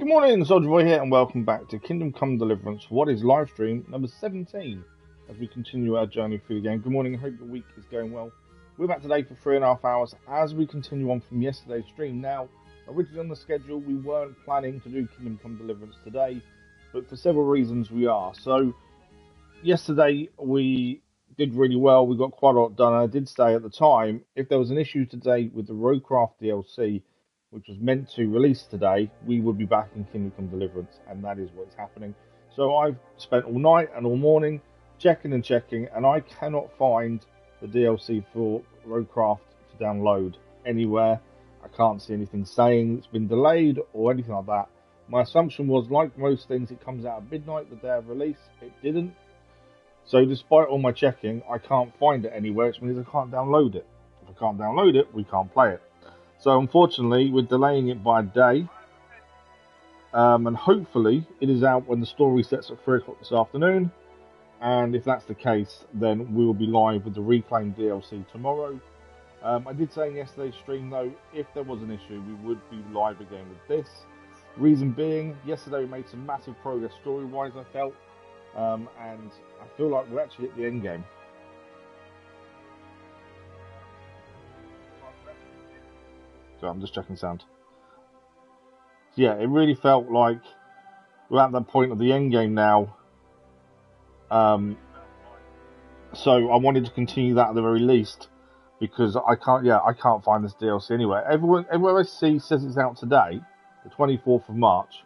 Good morning, Soldier Boy here, and welcome back to Kingdom Come Deliverance. What is live stream number 17 as we continue our journey through the game. Good morning, I hope your week is going well. We're back today for 3.5 hours as we continue on from yesterday's stream. Now, originally on the schedule, we weren't planning to do Kingdom Come Deliverance today, but for several reasons we are. So, yesterday we did really well, we got quite a lot done, and I did say at the time, if there was an issue today with the Roadcraft DLC, which was meant to release today, we would be back in Kingdom Come Deliverance, and that is what's happening. So I've spent all night and all morning checking, and I cannot find the DLC for Roadcraft to download anywhere. I can't see anything saying it's been delayed or anything like that. My assumption was, like most things, it comes out at midnight the day of release. It didn't. So despite all my checking, I can't find it anywhere, which means I can't download it. If I can't download it, we can't play it. So unfortunately, we're delaying it by a day, and hopefully it is out when the story sets at 3 o'clock this afternoon, and if that's the case, then we will be live with the Reclaim DLC tomorrow. I did say in yesterday's stream, though, if there was an issue, we would be live again with this. Reason being, yesterday we made some massive progress story-wise, I felt, and I feel like we're actually at the end game. So I'm just checking sound. Yeah, it really felt like we're at that point of the end game now. So I wanted to continue that at the very least, because I can't find this DLC anywhere. Everywhere I see says it's out today, the 24th of March,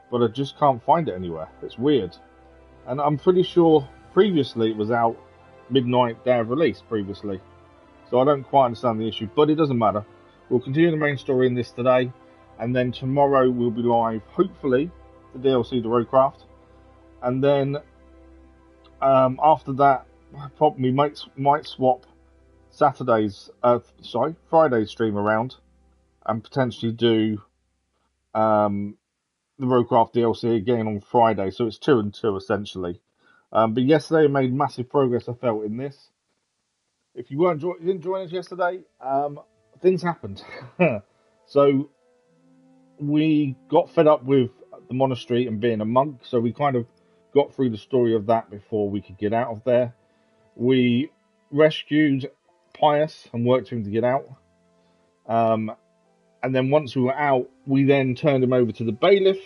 but I just can't find it anywhere. It's weird. And I'm pretty sure previously it was out midnight day of release previously. So I don't quite understand the issue, but it doesn't matter. We'll continue the main story in this today, and then tomorrow we'll be live, hopefully, the DLC, the Roadcraft. And then after that, probably might swap Friday's stream around, and potentially do the Roadcraft DLC again on Friday. So it's 2 and 2 essentially. But yesterday I made massive progress, I felt, in this. If you didn't join us yesterday, things happened. So we got fed up with the monastery and being a monk, so we kind of got through the story of that before we could get out of there. We rescued Pius and worked for him to get out. And then once we were out, we then turned him over to the bailiff.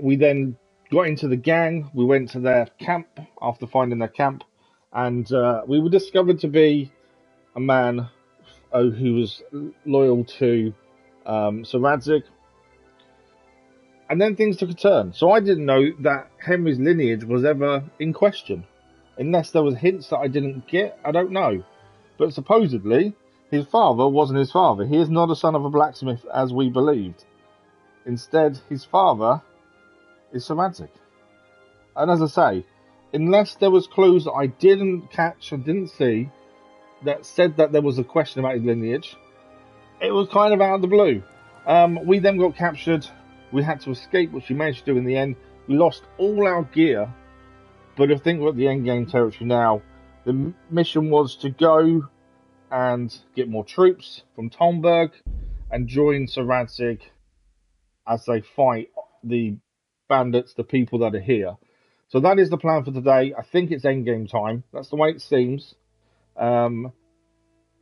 We then got into the gang. We went to their camp after finding their camp. And we were discovered to be a man who was loyal to Sir Radzig. And then things took a turn. So I didn't know that Henry's lineage was ever in question. Unless there was hints that I didn't get, I don't know. But supposedly, his father wasn't his father. He is not a son of a blacksmith as we believed. Instead, his father is Sir Radzig. And as I say, unless there was clues that I didn't catch and didn't see that said that there was a question about his lineage, it was kind of out of the blue. We then got captured. We had to escape, which we managed to do in the end. We lost all our gear, but I think we're at the end game territory now. The mission was to go and get more troops from Talmberg and join Sir Radzig as they fight the bandits, the people that are here. So that is the plan for today. I think it's end game time. That's the way it seems.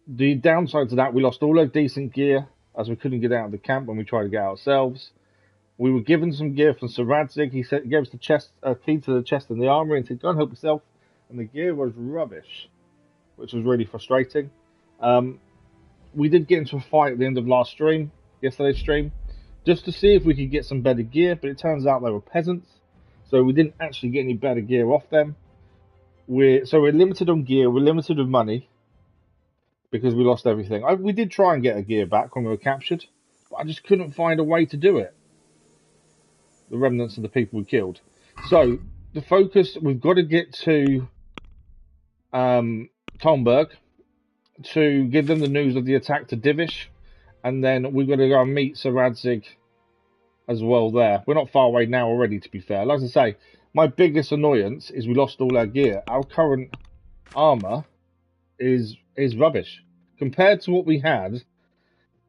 The downside to that, we lost all our decent gear as we couldn't get out of the camp when we tried to get ourselves. We were given some gear from Sir Radzig. He gave us the key to the chest and the armory and said, go and help yourself. And the gear was rubbish, which was really frustrating. We did get into a fight at the end of yesterday's stream, just to see if we could get some better gear, but it turns out they were peasants, so we didn't actually get any better gear off them. We're limited on gear, we're limited with money, because we lost everything. We did try and get a gear back when we were captured, but I just couldn't find a way to do it. The remnants of the people we killed. So, the focus, we've got to get to Talmberg to give them the news of the attack to Divish, and then we've got to go and meet Sir Radzig as well there. We're not far away now already, to be fair. Like I say, my biggest annoyance is we lost all our gear. Our current armour is rubbish. Compared to what we had,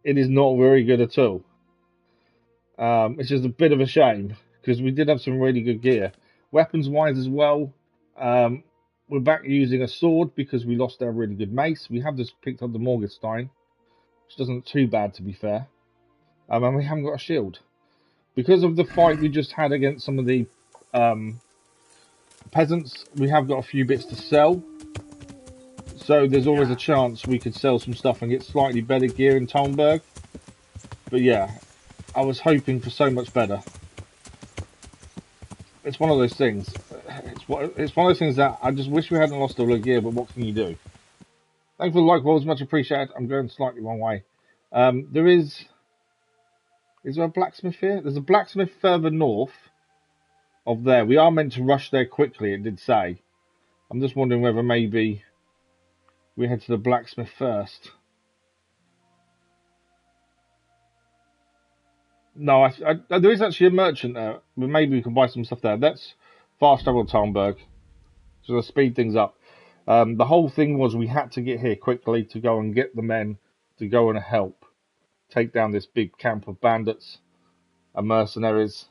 it is not very good at all. Which is a bit of a shame because we did have some really good gear. Weapons-wise as well, we're back using a sword because we lost our really good mace. We have just picked up the Morgenstein, which doesn't too bad to be fair. And we haven't got a shield. Because of the fight we just had against some of the peasants, we have got a few bits to sell. So there's always a chance we could sell some stuff and get slightly better gear in Talmberg. But yeah, I was hoping for so much better. It's one of those things. It's one of those things that I just wish we hadn't lost all the gear, but what can you do? Thanks for the like, Rolls, much appreciated. I'm going slightly wrong way. Is there a blacksmith here? There's a blacksmith further north of there. We are meant to rush there quickly, it did say. I'm just wondering whether maybe we head to the blacksmith first. No, there is actually a merchant there, but maybe we can buy some stuff there. That's fast travel Talmberg, so to speed things up. The whole thing was we had to get here quickly to go and get the men to go and help take down this big camp of bandits and mercenaries.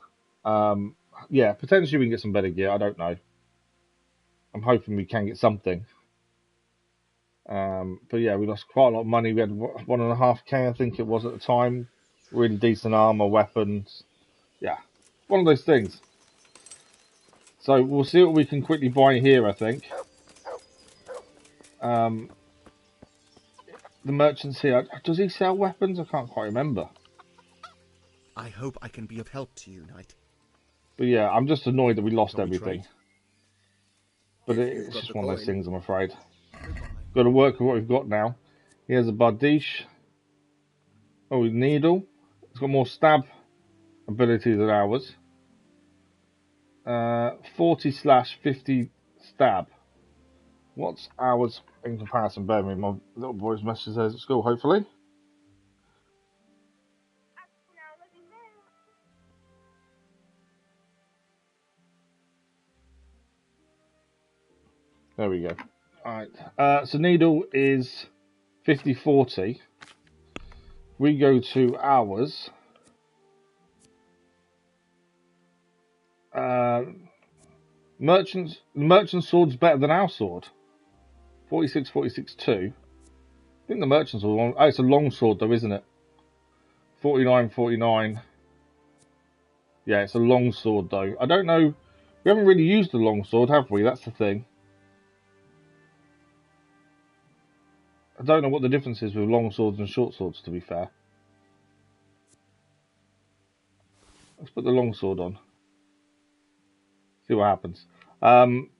Yeah, potentially we can get some better gear. I don't know. I'm hoping we can get something. But yeah, we lost quite a lot of money. We had 1.5K, I think it was at the time. Really decent armor, weapons. Yeah, one of those things. So we'll see what we can quickly buy here, I think. The merchant's here. Does he sell weapons? I can't quite remember. I hope I can be of help to you, knight. But yeah, I'm just annoyed that we lost everything. Trade? But it's just one of those things, I'm afraid. Got to work with what we've got now. Here's a bardiche. Oh, needle. It's got more stab ability than ours. 40/50 stab. What's ours in comparison? Bear with me, my little boy's message says at school, hopefully. There we go. Alright. So needle is 50/40. We go to ours. Merchant sword's better than our sword. 46/46 2. I think the merchant sword. Oh, it's a long sword though, isn't it? 49/49. Yeah, it's a long sword though. I don't know. We haven't really used the long sword, have we? That's the thing. I don't know what the difference is with long swords and short swords, to be fair. Let's put the long sword on. See what happens. Hang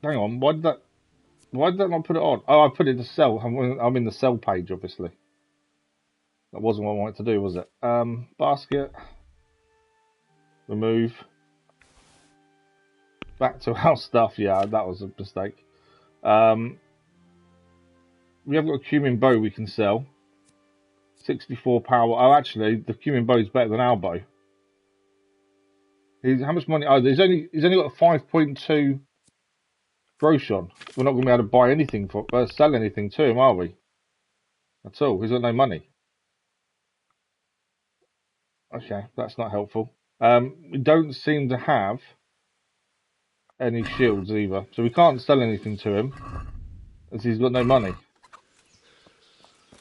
on, why did that not put it on? Oh, I put it to sell. I'm in the sell page, obviously. That wasn't what I wanted to do, was it? Basket. Remove. Back to our stuff. Yeah, that was a mistake. We have got a cumin bow we can sell. 64 power. Oh, actually, the cumin bow is better than our bow. How much money? Oh, he's only got a 5.2 groschen. We're not going to be able to buy anything sell anything to him, are we? At all. He's got no money. Okay, that's not helpful. We don't seem to have any shields either, so we can't sell anything to him as he's got no money.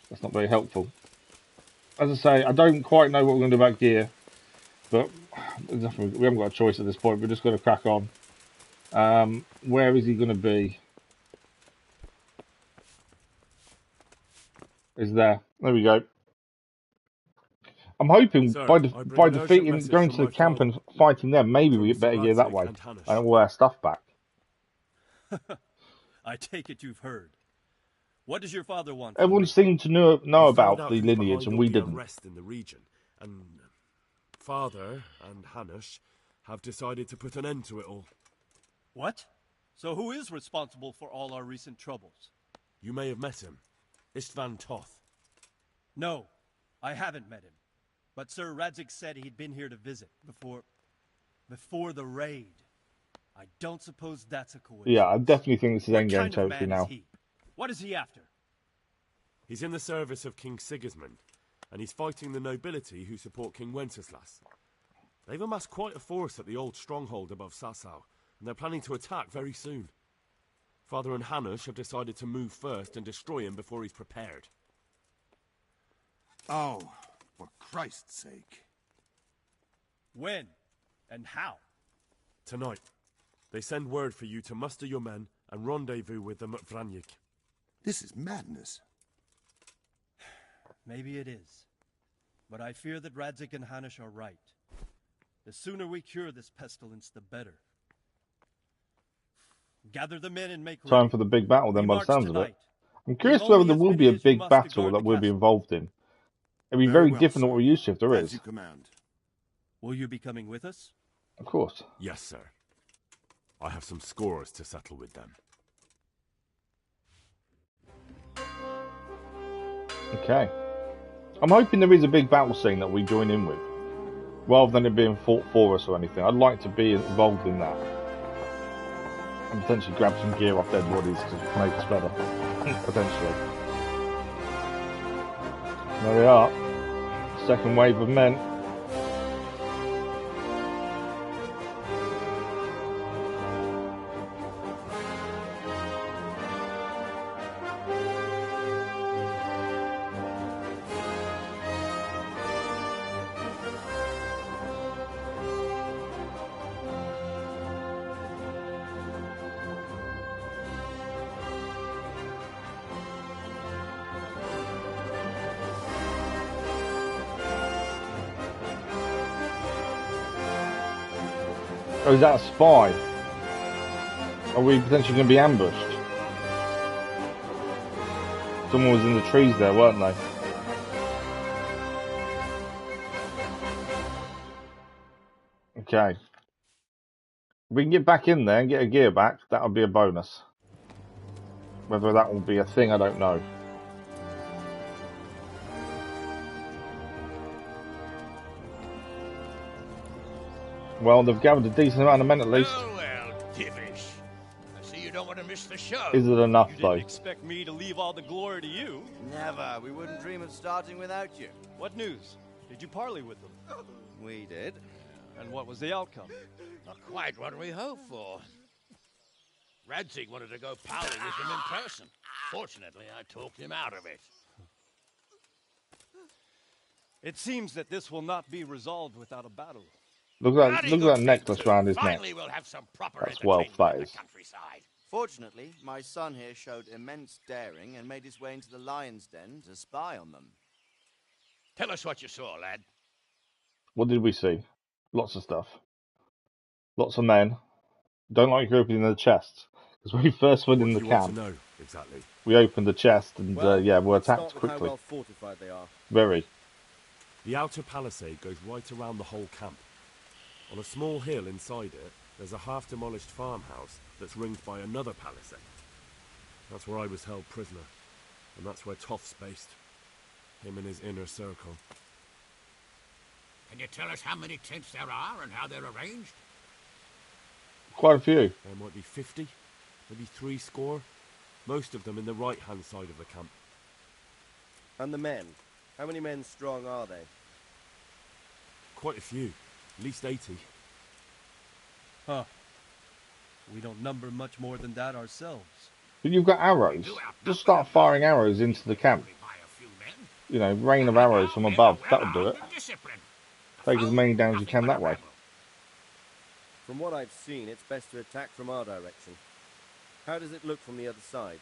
That's not very helpful. As I say, I don't quite know what we're going to do about gear, but we haven't got a choice at this point. We're just going to crack on. Where is he going to be? Is there? There we go. I'm hoping by defeating, going to the camp and fighting them, maybe we get better gear that way. I don't wear our stuff back. I take it you've heard. What does your father want? Everyone seemed to know about the lineage, and we didn't. Unrest in the region, and Father and Hanush have decided to put an end to it all. What? So who is responsible for all our recent troubles? You may have met him. Istvan Toth. No, I haven't met him. But Sir Radzik said he'd been here to visit before the raid. I don't suppose that's a coincidence. Yeah, I definitely think this is endgame territory now. What is he after? He's in the service of King Sigismund, and he's fighting the nobility who support King Wenceslas. They've amassed quite a force at the old stronghold above Sasau, and they're planning to attack very soon. Father and Hanush have decided to move first and destroy him before he's prepared. Oh, for Christ's sake. When? And how? Tonight. They send word for you to muster your men and rendezvous with them at Vranik. This is madness. Maybe it is. But I fear that Radzik and Hanush are right. The sooner we cure this pestilence, the better. Gather the men and make ready. Time for the big battle then, We by the march sounds of it. tonight. I'm curious Leave whether only there as will many be a as you big must to battle guard that the we'll be castle. involved in. It'll be Very very well, different than sir. what we're used to if there As is. you command. Will you be coming with us? Of course. Yes, sir. I have some scores to settle with them. Okay. I'm hoping there is a big battle scene that we join in with, rather than it being fought for us or anything. I'd like to be involved in that. And potentially grab some gear off dead bodies to make us better. Potentially. There we are. Second wave of men. Or is that a spy? Are we potentially going to be ambushed? Someone was in the trees there, weren't they? Okay. If we can get back in there and get a gear back, that would be a bonus. Whether that will be a thing, I don't know. Well, they've gathered a decent amount of men at least. Oh, well, Divish. I see you don't want to miss the show. Is it enough, You though? didn't expect me to leave all the glory to you. Never. We wouldn't dream of starting without you. What news? Did you parley with them? We did. And what was the outcome? Not quite what we hoped for. Radzik wanted to go parley with them in person. Fortunately, I talked him out of it. It seems that this will not be resolved without a battle. Look at that necklace round his neck. Finally, we'll have some proper That's wealth, entertainment that in is. the countryside. Fortunately, my son here showed immense daring and made his way into the lion's den to spy on them. Tell us what you saw, lad. What did we see? Lots of stuff. Lots of men. Don't like opening the chests. Because when we first went in the What do you want camp, to know, exactly? we opened the chest and, yeah, we're let's start attacked with quickly. how well fortified they are. Very. The outer palisade goes right around the whole camp. On a small hill inside it, there's a half-demolished farmhouse that's ringed by another palisade. That's where I was held prisoner, and that's where Toft's based. Him and his inner circle. Can you tell us how many tents there are and how they're arranged? Quite a few. There might be 50, maybe 70. Most of them in the right-hand side of the camp. And the men? How many men strong are they? Quite a few, at least 80. Huh. We don't number much more than that ourselves. But you've got arrows. Just start firing arrows into the camp. You know, rain of arrows from above. That would do it. Take as many down as you can that way. From what I've seen, it's best to attack from our direction. How does it look from the other side?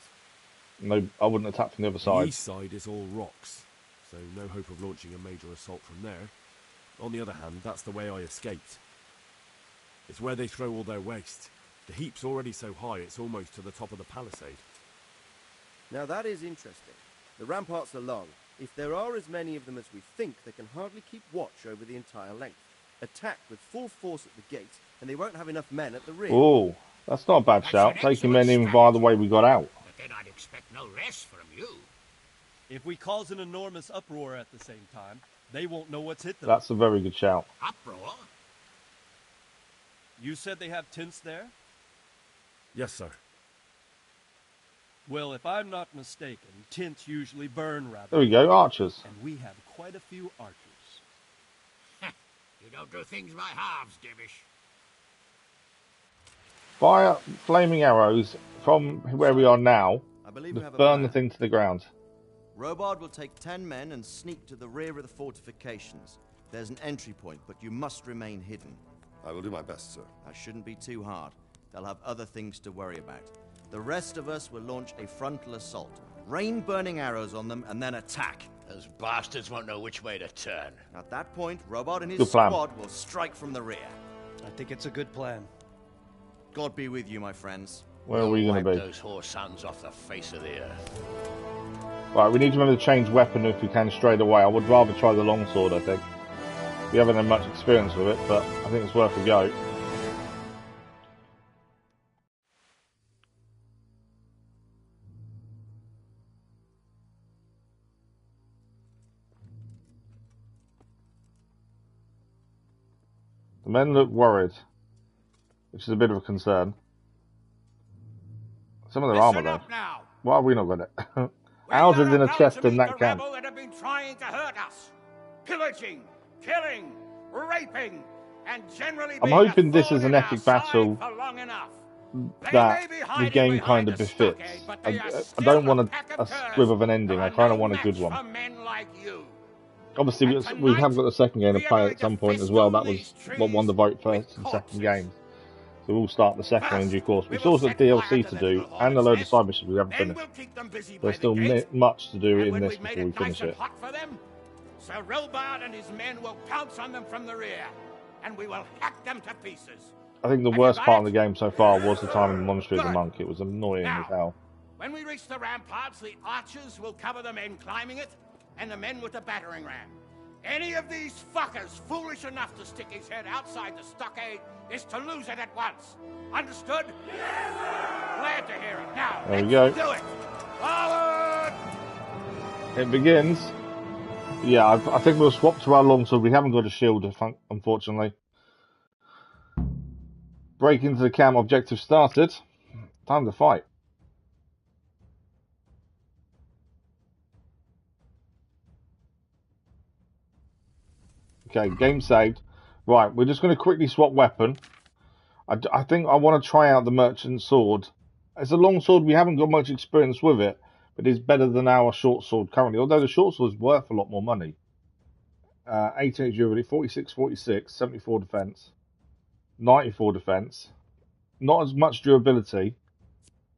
No, I wouldn't attack from the other The side. east side is all rocks, so no hope of launching a major assault from there. On the other hand, that's the way I escaped. It's where they throw all their waste. The heap's already so high it's almost to the top of the palisade. Now that is interesting. The ramparts are long. If there are as many of them as we think, they can hardly keep watch over the entire length. Attack with full force at the gate, and they won't have enough men at the rear. Oh, that's not a bad shout. Taking men in via the way we got out. But then I'd expect no less from you. If we cause an enormous uproar at the same time, they won't know what's hit them. That's a very good shout. Uproar? You said they have tents there? Yes, sir. Well, if I'm not mistaken, tents usually burn rather. There we go, archers. And we have quite a few archers. You don't do things by halves, Divish. Fire flaming arrows from where we are now. I believe we have a Burn the plan. thing to the ground. Robard will take 10 men and sneak to the rear of the fortifications. There's an entry point, but you must remain hidden. I will do my best, sir. That shouldn't be too hard. They'll have other things to worry about. The rest of us will launch a frontal assault. Rain burning arrows on them and then attack. Those bastards won't know which way to turn. At that point, Robard and his Good plan. squad will strike from the rear. I think it's a good plan. God be with you, my friends. Where are we going to Wipe be? those whore sons off the face of the earth. Right, we need to remember to change weapon if we can straight away. I would rather try the longsword, I think. We haven't had much experience with it, but I think it's worth a go. The men look worried, which is a bit of a concern. Some of their armor, though. Now. Why have we not got it? Ours is in a chest in that camp. That have been trying to hurt us, pillaging, killing, raping, and generally. I'm hoping this is an epic battle that the game kind of befits. I don't want a squib of an ending. I kind of want a good one. Obviously, we have got the second game to play at some point as well. That was what won the vote first and second games. So we'll start the second one in due course. We've also got DLC to do and a load of side missions we haven't finished. There's still much to do in this before we finish it. Sir Robard and his men will pounce on them from the rear, and we will hack them to pieces. I think the worst part of the game so far was the time in the Monastery of the Monk. It was annoying as hell. When we reach the ramparts, the archers will cover the men climbing it, and the men with the battering ram. Any of these fuckers foolish enough to stick his head outside the stockade is to lose it at once. Understood? Yes, glad to hear it. Now, there we go. Do it. Forward! It begins. Yeah, I think we'll swap to our longsword. We haven't got a shield, unfortunately. Break into the camp. Objective started. Time to fight. Okay, game saved. Right, we're just going to quickly swap weapon. I think I want to try out the merchant sword. It's a long sword. We haven't got much experience with it, but it's better than our short sword currently. Although the short sword is worth a lot more money. 88 durability, 46, 46, 74 defense, 94 defense. Not as much durability,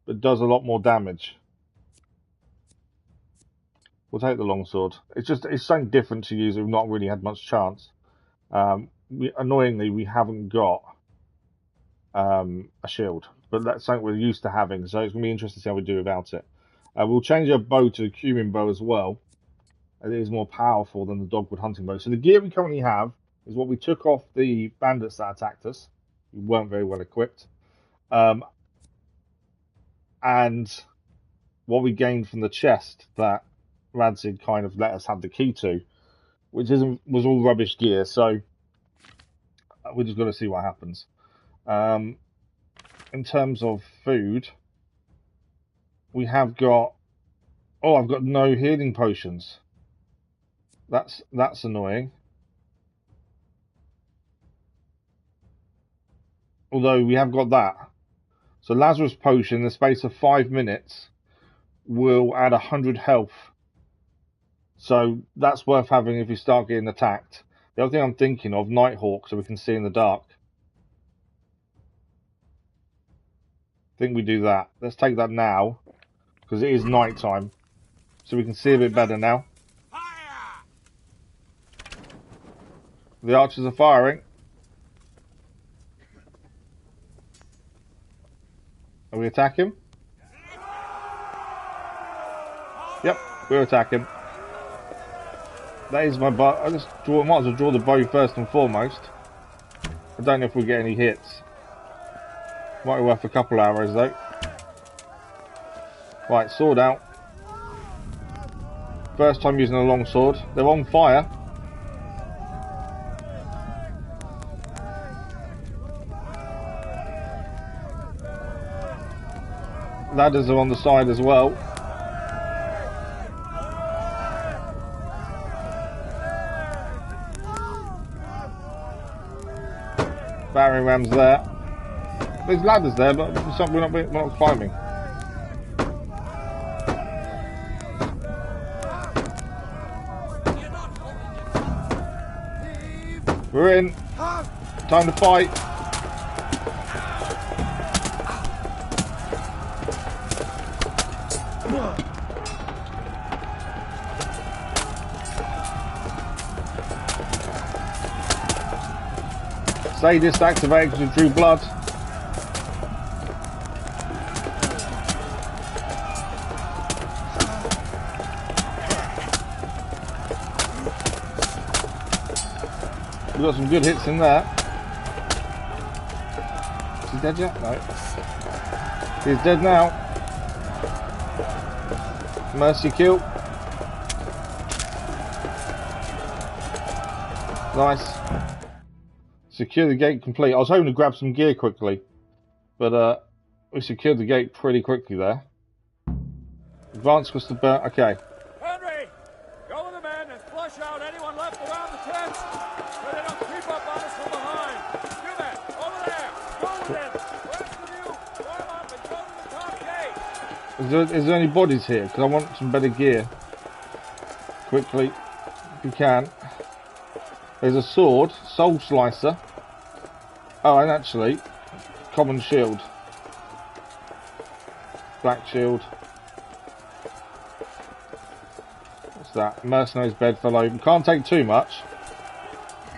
but does a lot more damage. We'll take the longsword. It's something different to use. We've not really had much chance. Annoyingly, we haven't got a shield, but that's something we're used to having. So it's going to be interesting to see how we do without it. We'll change our bow to the cumin bow as well. It is more powerful than the dogwood hunting bow. So the gear we currently have is what we took off the bandits that attacked us. We weren't very well equipped. And what we gained from the chest that Radzig kind of let us have the key to, which was all rubbish gear. So we're just going to see what happens. In terms of food, we have got. Oh, I've got no healing potions. That's annoying. Although we have got that. So Lazarus potion in the space of 5 minutes will add 100 health. So that's worth having if you start getting attacked. The other thing I'm thinking of, Nighthawk, so we can see in the dark. I think we do that. Let's take that now, because it is night time. So we can see a bit better now. Fire! The archers are firing. Are we attacking? Yep, we're attacking. That is my bow. I might as well draw the bow first and foremost. I don't know if we get any hits. Might be worth a couple arrows though. Right, sword out. First time using a long sword. They're on fire. Ladders are on the side as well. Battering rams there. There's ladders there, but we're not climbing. We're in. Time to fight. Sadist activated because we drew blood. We got some good hits in there. Is he dead yet? No. He's dead now. Mercy kill. Nice. Secure the gate complete. I was hoping to grab some gear quickly, but we secured the gate pretty quickly there. Advance was to burn. Okay. Henry, go with the men and flush out anyone left around the tent, so they don't creep up on us from behind. You men, over there, go with them. The rest of you, form up and go to the top gate. Is there any bodies here? Because I want some better gear. Quickly, if you can. There's a sword, soul slicer. Oh, and actually, common shield. Black shield. What's that? Mercenary's bedfellow. We can't take too much.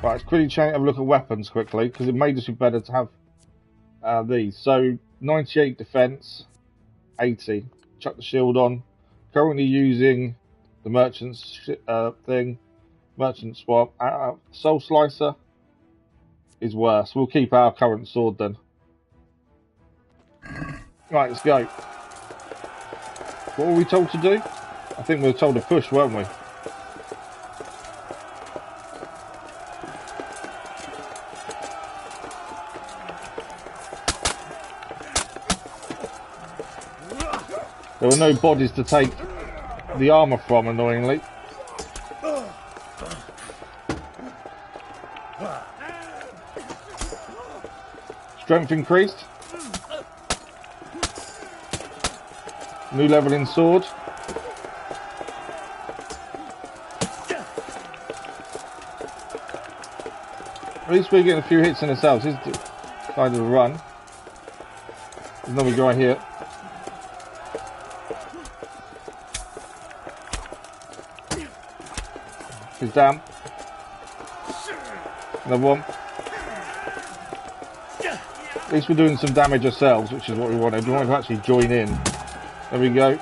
Right, let's quickly have a look at weapons quickly, because it may just be better to have these. So, 98 defense, 80. Chuck the shield on. Currently using the merchant's thing. Merchant swap. Soul slicer is worse. We'll keep our current sword then. Right, let's go. What were we told to do? I think we were told to push, weren't we? There were no bodies to take the armour from, annoyingly. Strength increased. New level in sword. At least we're getting a few hits in ourselves. He's decided to run. There's another guy here. He's down. Another one. At least we're doing some damage ourselves, which is what we wanted. We wanted to actually join in. There we go.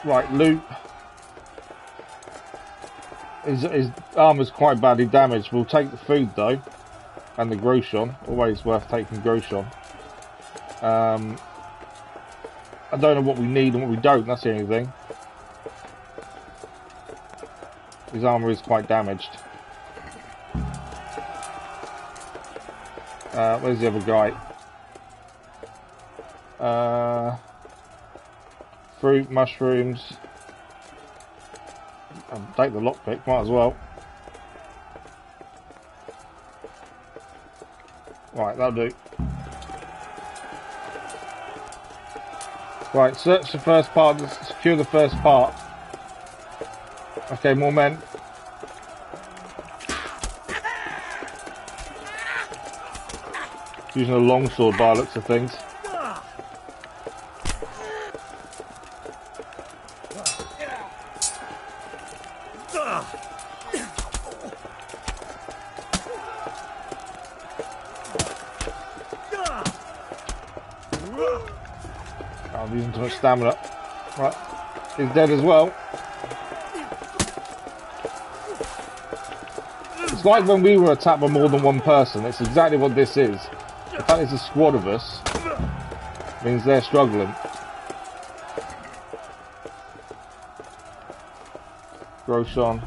Right, loot. His armour's quite badly damaged. We'll take the food though. And the Groshon. Always worth taking Groshon. I don't know what we need and what we don't. That's the only thing. His armour is quite damaged. Where's the other guy? Fruit, mushrooms. I'll take the lockpick, might as well. Right, that'll do. Right, search the first part, secure the first part. Okay, more men. Using a longsword by the looks of things. I'm using too much stamina. Right, he's dead as well. It's like when we were attacked by more than one person. It's exactly what this is. The fact it's a squad of us means they're struggling. Groshon.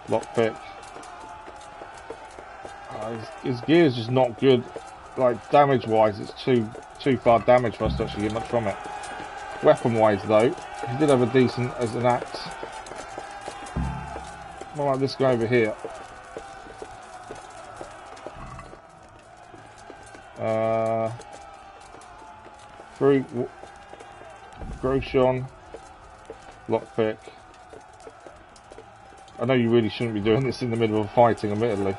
Lockpick. His gear is just not good. Like, damage wise, it's too too far damaged for us to actually get much from it. Weapon-wise, though, he did have a decent as an axe. What about this guy over here? Fruit, Groshon, lockpick. I know you really shouldn't be doing this in the middle of fighting, admittedly. I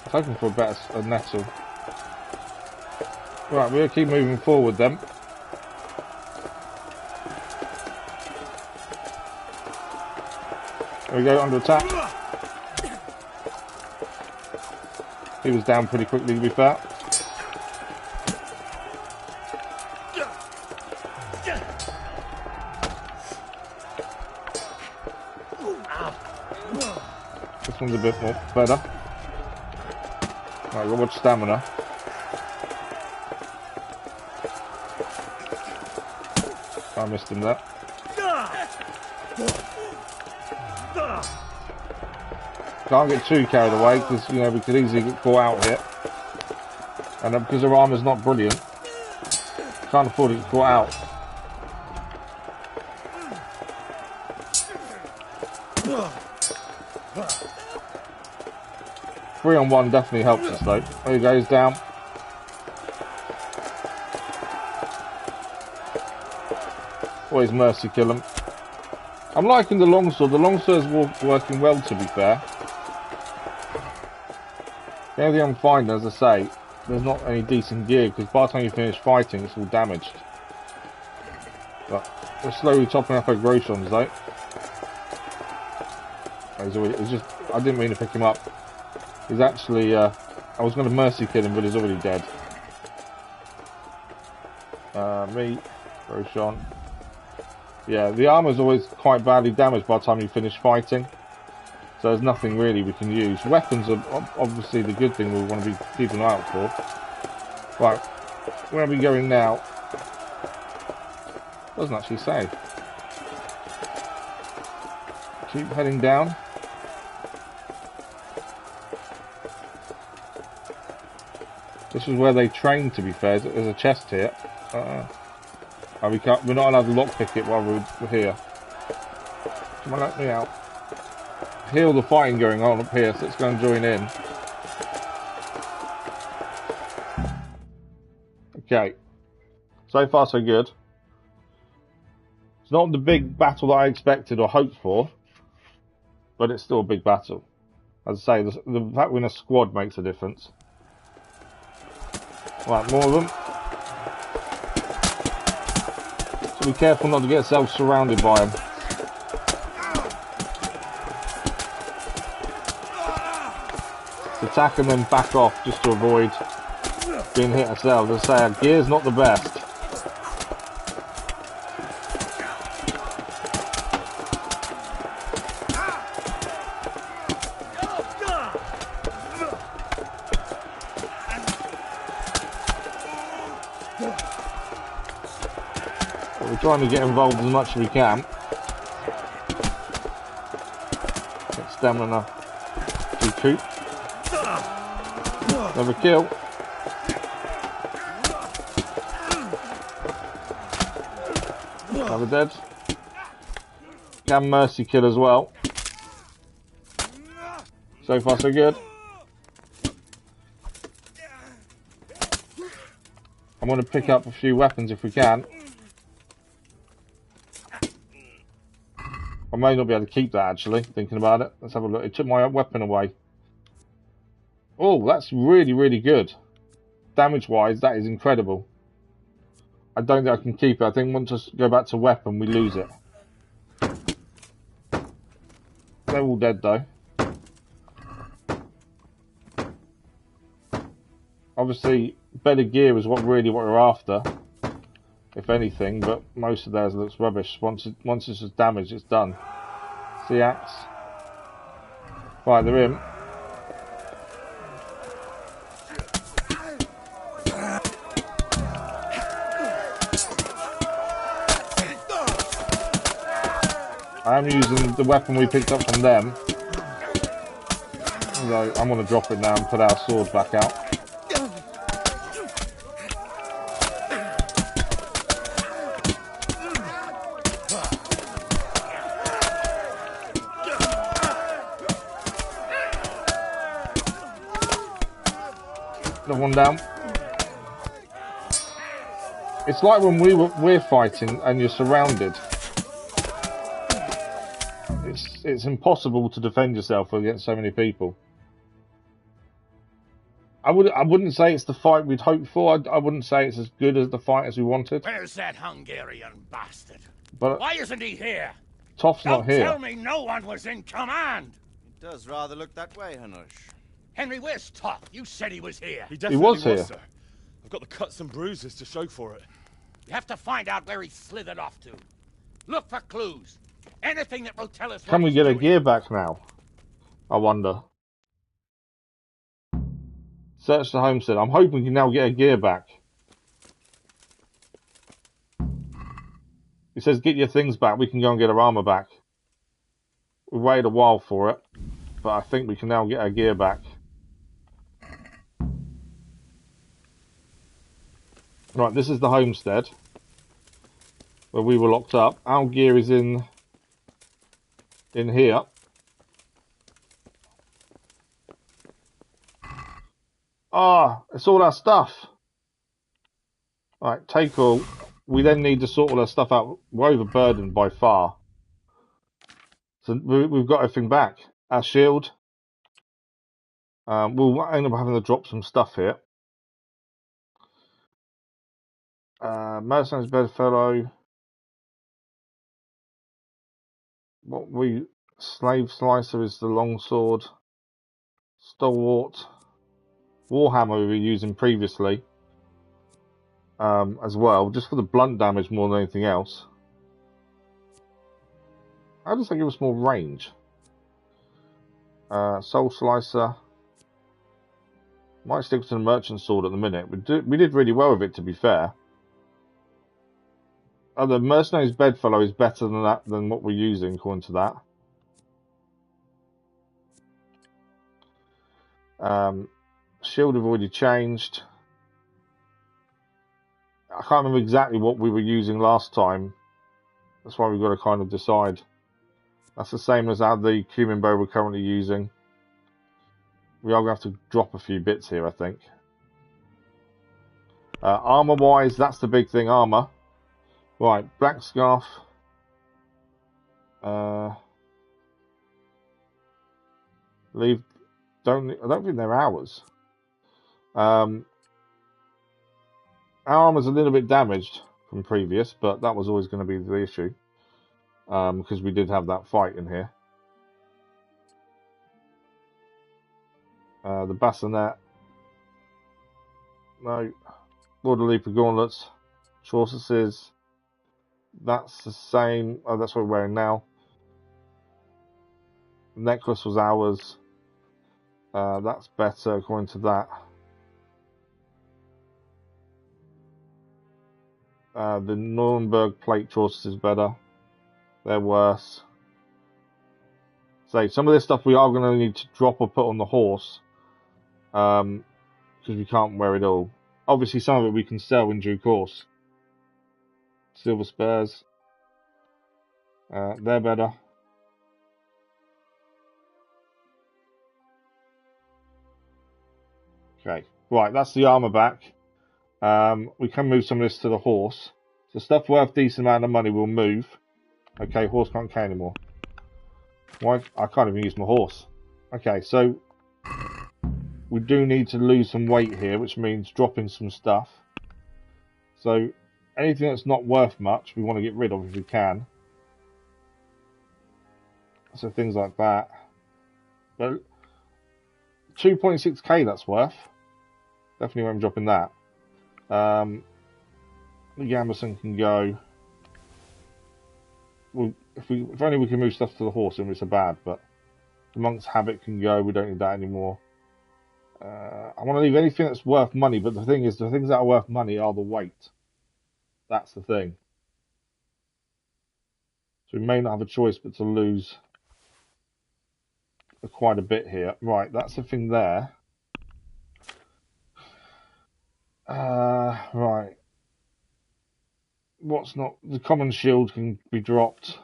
was hoping for a better nettle. Right, we'll keep moving forward then. There we go, under attack. He was down pretty quickly, to be fair. This one's a bit more better. Right, got much stamina. I missed him there. Can't get too carried away because, you know, we could easily get caught out here. And because our armour's not brilliant, can't afford to get caught out. Three on one definitely helps us though. There he goes, down. Always mercy kill him. I'm liking the longsword. The longsword's working well, to be fair. The only thing I'm finding, as I say, there's not any decent gear because by the time you finish fighting, it's all damaged. But we're slowly topping up our Groshons though. He's just, I didn't mean to pick him up. He's actually, I was going to mercy kill him, but he's already dead. Me, Groshon. Yeah, the armour's always quite badly damaged by the time you finish fighting. So there's nothing really we can use. Weapons are obviously the good thing we want to be keeping an eye out for. Right, where are we going now? Doesn't actually say. Keep heading down. This is where they train, to be fair. There's a chest here. Oh, we're not allowed to lockpick it while we're here. Come on, let me out. Hear all the fighting going on up here, so let's go and join in. Okay. So far, so good. It's not the big battle that I expected or hoped for, but it's still a big battle. As I say, the fact we're in a squad makes a difference. Right, more of them. So be careful not to get ourselves surrounded by them. Attack and then back off just to avoid being hit ourselves. As I say, our gear's not the best. But we're trying to get involved as much as we can. Get stamina recoup. Another kill. Another dead. Can mercy kill as well. So far so good. I'm going to pick up a few weapons if we can. I may not be able to keep that actually, thinking about it. Let's have a look. It took my weapon away. Oh, that's really, really good. Damage-wise, that is incredible. I don't think I can keep it. I think once I go back to weapon, we lose it. They're all dead, though. Obviously, better gear is what we're after, if anything, but most of theirs looks rubbish. Once it's just damaged, it's done. See, axe. Right, they're in. I am using the weapon we picked up from them. So I'm going to drop it now and put our sword back out. Another one down. It's like when we're fighting and you're surrounded. It's impossible to defend yourself against so many people. I wouldn't say it's the fight we'd hoped for. I wouldn't say it's as good as the fight as we wanted. Where's that Hungarian bastard? But why isn't he here? Toft's not here. Don't tell me no one was in command. It does rather look that way, Hanush. Henry, where's Toft? You said he was here. He definitely was here. sir. I've got the cuts and bruises to show for it. You have to find out where he slithered off to. Look for clues. Anything that will tell us. Can we get a gear back now? I wonder. Search the homestead. I'm hoping we can now get a gear back. It says get your things back. We can go and get our armor back. We waited a while for it, but I think we can now get our gear back. Right, this is the homestead where we were locked up. Our gear is in here. Ah, it's all our stuff. Right, take all. We then need to sort all our stuff out. We're overburdened by far. So we've got everything back. Our shield. We'll end up having to drop some stuff here. Mercenary's bedfellow. Slave slicer is the longsword. Stalwart. Warhammer we were using previously. As well, just for the blunt damage more than anything else. How does that give us more range? Soul Slicer. Might stick to the Merchant Sword at the minute. We did really well with it, to be fair. The Mercenary's Bedfellow is better than what we're using, according to that. Shield have already changed. I can't remember exactly what we were using last time. That's why we've got to kind of decide. That's the same as the cumin bow we're currently using. We are going to have to drop a few bits here, I think. Armour-wise, that's the big thing, armour. Right, Black Scarf. I don't think they're ours. Our armour's a little bit damaged from previous, but that was always going to be the issue. Because we did have that fight in here. The bassinet. No. Borderleaper gauntlets. Chaucer's. That's the same. Oh, that's what we're wearing now. The necklace was ours. That's better according to that. The Nuremberg plate Chaucer's is better. They're worse. So some of this stuff we are going to need to drop or put on the horse. Because we can't wear it all. Obviously some of it we can sell in due course. Silver spurs. They're better. Okay. Right, that's the armour back. We can move some of this to the horse. So stuff worth a decent amount of money will move. Okay, horse can't carry anymore. Why? I can't even use my horse. Okay, so we do need to lose some weight here, which means dropping some stuff. So anything that's not worth much, we want to get rid of if we can. So things like that. But 2.6k that's worth. Definitely won't be dropping that. The Gamberson can go. Well, if only we can move stuff to the horse, and it's so bad. But the Monk's Habit can go. We don't need that anymore. I want to leave anything that's worth money, but the thing is, the things that are worth money are the weight. That's the thing. So we may not have a choice but to lose quite a bit here. Right, that's the thing there. Right. What's not... The common shield can be dropped.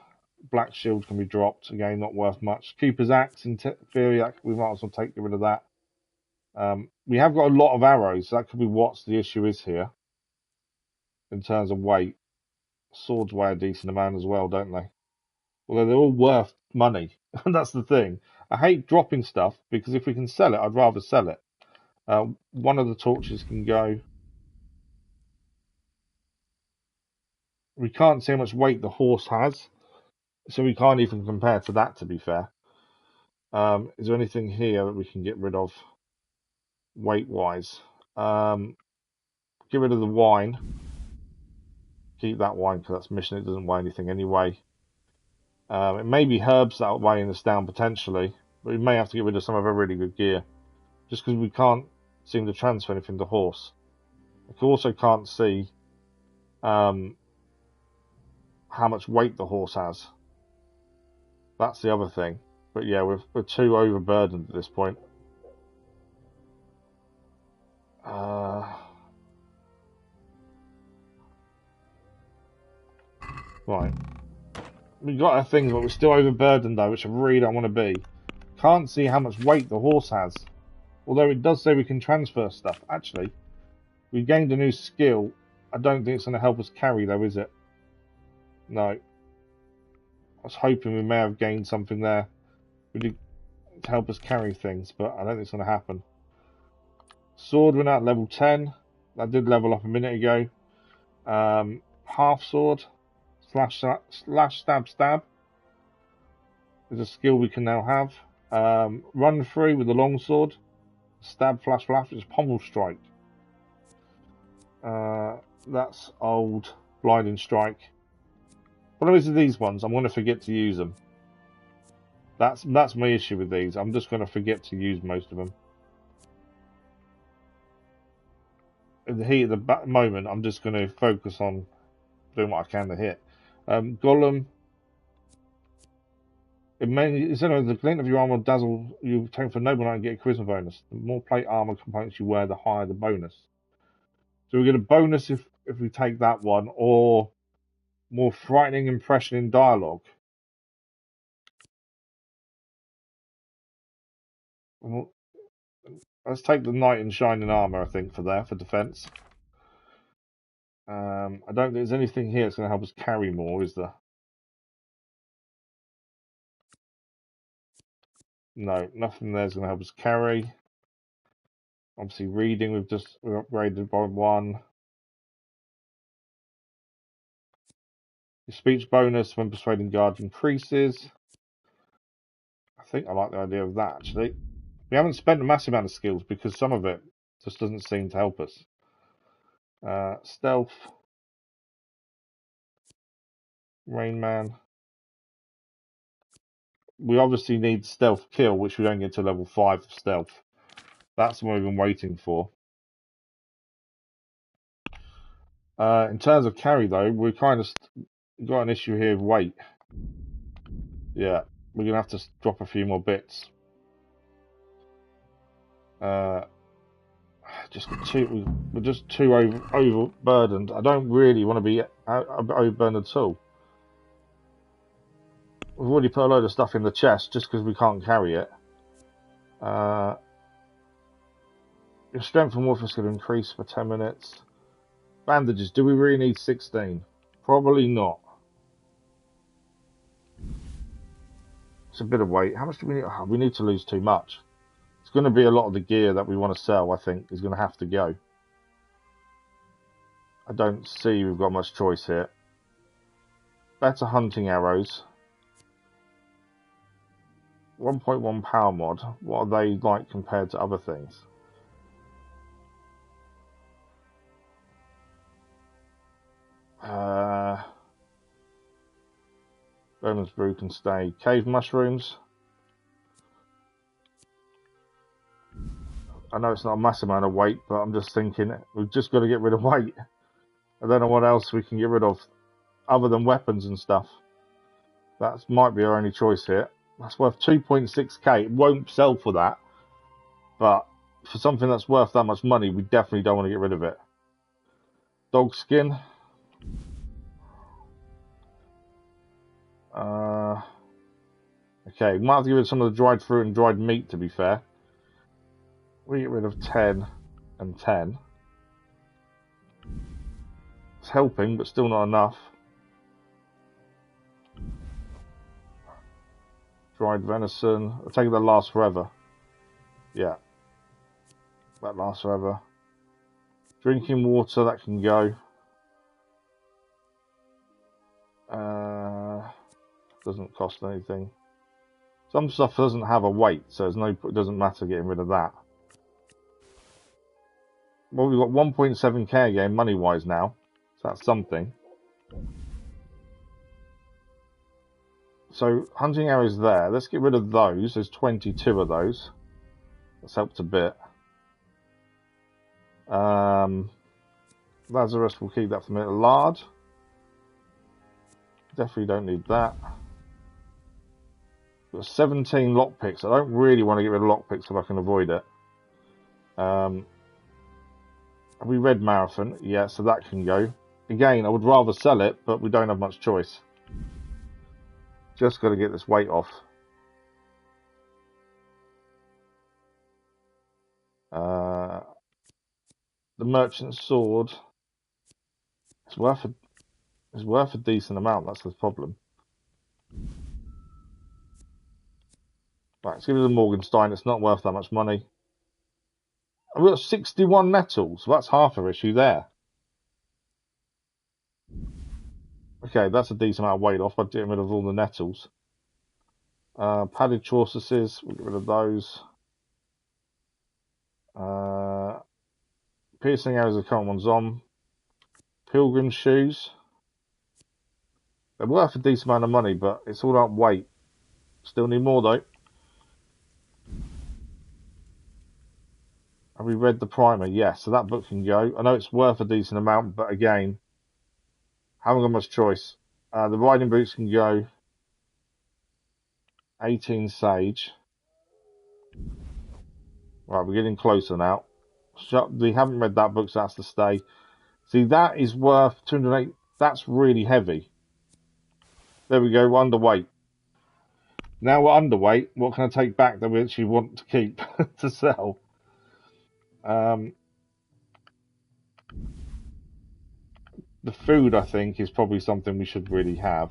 Black shield can be dropped. Again, not worth much. Keeper's Axe, in theory, we might as well get rid of that. We have got a lot of arrows, so that could be what's the issue is here. In terms of weight. Swords weigh a decent amount as well, don't they? Although they're all worth money. And that's the thing. I hate dropping stuff, because if we can sell it, I'd rather sell it. One of the torches can go. We can't see how much weight the horse has, so we can't even compare to that, to be fair. Is there anything here that we can get rid of weight-wise? Get rid of the wine. Keep that wine, because that's mission. It doesn't weigh anything anyway. It may be herbs that are weighing us down, potentially, but we may have to get rid of some of our really good gear, just because we can't seem to transfer anything to horse. I also can't see how much weight the horse has. That's the other thing. But yeah, we're too overburdened at this point. Right. We've got our things, but we're still overburdened though, which I really don't want to be. Can't see how much weight the horse has. Although it does say we can transfer stuff. Actually, we gained a new skill. I don't think it's going to help us carry though, is it? No. I was hoping we may have gained something there to help us carry things, but I don't think it's going to happen. Sword went out level 10. That did level up a minute ago. Half sword. Slash stab stab. Is a skill we can now have. Run through with the long sword. Stab flash flash is pommel strike. That's old. Blinding strike. Problem is with these ones, I'm going to forget to use them. That's my issue with these. I'm just going to forget to use most of them. In the heat of the moment, I'm just going to focus on doing what I can to hit. Golem. Instead of the glint of your armor dazzle you take for noble knight and get a charisma bonus. The more plate armor components you wear, the higher the bonus. So we get a bonus if we take that one, or more frightening impression in dialogue. Well, let's take the knight in shining armor, I think, for defense. I don't think there's anything here that's going to help us carry more, is there? No, nothing there's going to help us carry. Obviously, reading we've upgraded by 1. Your speech bonus when persuading guards increases. I think I like the idea of that, actually. We haven't spent a massive amount of skills because some of it just doesn't seem to help us. Stealth. Rain Man. We obviously need stealth kill, which we don't get to level 5 of stealth. That's what we've been waiting for. In terms of carry, though, we kind of got an issue here of weight. Yeah, we're going to have to drop a few more bits. We're just too overburdened. I don't really want to be overburdened at all. We've already put a load of stuff in the chest just because we can't carry it. Your strength and warfare skill increase for 10 minutes. Bandages, do we really need 16? Probably not. It's a bit of weight. How much do we need? Oh, we need to lose too much. It's going to be a lot of the gear that we want to sell, I think, is going to have to go. I don't see we've got much choice here. Better hunting arrows. 1.1 power mod. What are they like compared to other things? Bowman's brew can stay. Cave mushrooms. I know it's not a massive amount of weight, but I'm just thinking we've just got to get rid of weight. I don't know what else we can get rid of other than weapons and stuff. That might be our only choice here. That's worth 2.6k. It won't sell for that, but for something that's worth that much money, we definitely don't want to get rid of it. Dog skin. Okay, we might have to give it some of the dried fruit and dried meat, to be fair. We get rid of 10 and 10. It's helping, but still not enough. Dried venison. I'll take it that lasts forever. Yeah. That lasts forever. Drinking water, that can go. Doesn't cost anything. Some stuff doesn't have a weight, so it doesn't matter getting rid of that. Well, we've got 1.7k again, money-wise now. So that's something. So, hunting arrows there. Let's get rid of those. There's 22 of those. That's helped a bit. Lazarus, we'll keep that for a minute. Lard. Definitely don't need that. We've got 17 lockpicks. I don't really want to get rid of lockpicks if I can avoid it. Have we read Marathon? Yeah, so that can go. Again, I would rather sell it, but we don't have much choice. Just got to get this weight off. The Merchant's Sword is worth a decent amount. That's the problem. Right, let's give it to Morgenstein. It's not worth that much money. I've got 61 nettles. So that's half our issue there. Okay, that's a decent amount of weight off by getting rid of all the nettles. Padded Chaucerses, we'll get rid of those. Piercing arrows, the current one's on. Pilgrim shoes. They're worth a decent amount of money, but it's all about weight. Still need more though. Have we read the primer? Yes, so that book can go. I know it's worth a decent amount, but again, haven't got much choice. The riding boots can go. 18 sage. Right, we're getting closer now. We haven't read that book, so that's to stay. See, that is worth 208. That's really heavy. There we go, we're underweight. Now we're underweight. What can I take back that we actually want to keep to sell? The food, I think, is probably something we should really have.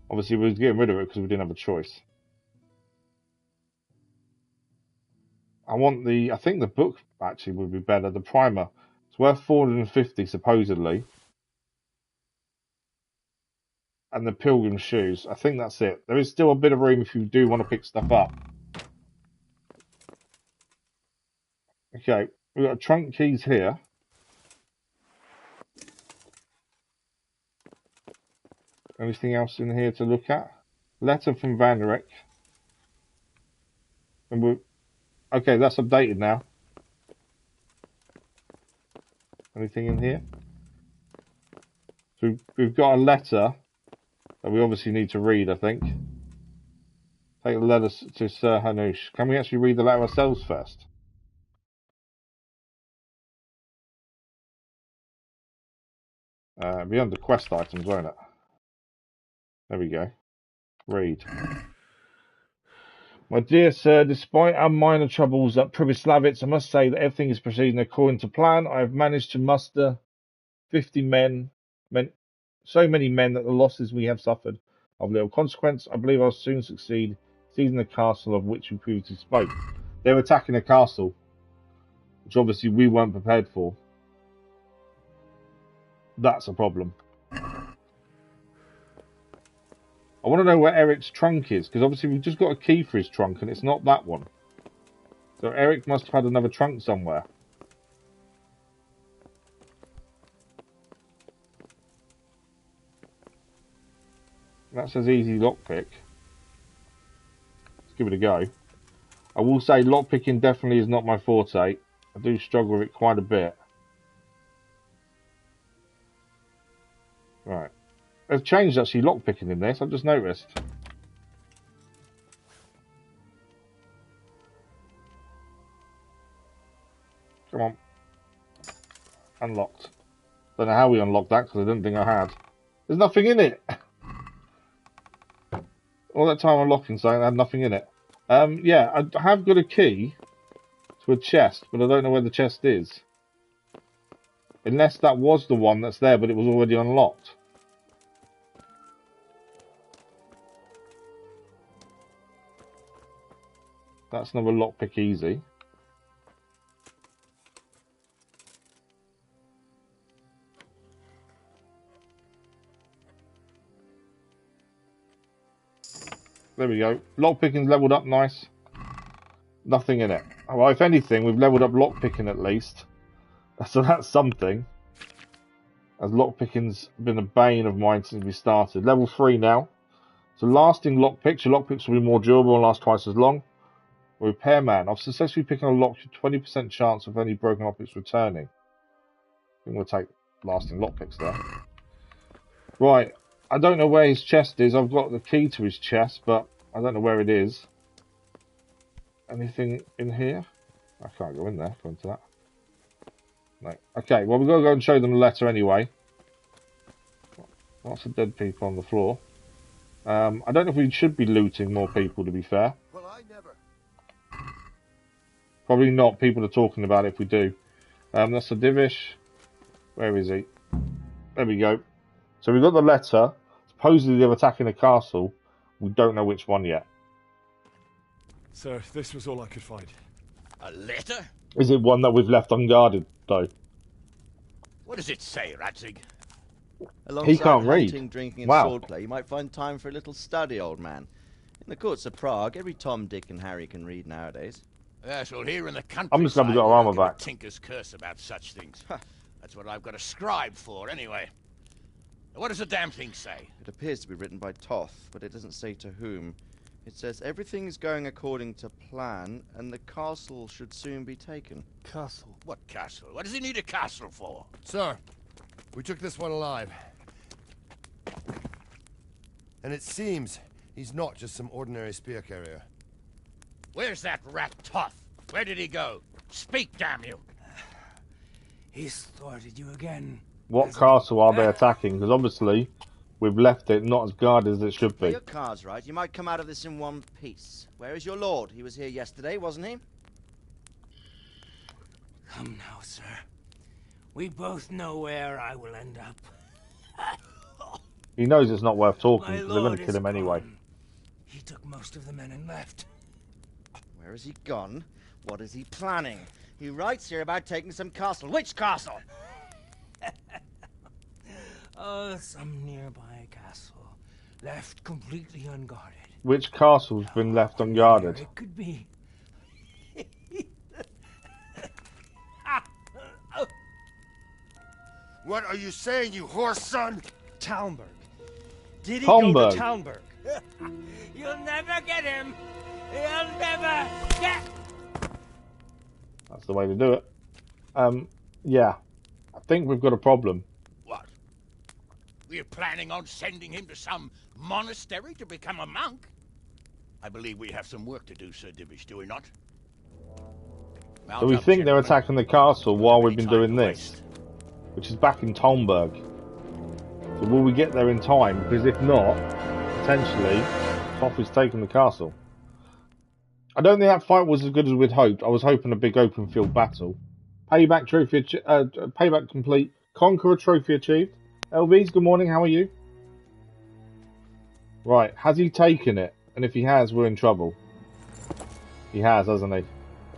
Obviously, we're getting rid of it because we didn't have a choice. I think the book actually would be better. The primer. It's worth 450 supposedly. And the pilgrim shoes. I think that's it. There is still a bit of room if you do want to pick stuff up. Okay, we've got trunk keys here. Anything else in here to look at? Letter from Vranik. And we're okay, that's updated now. Anything in here? So we've got a letter that we obviously need to read, I think. Take the letter to Sir Hanush. Can we actually read the letter ourselves first? Be under quest items, won't it? There we go. Read. My dear sir, despite our minor troubles at Pribyslavitz, I must say that everything is proceeding according to plan. I have managed to muster 50 men, so many men that the losses we have suffered are of little consequence. I believe I'll soon succeed seizing the castle of which we previously spoke. They're attacking a castle, which obviously we weren't prepared for. That's a problem. I want to know where Eric's trunk is, because obviously we've just got a key for his trunk, and it's not that one. So Eric must have had another trunk somewhere. That says easy lockpick. Let's give it a go. I will say lockpicking definitely is not my forte. I do struggle with it quite a bit. Right. They've changed actually lockpicking in this, I've just noticed. Come on. Unlocked. Don't know how we unlocked that because I didn't think I had. There's nothing in it! All that time unlocking something, I had nothing in it. Yeah, I have got a key to a chest, but I don't know where the chest is. Unless that was the one that's there, but it was already unlocked. That's another lockpick easy. There we go. Lockpicking's leveled up nice. Nothing in it. Well, if anything, we've leveled up lockpicking at least. So that's something. As lockpicking's been a bane of mine since we started. Level 3 now. So lasting lockpicks. Your lockpicks will be more durable and last twice as long. Repairman. I've successfully picked a lock with 20% chance of any broken lockpicks returning. I think we'll take lasting lockpicks there. Right. I don't know where his chest is. I've got the key to his chest, but I don't know where it is. Anything in here? I can't go in there. Go into that. No. Okay, well, we've got to go and show them the letter anyway. Lots of dead people on the floor. I don't know if we should be looting more people, to be fair. Well, I never. Probably not. People are talking about it if we do. That's a Divish. Where is he? There we go. So we've got the letter. Supposedly they're attacking a castle. We don't know which one yet. Sir, this was all I could find. A letter? Is it one that we've left unguarded, though? What does it say, Radzig? Alongside He can't read. hunting, drinking, and Wow. swordplay, you might find time for a little study, old man. In the courts of Prague, every Tom, Dick, and Harry can read nowadays. Yes, well, here in the country. I'm just glad we got our armor back. Tinker's curse about such things. That's what I've got a scribe for, anyway. What does the damn thing say? It appears to be written by Toft, but it doesn't say to whom. It says everything's going according to plan, and the castle should soon be taken. Castle? What castle? What does he need a castle for? Sir, we took this one alive. And it seems he's not just some ordinary spear carrier. Where's that rat Toth? Where did he go? Speak, damn you! He's thwarted you again. What castle are they attacking? Because obviously we've left it not as guarded as it should Play be. your cards right. You might come out of this in one piece. Where is your lord? He was here yesterday, wasn't he? Come now, sir. We both know where I will end up. He knows it's not worth talking My because they're going lord to kill is him anyway. gone. He took most of the men and left. Where has he gone? What is he planning? He writes here about taking some castle. Which castle? Oh, some nearby castle, left completely unguarded. Which castle's been left unguarded? It could be. What are you saying, you horse son? Talmberg. Did he Talmberg. go to Talmberg? You'll never get him. You'll never get. That's the way to do it. Yeah. I think we've got a problem. What? We're planning on sending him to some monastery to become a monk? I believe we have some work to do, Sir Divish, do we not? So we think they're attacking the castle while we've been doing this, which is back in Talmberg. So will we get there in time? Because if not, potentially, Toft is taking the castle. I don't think that fight was as good as we'd hoped. I was hoping a big open field battle. Payback trophy, payback complete. Conqueror trophy achieved. LVs, good morning. How are you? Right, has he taken it? And if he has, we're in trouble. He has, hasn't he?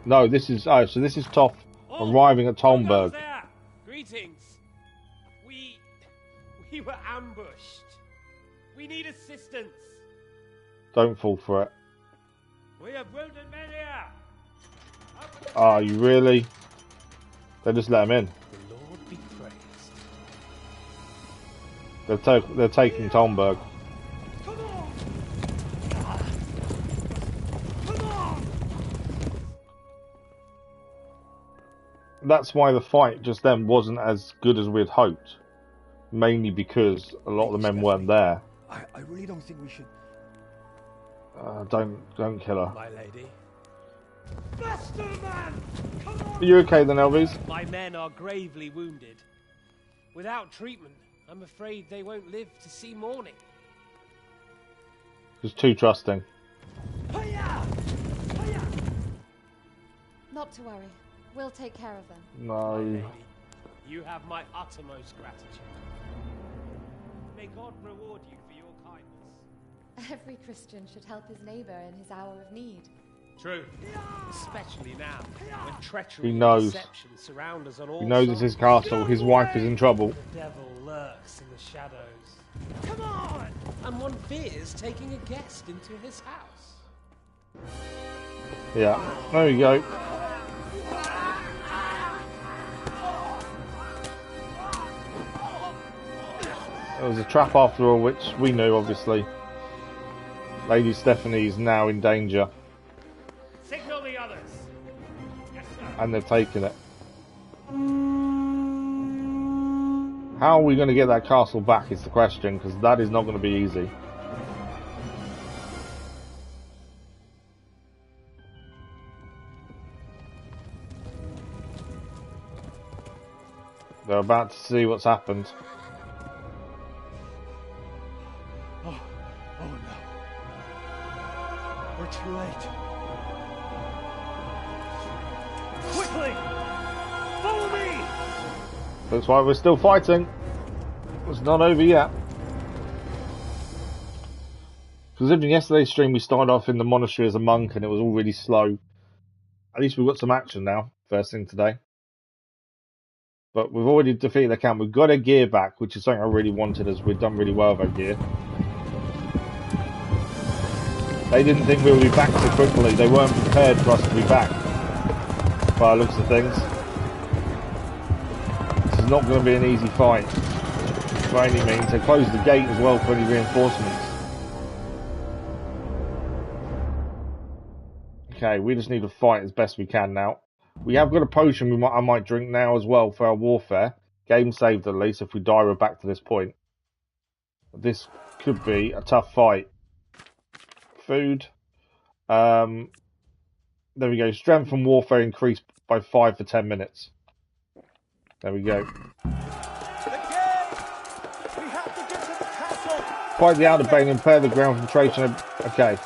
No, this is so this is Toft arriving at Talmberg. There. Greetings. We were ambushed. We need assistance. Don't fall for it. We have wounded men here. Are you really? They just let him in. The Lord be praised. They're taking Talmberg. Come on. Come on. That's why the fight just then wasn't as good as we'd hoped. Mainly because a lot of the men weren't there. I really don't think we should. Don't kill her. My lady. Master man! Come on! Are you okay then, Elvis? My men are gravely wounded. Without treatment, I'm afraid they won't live to see morning. Just too trusting. Hiya! Hiya! Not to worry. We'll take care of them. No. Lady, you have my uttermost gratitude. May God reward you for your kindness. Every Christian should help his neighbor in his hour of need. True. Especially now, when treachery He knows. and deception surround us on all He knows it's his castle. His wife is in trouble. The devil lurks in the shadows. Come on! And one fears taking a guest into his house. Yeah. There you go. There was a trap after all, which we knew, obviously. Lady Stephanie is now in danger. Signal the others. Yes, sir. And they've taken it. How are we going to get that castle back is the question, because that is not going to be easy. They're about to see what's happened. Oh no. We're too late. Quickly! Follow me! Looks like we're still fighting. It's not over yet. Considering yesterday's stream we started off in the monastery as a monk and it was all really slow. At least we've got some action now, first thing today. But we've already defeated the camp. We've got our gear back, which is something I really wanted, as we've done really well with our gear. They didn't think we would be back so quickly. They weren't prepared for us to be back, by the looks of things. This is not going to be an easy fight, by any means. They closed the gate as well for any reinforcements. Okay, we just need to fight as best we can now. We have got a potion I might drink now as well for our warfare. Game saved at least. If we die, we're back to this point. This could be a tough fight. Food. There we go. Strength and warfare increased by 5 for 10 minutes. There we go. Fight the outer bane and prepare the ground filtration. Okay.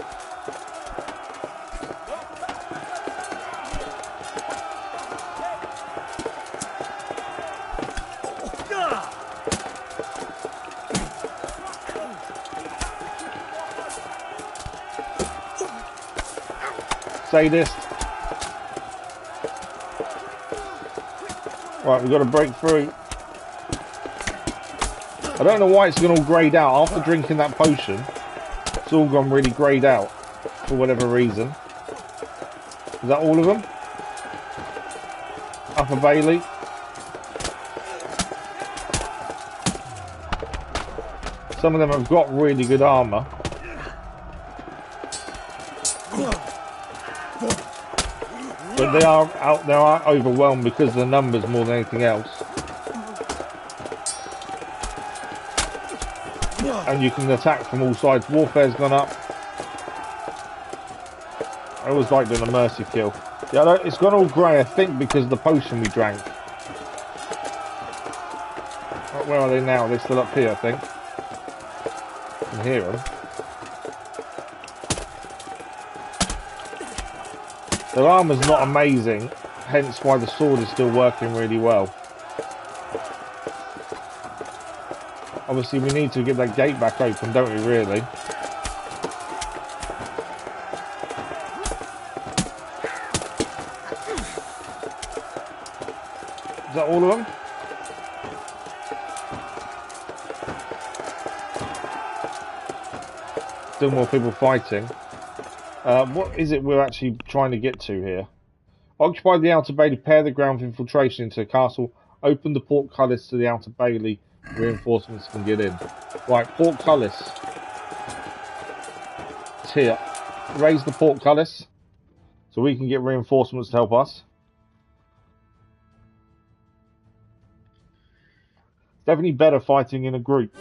Sadist. Right, we've got to break through. I don't know why it's gone all greyed out. After drinking that potion, it's all gone really greyed out for whatever reason. Is that all of them? Upper Bailey. Some of them have got really good armour. But they are overwhelmed because of the numbers more than anything else. And you can attack from all sides. Warfare's gone up. I always like doing a mercy kill. Yeah, it's gone all grey, I think, because of the potion we drank. Where are they now? They're still up here, I think. I can hear them. Their armour's not amazing, hence why the sword is still working really well. Obviously we need to get that gate back open, don't we, really? Is that all of them? Still more people fighting. What is it we're actually trying to get to here? Occupy the outer bailey, pair the ground for infiltration into the castle, open the portcullis to the outer bailey, reinforcements can get in. Right, portcullis. It's here. Raise the portcullis so we can get reinforcements to help us. It's definitely better fighting in a group.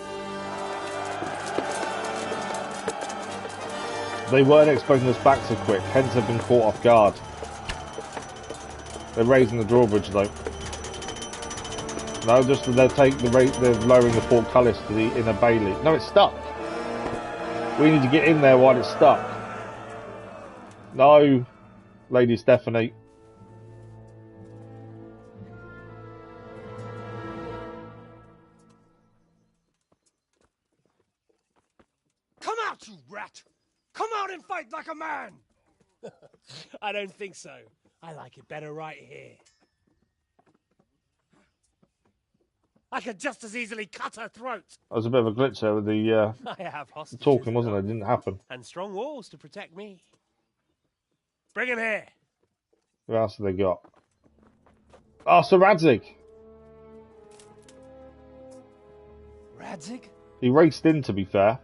They weren't expecting us back so quick, hence they've been caught off guard. They're raising the drawbridge though. No, just they're lowering the portcullis to the inner bailey. No, it's stuck. We need to get in there while it's stuck. No, Lady Stephanie. want, you rat! Come out and fight like a man! I don't think so. I like it better right here. I could just as easily cut her throat! That was a bit of a glitch there with the I have hostages talking, wasn't it? enough. It didn't happen. And strong walls to protect me. Bring him here. Who else have they got? Oh, Sir Radzig. Radzig? He raced in, to be fair.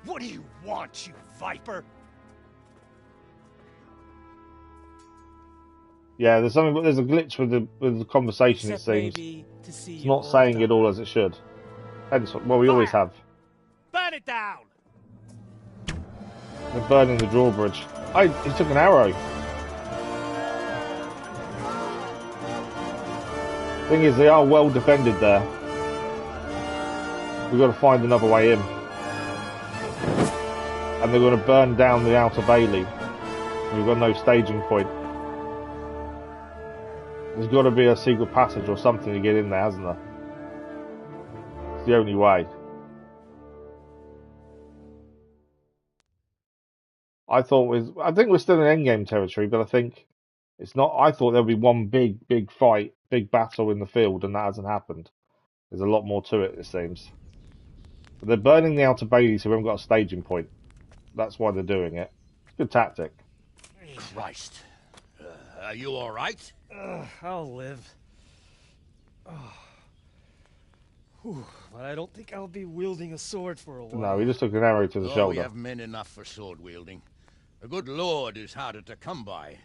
What do you want, you viper? Yeah, there's something. There's a glitch with the conversation. Except it seems maybe to see it's you not all saying it done. all as it should. Hence, well, we always have. Burn it down. They're burning the drawbridge. Oh, he took an arrow. Thing is, they are well defended there. We've got to find another way in. And they're going to burn down the outer bailey. We've got no staging point. There's got to be a secret passage or something to get in there, hasn't there? It's the only way. I think we're still in endgame territory, but I think it's not. I thought there'll be one big fight, big battle in the field, and that hasn't happened. There's a lot more to it, it seems. But they're burning the outer bailey, so we haven't got a staging point. That's why they're doing it. It's a good tactic. Christ. Are you all right? I'll live. But I don't think I'll be wielding a sword for a while. No, he just took an arrow to the We shoulder. have men enough for sword wielding. A good lord is harder to come by.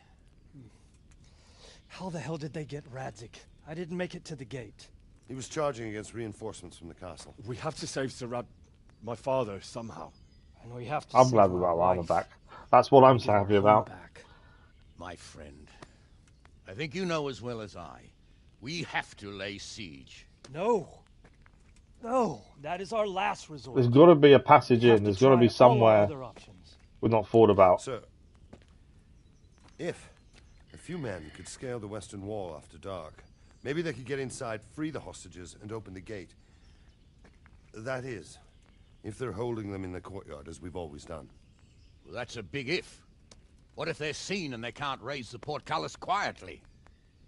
How the hell did they get Radzig? I didn't make it to the gate. He was charging against reinforcements from the castle. We have to save Sir my father, somehow. I know you have to. I'm glad we got our armor back. That's what I'm so happy about. Back. My friend, I think you know as well as I, we have to lay siege. No, that is our last resort. There's got to be a passage in. There's got to be try all our somewhere other options. we're not thought about. Sir, if a few men could scale the western wall after dark, maybe they could get inside, free the hostages, and open the gate. That is, if they're holding them in the courtyard, as we've always done. Well, that's a big if. What if they're seen and they can't raise the portcullis quietly?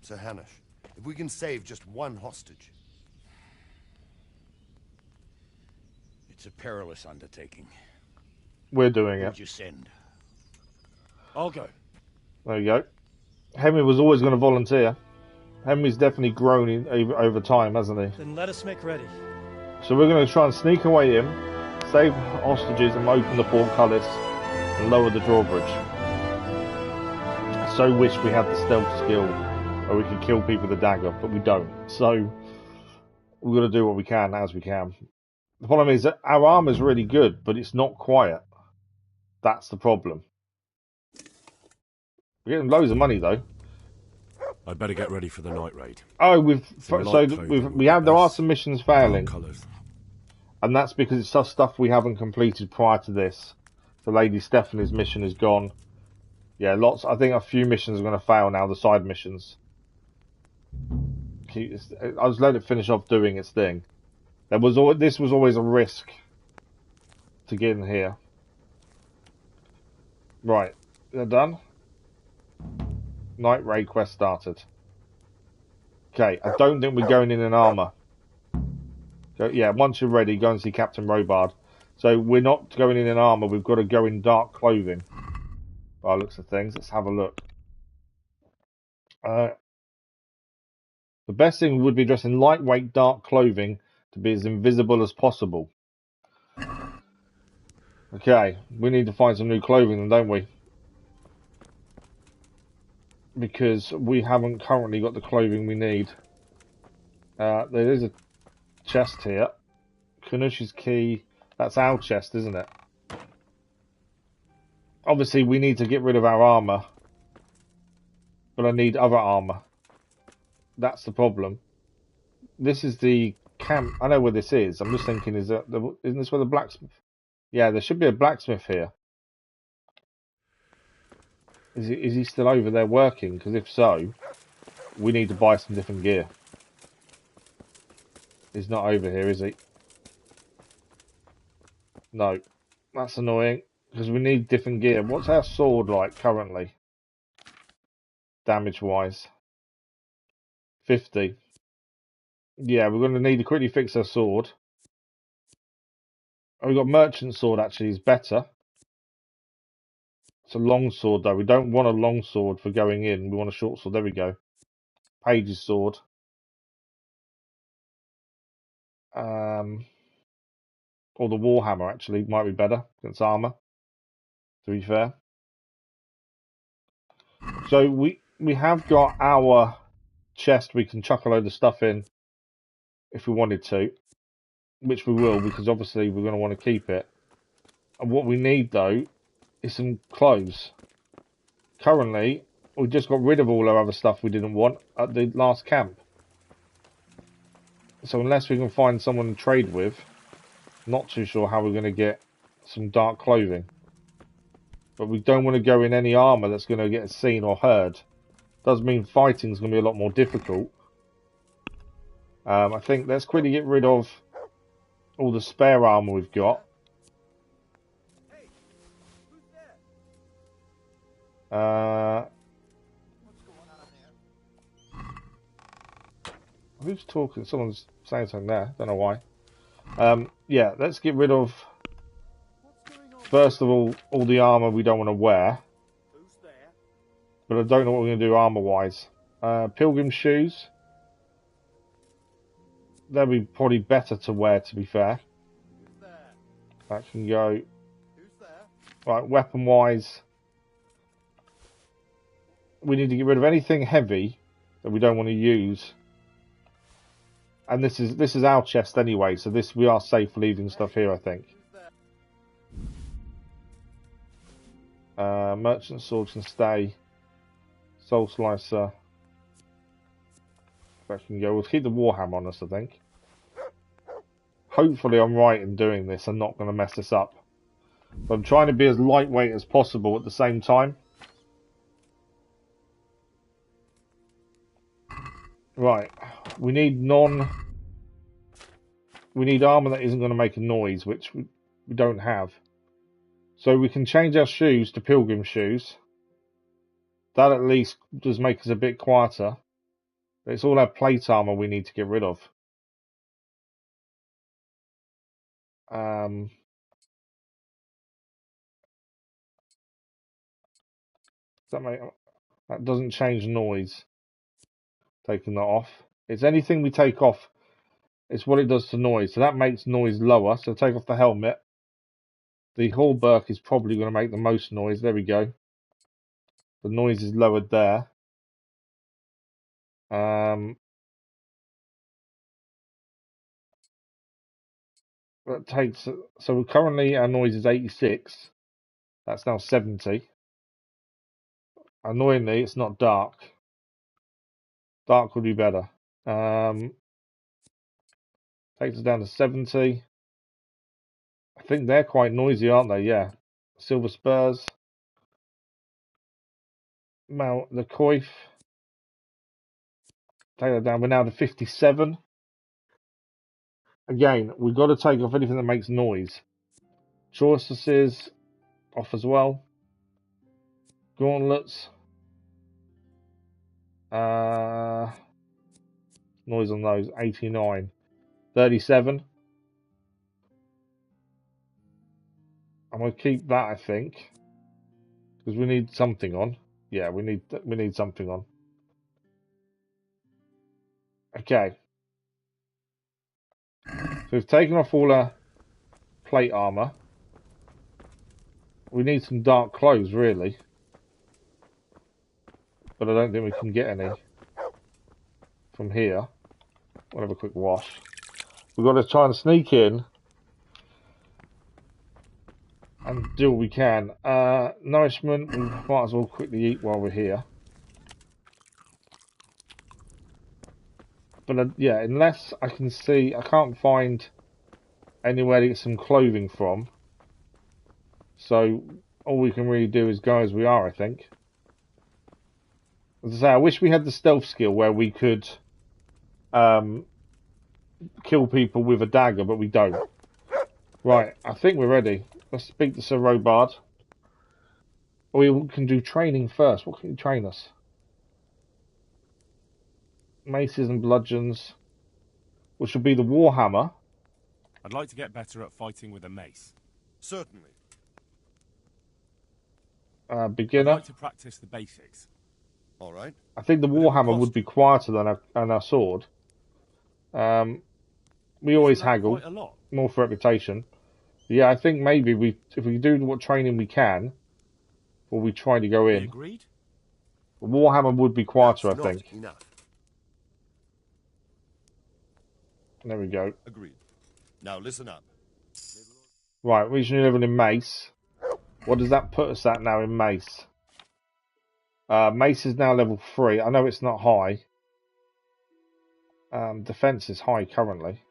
Sir Hanush, if we can save just one hostage. It's a perilous undertaking. We're doing Who'd it. you send? I'll go. There you go. Henry was always going to volunteer. Henry's definitely grown over time, hasn't he? Then let us make ready. So we're going to try and sneak away in, save hostages, and open the portcullis and lower the drawbridge. I so wish we had the stealth skill where we could kill people with a dagger, but we don't. So we've got to do what we can as we can. The problem is that our armor's really good, but it's not quiet. That's the problem. We're getting loads of money though. I'd better get ready for the night raid. Oh, there are some missions failing, and that's because it's just stuff we haven't completed prior to this. The Lady Stephanie's mission is gone. Yeah, lots. I think a few missions are going to fail now. The side missions. I'll just let it finish off doing its thing. This was always a risk to get in here. Right, they're done. Night raid quest started. Okay, I don't think we're going in armor. So, yeah, once you're ready, go and see Captain Robard. So we're not going in armor. We've got to go in dark clothing. By the looks of things, let's have a look. The best thing would be dressed in lightweight dark clothing to be as invisible as possible. Okay, we need to find some new clothing then, don't we? Because we haven't currently got the clothing we need. There is a chest here. Kanush's key. That's our chest, isn't it? Obviously, we need to get rid of our armor. But I need other armor. That's the problem. This is the camp. I know where this is. I'm just thinking, isn't this where the blacksmith? Yeah, there should be a blacksmith here. Is he still over there working? Because if so, we need to buy some different gear. He's not over here, is he? No. That's annoying, because we need different gear. What's our sword like currently? Damage-wise. 50. Yeah, we're going to need to quickly fix our sword. Oh, we've got merchant sword, actually, is better. It's a long sword, though. We don't want a long sword for going in. We want a short sword. There we go. Page's sword. Or the warhammer, actually, might be better against armor, to be fair. So we have got our chest we can chuck a load of stuff in if we wanted to, which we will, because obviously we're going to want to keep it. And what we need, though, is some clothes. Currently, we just got rid of all our other stuff we didn't want at the last camp. So unless we can find someone to trade with, not too sure how we're going to get some dark clothing. But we don't want to go in any armour that's going to get seen or heard. Does mean fighting's going to be a lot more difficult. I think let's quickly get rid of all the spare armour we've got. Who's talking? Someone's saying something there. Don't know why. Yeah, let's get rid of, first of all the armour we don't want to wear. But I don't know what we're going to do armour-wise. Pilgrim shoes. They'll be probably better to wear, to be fair. That can go. Right, weapon-wise, we need to get rid of anything heavy that we don't want to use. And this is our chest anyway, so we are safe leaving stuff here, I think. Merchant sword can stay. Soul slicer. That can go. We'll keep the warhammer on us, I think. Hopefully I'm right in doing this. I'm not going to mess this up. But I'm trying to be as lightweight as possible at the same time. Right. We need armour that isn't going to make a noise, which we don't have. So we can change our shoes to pilgrim shoes. That at least does make us a bit quieter. But it's all our plate armour we need to get rid of. That doesn't change noise. Taking that off. It's anything we take off. It's what it does to noise. So that makes noise lower. So take off the helmet. The hauberk is probably going to make the most noise. There we go. The noise is lowered there. That takes. So currently our noise is 86. That's now 70. Annoyingly, it's not dark. Dark would be better. Takes us down to 70. I think they're quite noisy, aren't they? Yeah. Silver spurs. Mount the coif. Take that down. We're now to 57. Again, we've got to take off anything that makes noise. Choices off as well. Gauntlets. Noise on those. 89. 37. I'm going to keep that, I think. Because we need something on. Yeah, we need something on. Okay. So we've taken off all our plate armour. We need some dark clothes, really. But I don't think we can get any from here. We'll have a quick wash. We've got to try and sneak in and do what we can. Nourishment, we might as well quickly eat while we're here. But yeah, unless I can see, I can't find anywhere to get some clothing from. So all we can really do is go as we are, I think. As I say, I wish we had the stealth skill where we could kill people with a dagger, but we don't. Right, I think we're ready. Let's speak to Sir Robard. We can do training first. What can you train us? Maces and bludgeons, which will be the Warhammer. I'd like to get better at fighting with a mace. Certainly. Beginner. I'd like to practice the basics. All right. I think the Warhammer would be quieter than our sword. We always haggle, quite a lot? more for reputation. Yeah, I think maybe if we do what training we can, or we try to go in. Agreed? The Warhammer would be quieter, I think. Enough. There we go. Agreed. Now listen up. Right, regional level in Mace. What does that put us at now in Mace? Mace is now level 3. I know it's not high. Defense is high currently.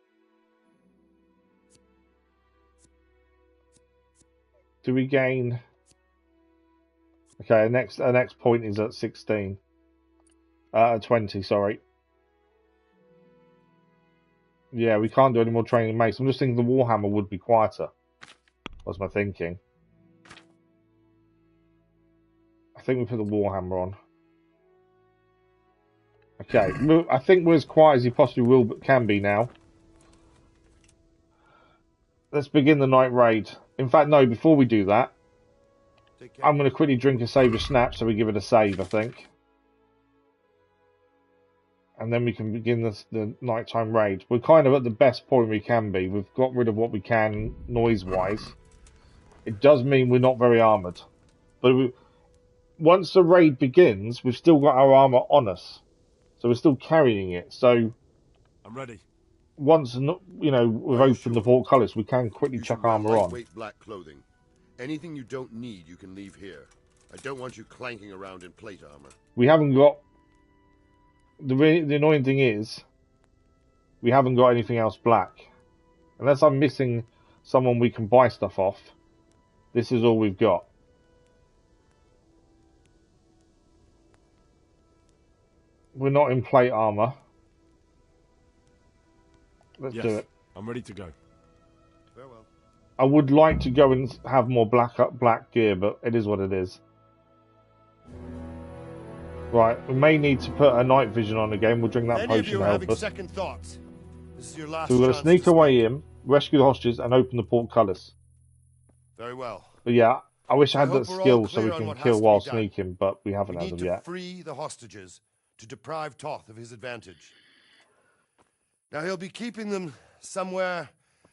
Do we gain... Okay, our next point is at 16. 20, sorry. Yeah, we can't do any more training in Mace. I'm just thinking the Warhammer would be quieter. Was my thinking. I think we put the Warhammer on. Okay, I think we're as quiet as you possibly will, but can be now. Let's begin the night raid. In fact, no, before we do that, I'm going to quickly drink a save of snap, so we give it a save, I think. And then we can begin the nighttime raid. We're kind of at the best point we can be. We've got rid of what we can noise-wise. It does mean we're not very armoured. But once the raid begins, we've still got our armour on us. So we're still carrying it. So I'm ready. Once, we've opened the portcullis, we can quickly chuck armour on. Lightweight black clothing. Anything you don't need, you can leave here. I don't want you clanking around in plate armour. We haven't got... The annoying thing is, we haven't got anything else black. Unless I'm missing someone we can buy stuff off, this is all we've got. We're not in plate armour. Let's do it. I'm ready to go. Farewell. I would like to go and have more black gear, but it is what it is. Right, we may need to put a night vision on again. We'll drink that potion to help us. Second thoughts. This is your last So we're going to sneak away in, rescue the hostages, and open the portcullis. Very well. But yeah, I wish I had that skill so we can kill while sneaking, but we haven't as of yet. Free the hostages to deprive Toft of his advantage. Now he'll be keeping them somewhere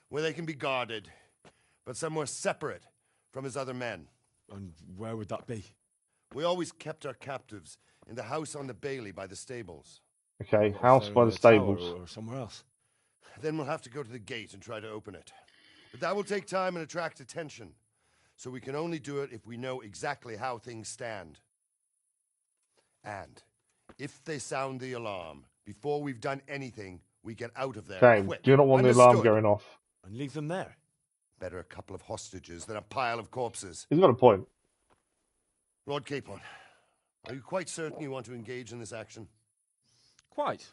where they can be guarded, but somewhere separate from his other men. And where would that be? We always kept our captives in the house on the Bailey by the stables. Okay, house by the stables. Or somewhere else. Then we'll have to go to the gate and try to open it. But that will take time and attract attention. So we can only do it if we know exactly how things stand. And if they sound the alarm, before we've done anything, we get out of there. Okay, quick. do you not want the alarm going off? And leave them there. Better a couple of hostages than a pile of corpses. He's got a point. Lord Capon, are you quite certain you want to engage in this action? Quite.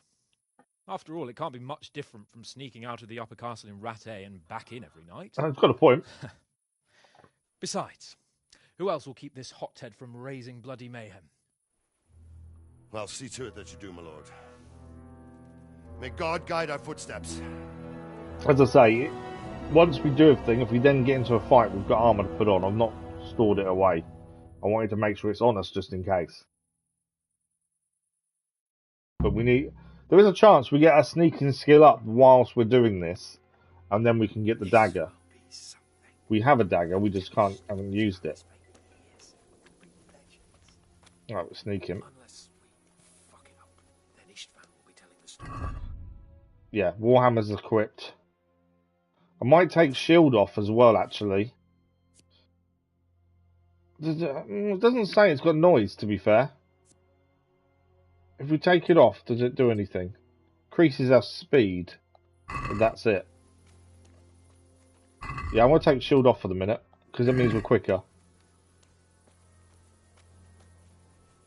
After all, it can't be much different from sneaking out of the upper castle in Rattay and back in every night. He's got a point. Besides, who else will keep this hothead from raising bloody mayhem? Well, see to it that you do, my lord. May God guide our footsteps. As I say, once we do everything, if we then get into a fight, we've got armour to put on. I've not stored it away. I wanted to make sure it's on us just in case. But there is a chance we get our sneaking skill up whilst we're doing this, and then we can get the dagger. We have a dagger, we just haven't used it. Alright, we're sneaking. Yeah, Warhammer's equipped. I might take shield off as well, actually. It doesn't say it's got noise, to be fair. If we take it off, does it do anything? Increases our speed. And that's it. Yeah, I'm going to take shield off for the minute, because it means we're quicker.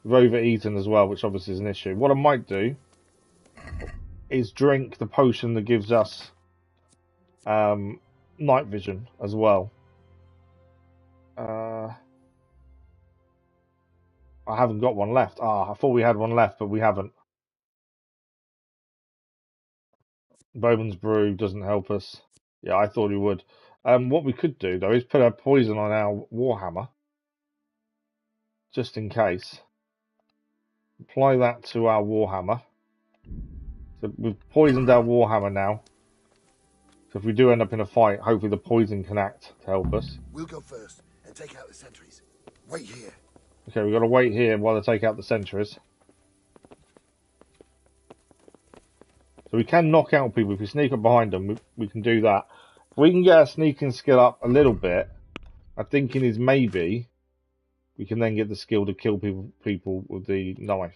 We've overeaten as well, which obviously is an issue. What I might do is drink the potion that gives us night vision as well. I haven't got one left. I thought we had one left, but we haven't. Bowman's Brew doesn't help us. Yeah, I thought he would. What we could do, though, is put a poison on our Warhammer. Just in case. Apply that to our Warhammer. So we've poisoned our Warhammer now. So if we do end up in a fight, hopefully the poison can act to help us. We'll go first and take out the sentries. Wait here. Okay, we've got to wait here while they take out the sentries. So we can knock out people. If we sneak up behind them, we can do that. If we can get our sneaking skill up a little bit, my thinking is maybe we can then get the skill to kill people with the knife.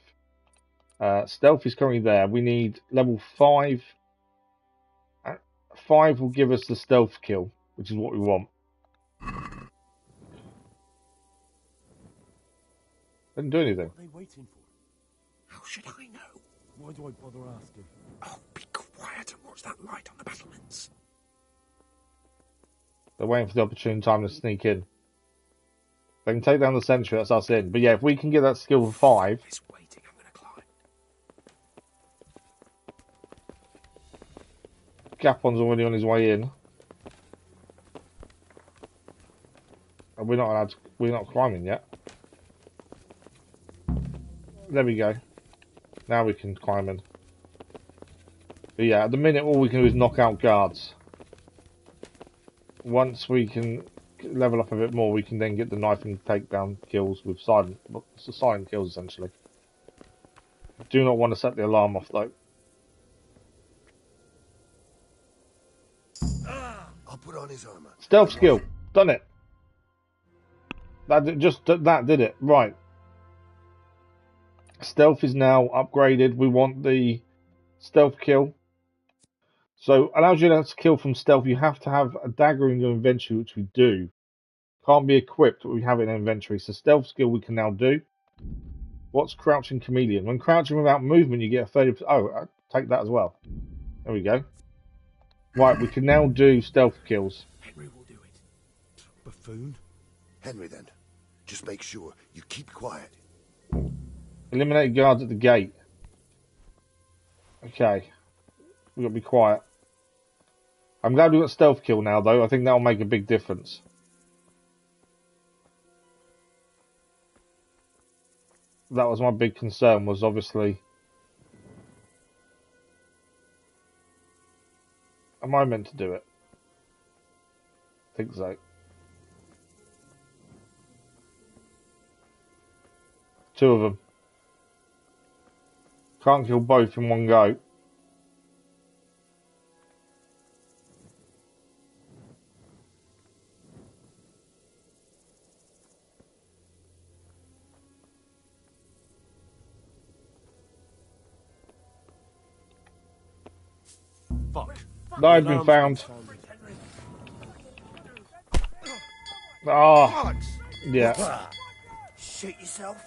Stealth is currently there. We need level 5. 5 will give us the stealth kill, which is what we want. Didn't do anything. What are they waiting for? How should I know? Why do I bother asking? Oh, be quiet and watch that light on the battlements. They're waiting for the opportune time to sneak in. They can take down the sentry, that's us in. But yeah, if we can get that skill for 5... He's waiting, I'm gonna climb. Gapon's already on his way in. And we're not allowed to, we're not climbing yet. There we go. Now we can climb in. But yeah, at the minute all we can do is knock out guards. Once we can level up a bit more, we can then get the knife and take down kills with silent kills essentially. Do not want to set the alarm off though. I'll put on his armor. Stealth skill, done it. That did it. Right. Stealth is now upgraded. We want the stealth kill. So allows you to kill from stealth. You have to have a dagger in your inventory, which we do. Can't be equipped, but we have it in inventory. So stealth skill we can now do. What's crouching chameleon? When crouching without movement, you get a 30%. Oh, I'll take that as well. There we go. Right, we can now do stealth kills. Henry will do it. Buffoon? Henry, then. Just make sure you keep quiet. Eliminate guards at the gate. Okay. We've got to be quiet. I'm glad we've got stealth kill now, though. I think that'll make a big difference. That was my big concern, was obviously... Am I meant to do it? I think so. Two of them. Can't kill both in one go. Fuck. No, I've been found. Ah, yeah. Shoot yourself.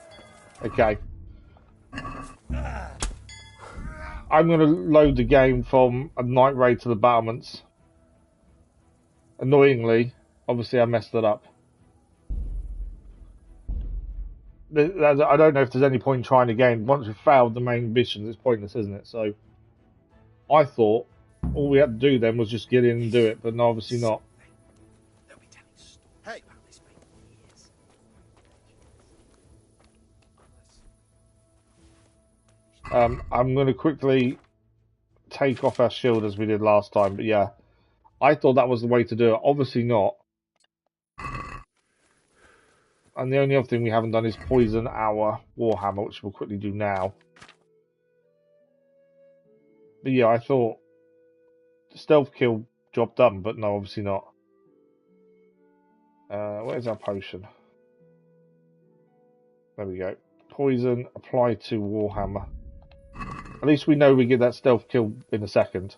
Okay. I'm going to load the game from a night raid to the battlements. Annoyingly, obviously I messed it up. I don't know if there's any point trying again. Once we've failed the main mission, it's pointless, isn't it? So, I thought all we had to do then was just get in and do it, but no, obviously not. Hey. I'm going to quickly take off our shield as we did last time, but yeah, I thought that was the way to do it. Obviously not. And the only other thing we haven't done is poison our Warhammer, which we'll quickly do now. But yeah, I thought stealth kill job done, but no, obviously not. Where's our potion? There we go. Poison applied to Warhammer. At least we know we get that stealth kill in a second.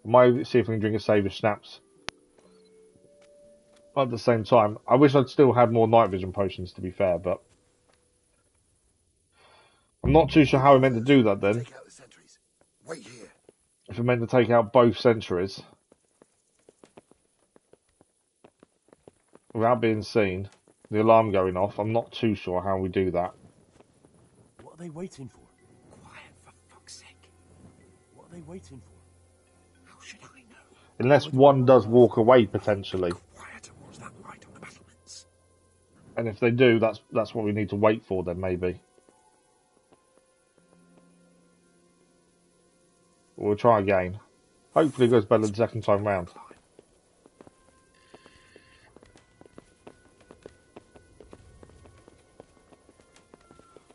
I might see if we can drink a save of snaps. At the same time, I wish I'd still had more night vision potions, to be fair, but I'm not too sure how we're meant to do that then. Wait here. If we're meant to take out both sentries. without being seen, the alarm going off. I'm not too sure how we do that. What are they waiting for? Quiet, for fuck's sake. What are they waiting for? How should I know? Unless one does walk away, potentially. Quiet and watch that light on the battlements. And if they do, that's what we need to wait for then, maybe. We'll try again. Hopefully it goes better the second time round.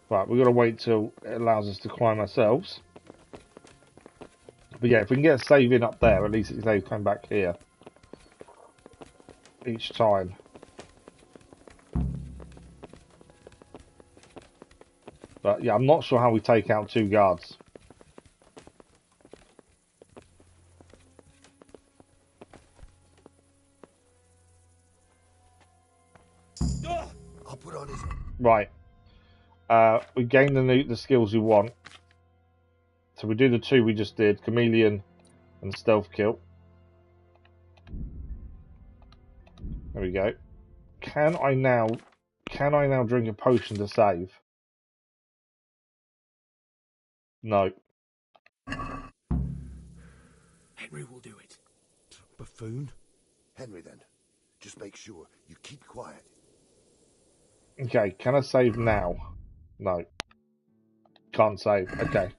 Right, we've got to wait till it allows us to climb ourselves. But yeah, if we can get a save in up there, at least it's saves coming back here. Each time. But yeah, I'm not sure how we take out 2 guards. I'll put on his... Right. We gain the skills we want. So we do the 2 we just did, Chameleon and Stealth Kill. There we go. Can I now drink a potion to save? No. Henry will do it. Buffoon? Henry, then. Just make sure you keep quiet. Okay, can I save now? No. Can't save. Okay.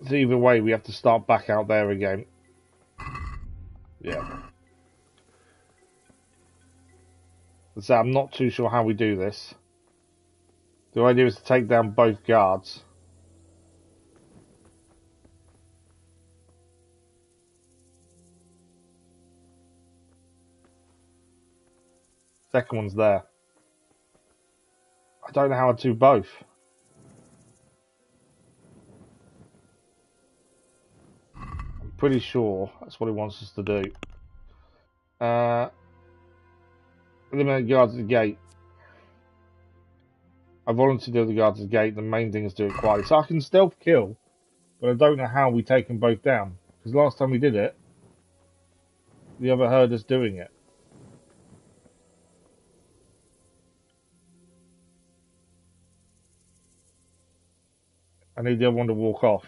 So either way, we have to start back out there again. Yeah. So I'm not too sure how we do this. The idea is to take down both guards. Second one's there. I don't know how to do both. I'm pretty sure that's what he wants us to do. Eliminate guards at the gate. I volunteered the other guards at the gate. The main thing is do it quietly. So I can stealth kill, but I don't know how we take them both down. Because last time we did it, the other heard us doing it. I need the other one to walk off.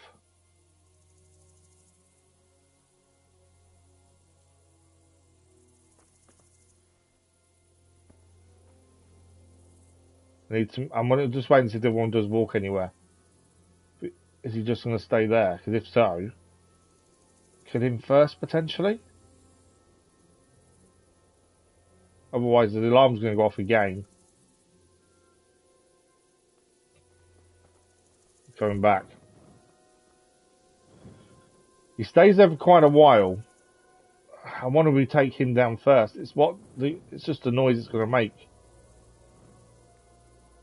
I'm just waiting to see if the other one does walk anywhere. Is he just going to stay there? Because if so, kill him first potentially. Otherwise, the alarm's going to go off again. Going back. He stays there for quite a while. I wonder if we take him down first. It's just the noise it's going to make.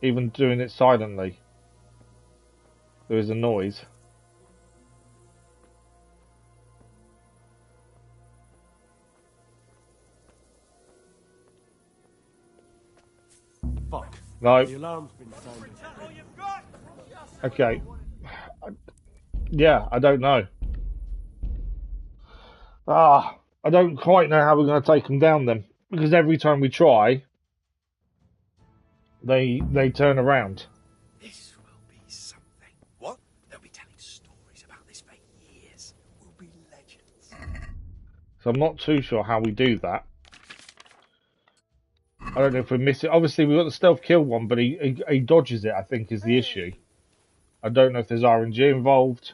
Even doing it silently, there is a noise. Fuck. No. The alarm's been sounded. Okay. Yeah, I don't know. I don't quite know how we're going to take them down then. Because every time we try, they turn around. This will be something. What? They'll be telling stories about this for years. We'll be legends. So I'm not too sure how we do that. I don't know if we miss it. Obviously, we've got the stealth kill one, but he dodges it, I think, is the issue. I don't know if there's RNG involved.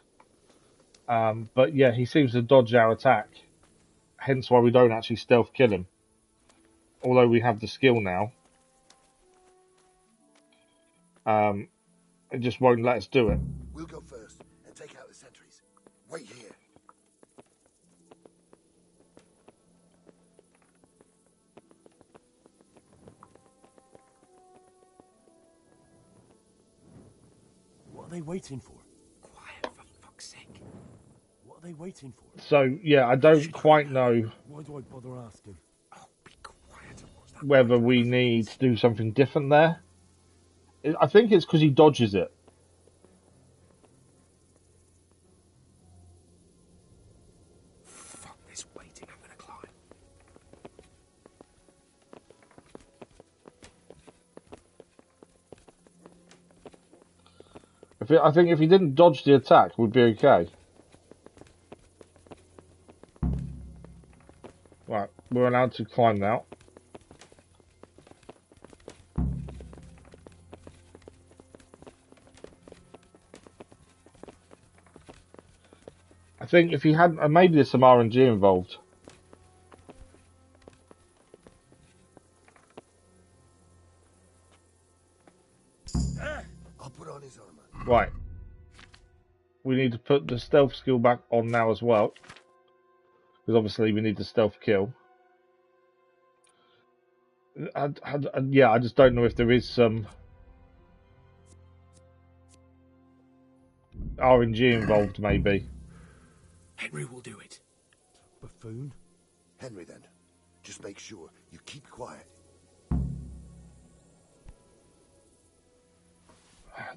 But yeah, he seems to dodge our attack. Hence why we don't actually stealth kill him. Although we have the skill now. It just won't let us do it. We'll go first and take out the sentries. Wait here. What are they waiting for? Quiet, for fuck's sake. What are they waiting for? So, yeah, I don't quite know Why do I bother asking? whether we need to do something different there. I think it's because he dodges it. Fuck this waiting, I'm gonna climb. I think if he didn't dodge the attack, we'd be okay. Right, we're allowed to climb now. I think if he had, maybe there's some RNG involved. I'll put on his armor. Right. We need to put the stealth skill back on now as well. Because obviously we need the stealth kill. Yeah, I just don't know if there is some RNG involved, maybe. Henry will do it. Buffoon? Henry, then. Just make sure you keep quiet.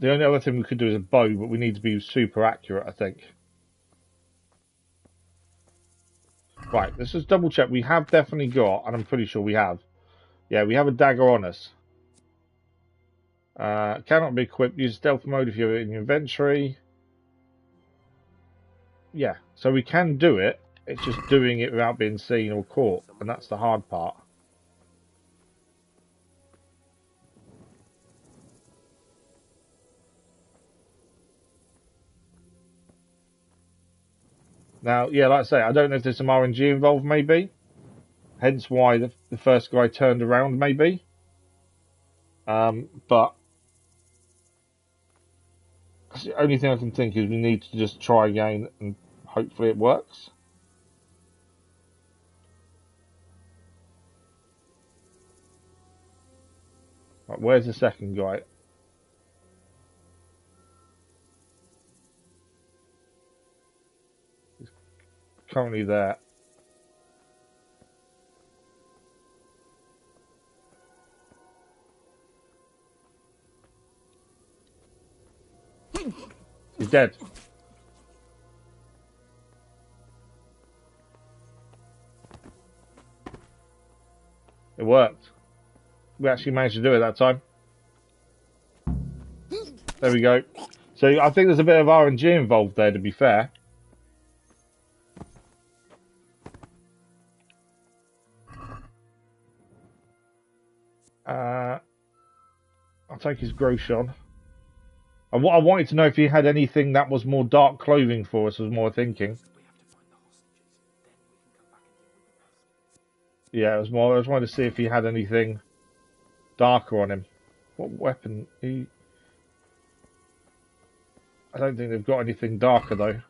The only other thing we could do is a bow, but we need to be super accurate, I think. Right, let's just double check. We have definitely got, and I'm pretty sure we have. Yeah, we have a dagger on us. Cannot be equipped. Use stealth mode if you're in your inventory. Yeah, so we can do it. It's just doing it without being seen or caught, and that's the hard part. Now, yeah, like I say, I don't know if there's some RNG involved, maybe. Hence why the first guy turned around, maybe. But the only thing I can think is we need to just try again and hopefully it works. Right, where's the second guy? He's currently there. He's dead. It worked. We actually managed to do it that time. There we go. So I think there's a bit of RNG involved there, to be fair. I'll take his Groshon. And what I wanted to know if he had anything that was more dark clothing for us, was more thinking. Yeah, it was more. I just wanted to see if he had anything darker on him. What weapon? I don't think they've got anything darker though.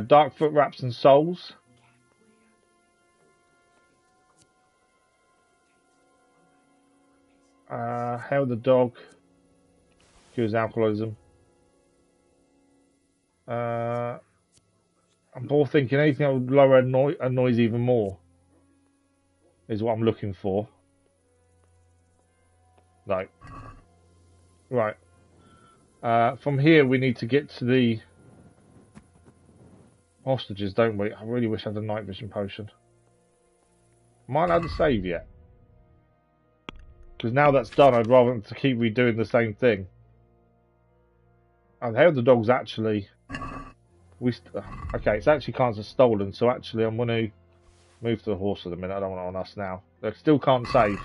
Dark foot wraps and soles. Hail the dog. Cures alcoholism. I'm more thinking anything that would lower a noise even more is what I'm looking for. No. Right. From here we need to get to the hostages, don't we? I really wish I had a night vision potion. Am I allowed to save yet? Because now that's done, I'd rather them to keep redoing the same thing. And how the dog's actually... Okay, it's actually cards are stolen, so actually I'm going to move to the horse in a minute. I don't want it on us now. They still can't save.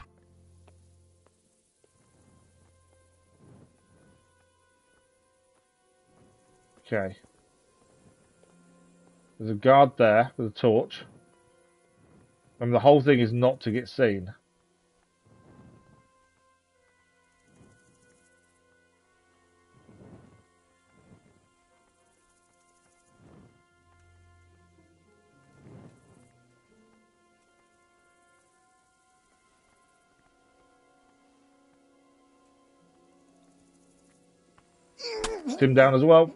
Okay. There's a guard there with a torch. And the whole thing is not to get seen. Him down as well.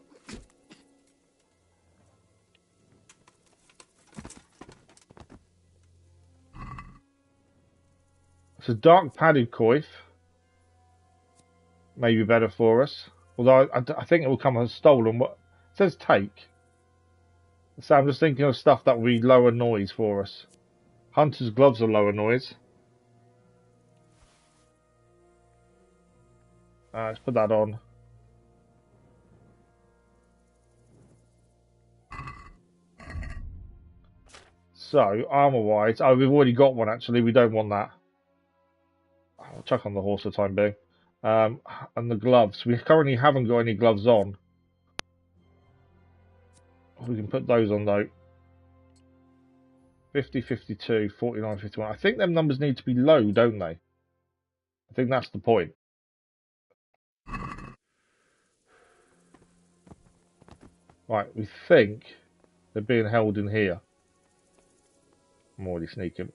So dark padded coif may be better for us. Although I think it will come as stolen. What it says take. So I'm just thinking of stuff that will be lower noise for us. Hunter's gloves are lower noise. Let's put that on. So, armor-wise... Oh, we've already got one, actually. We don't want that. I'll chuck on the horse for the time being. And the gloves. We currently haven't got any gloves on. We can put those on, though. 50, 52, 49, 51. I think them numbers need to be low, don't they? I think that's the point. Right, we think they're being held in here. I'm already sneaking.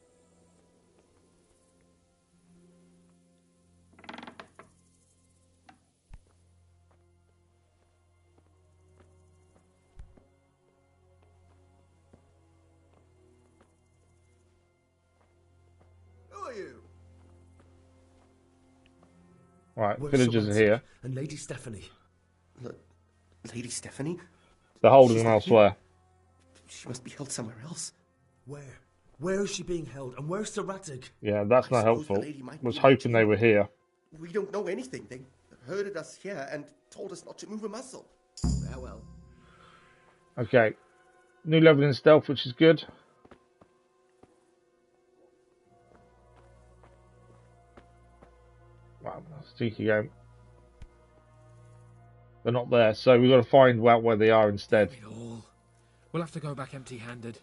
Right, villagers are here. And Lady Stephanie. Lady Stephanie? They're holding them elsewhere. She must be held somewhere else. Where? Where is she being held? And where's Sir Heretic? Yeah, that's not helpful. I was hoping they were here. We don't know anything. They herded us here and told us not to move a muscle. Well. Okay. New level in stealth, which is good. Wow, sneaky game. They're not there, so we've got to find out where they are instead. We'll have to go back empty-handed.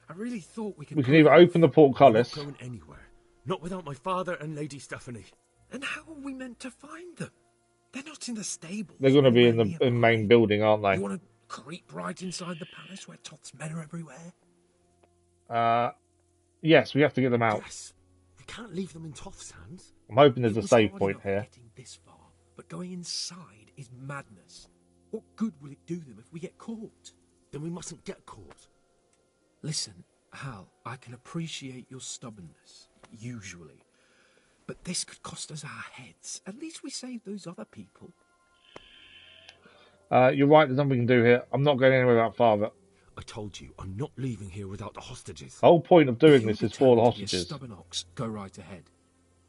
I really thought we could... We can either open the portcullis... We're not going anywhere. Not without my father and Lady Stephanie. And how are we meant to find them? They're not in the stable. They're going to be in the main building, aren't they? You want to creep right inside the palace where Toft's men are everywhere? Yes, we have to get them out. Yes. We can't leave them in Toft's hands. I'm hoping there's a save point here. Getting this far, but going inside is madness. What good will it do them if we get caught? Then we mustn't get caught. Listen, Hal, I can appreciate your stubbornness, usually. But this could cost us our heads. At least we saved those other people. You're right, there's nothing we can do here. I'm not going anywhere without Father. I told you, I'm not leaving here without the hostages. The whole point of doing this is for the hostages. You're a stubborn ox, go right ahead.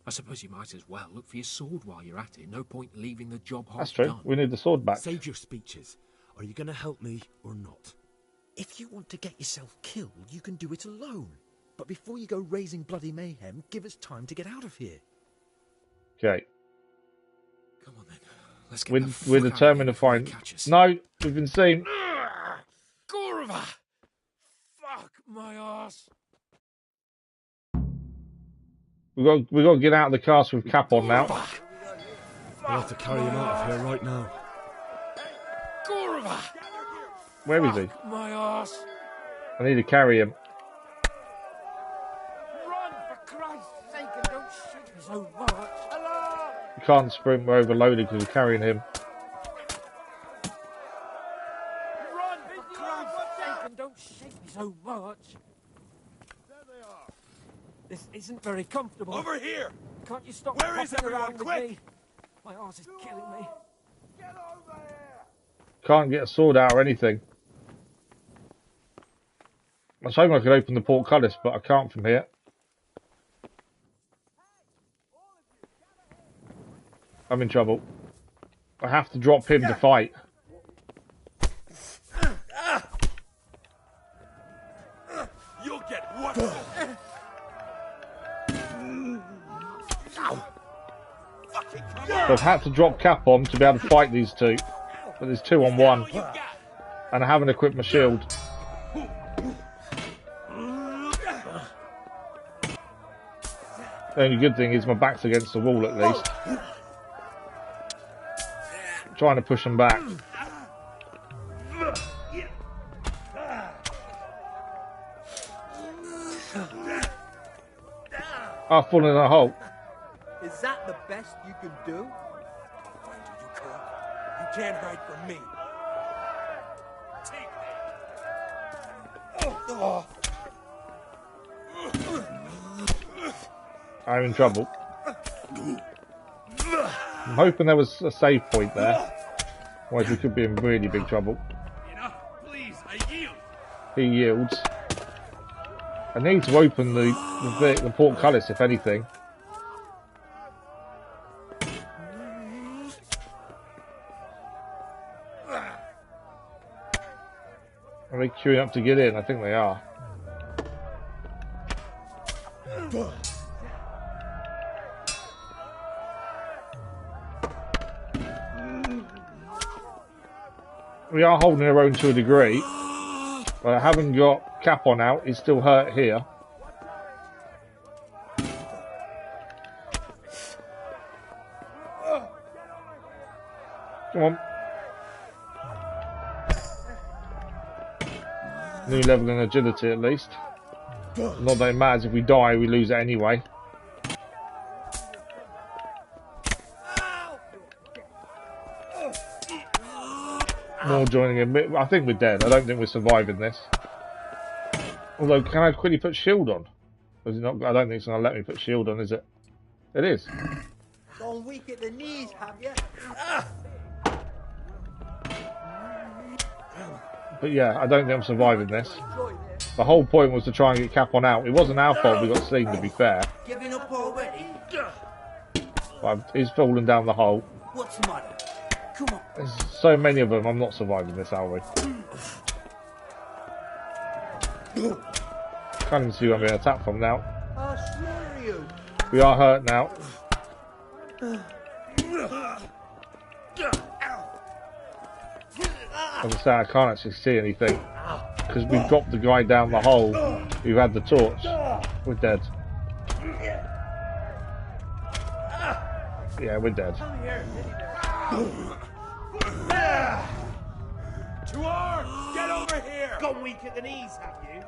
I suppose you might as well look for your sword while you're at it. No point leaving the job half That's true. done. We need the sword back. Save your speeches. Are you going to help me or not? If you want to get yourself killed, you can do it alone. But before you go raising bloody mayhem, give us time to get out of here. Okay. Come on then. Let's get We're determined to find... No, we've been seen. Gorva! Fuck my ass! We've got to get out of the castle with Cap on now. I'll have to carry him out of here right now. Gorva! Where is he? My ass! I need to carry him. Run, for Christ's sake, and don't shoot me so much. Hello! We can't sprint, we're overloaded because we're carrying him. Run, for Christ's sake, and don't shake me so much. There they are. This isn't very comfortable. Over here! Can't you stop Where is hopping everyone? around with Quick! me? My arse is killing me. Get over here! Can't get a sword out or anything. I was hoping I could open the portcullis, but I can't from here. I'm in trouble. I have to drop him to fight. You'll get what? So I've had to drop Cap on to be able to fight these two. But there's 2 on 1. And I haven't equipped my shield. The only good thing is my back's against the wall at least. I'm trying to push them back. I've fallen in a hole. Is that the best you can do? Find who you can. You can't hide from me. Take that. I'm in trouble. I'm hoping there was a save point there. Otherwise we could be in really big trouble. Enough, please, I yield. He yields. I need to open the portcullis, if anything. Are they queuing up to get in? I think they are. We are holding our own to a degree, but I haven't got Capon out. He's still hurt here. Come on. New level in agility at least. Not that it matters if we die, we lose it anyway. More joining in. I think we're dead. I don't think we're surviving this. Although, can I quickly put shield on? Or is it not? I don't think it's going to let me put shield on, is it? It is. Gone weak at the knees, have you? But yeah, I don't think I'm surviving this. The whole point was to try and get Capon out. It wasn't our fault we got seen, to be fair. Giving up already? But he's fallen down the hole. What's the matter? Come on. There's so many of them, I'm not surviving this, are we? Can't even see where I'm being attacked from now. I'll slaughter you. We are hurt now. As I say, I can't actually see anything. Because we've dropped the guy down the hole who had the torch. We're dead. Yeah, we're dead. Tuar, get over here! Gone weak at the knees, have you?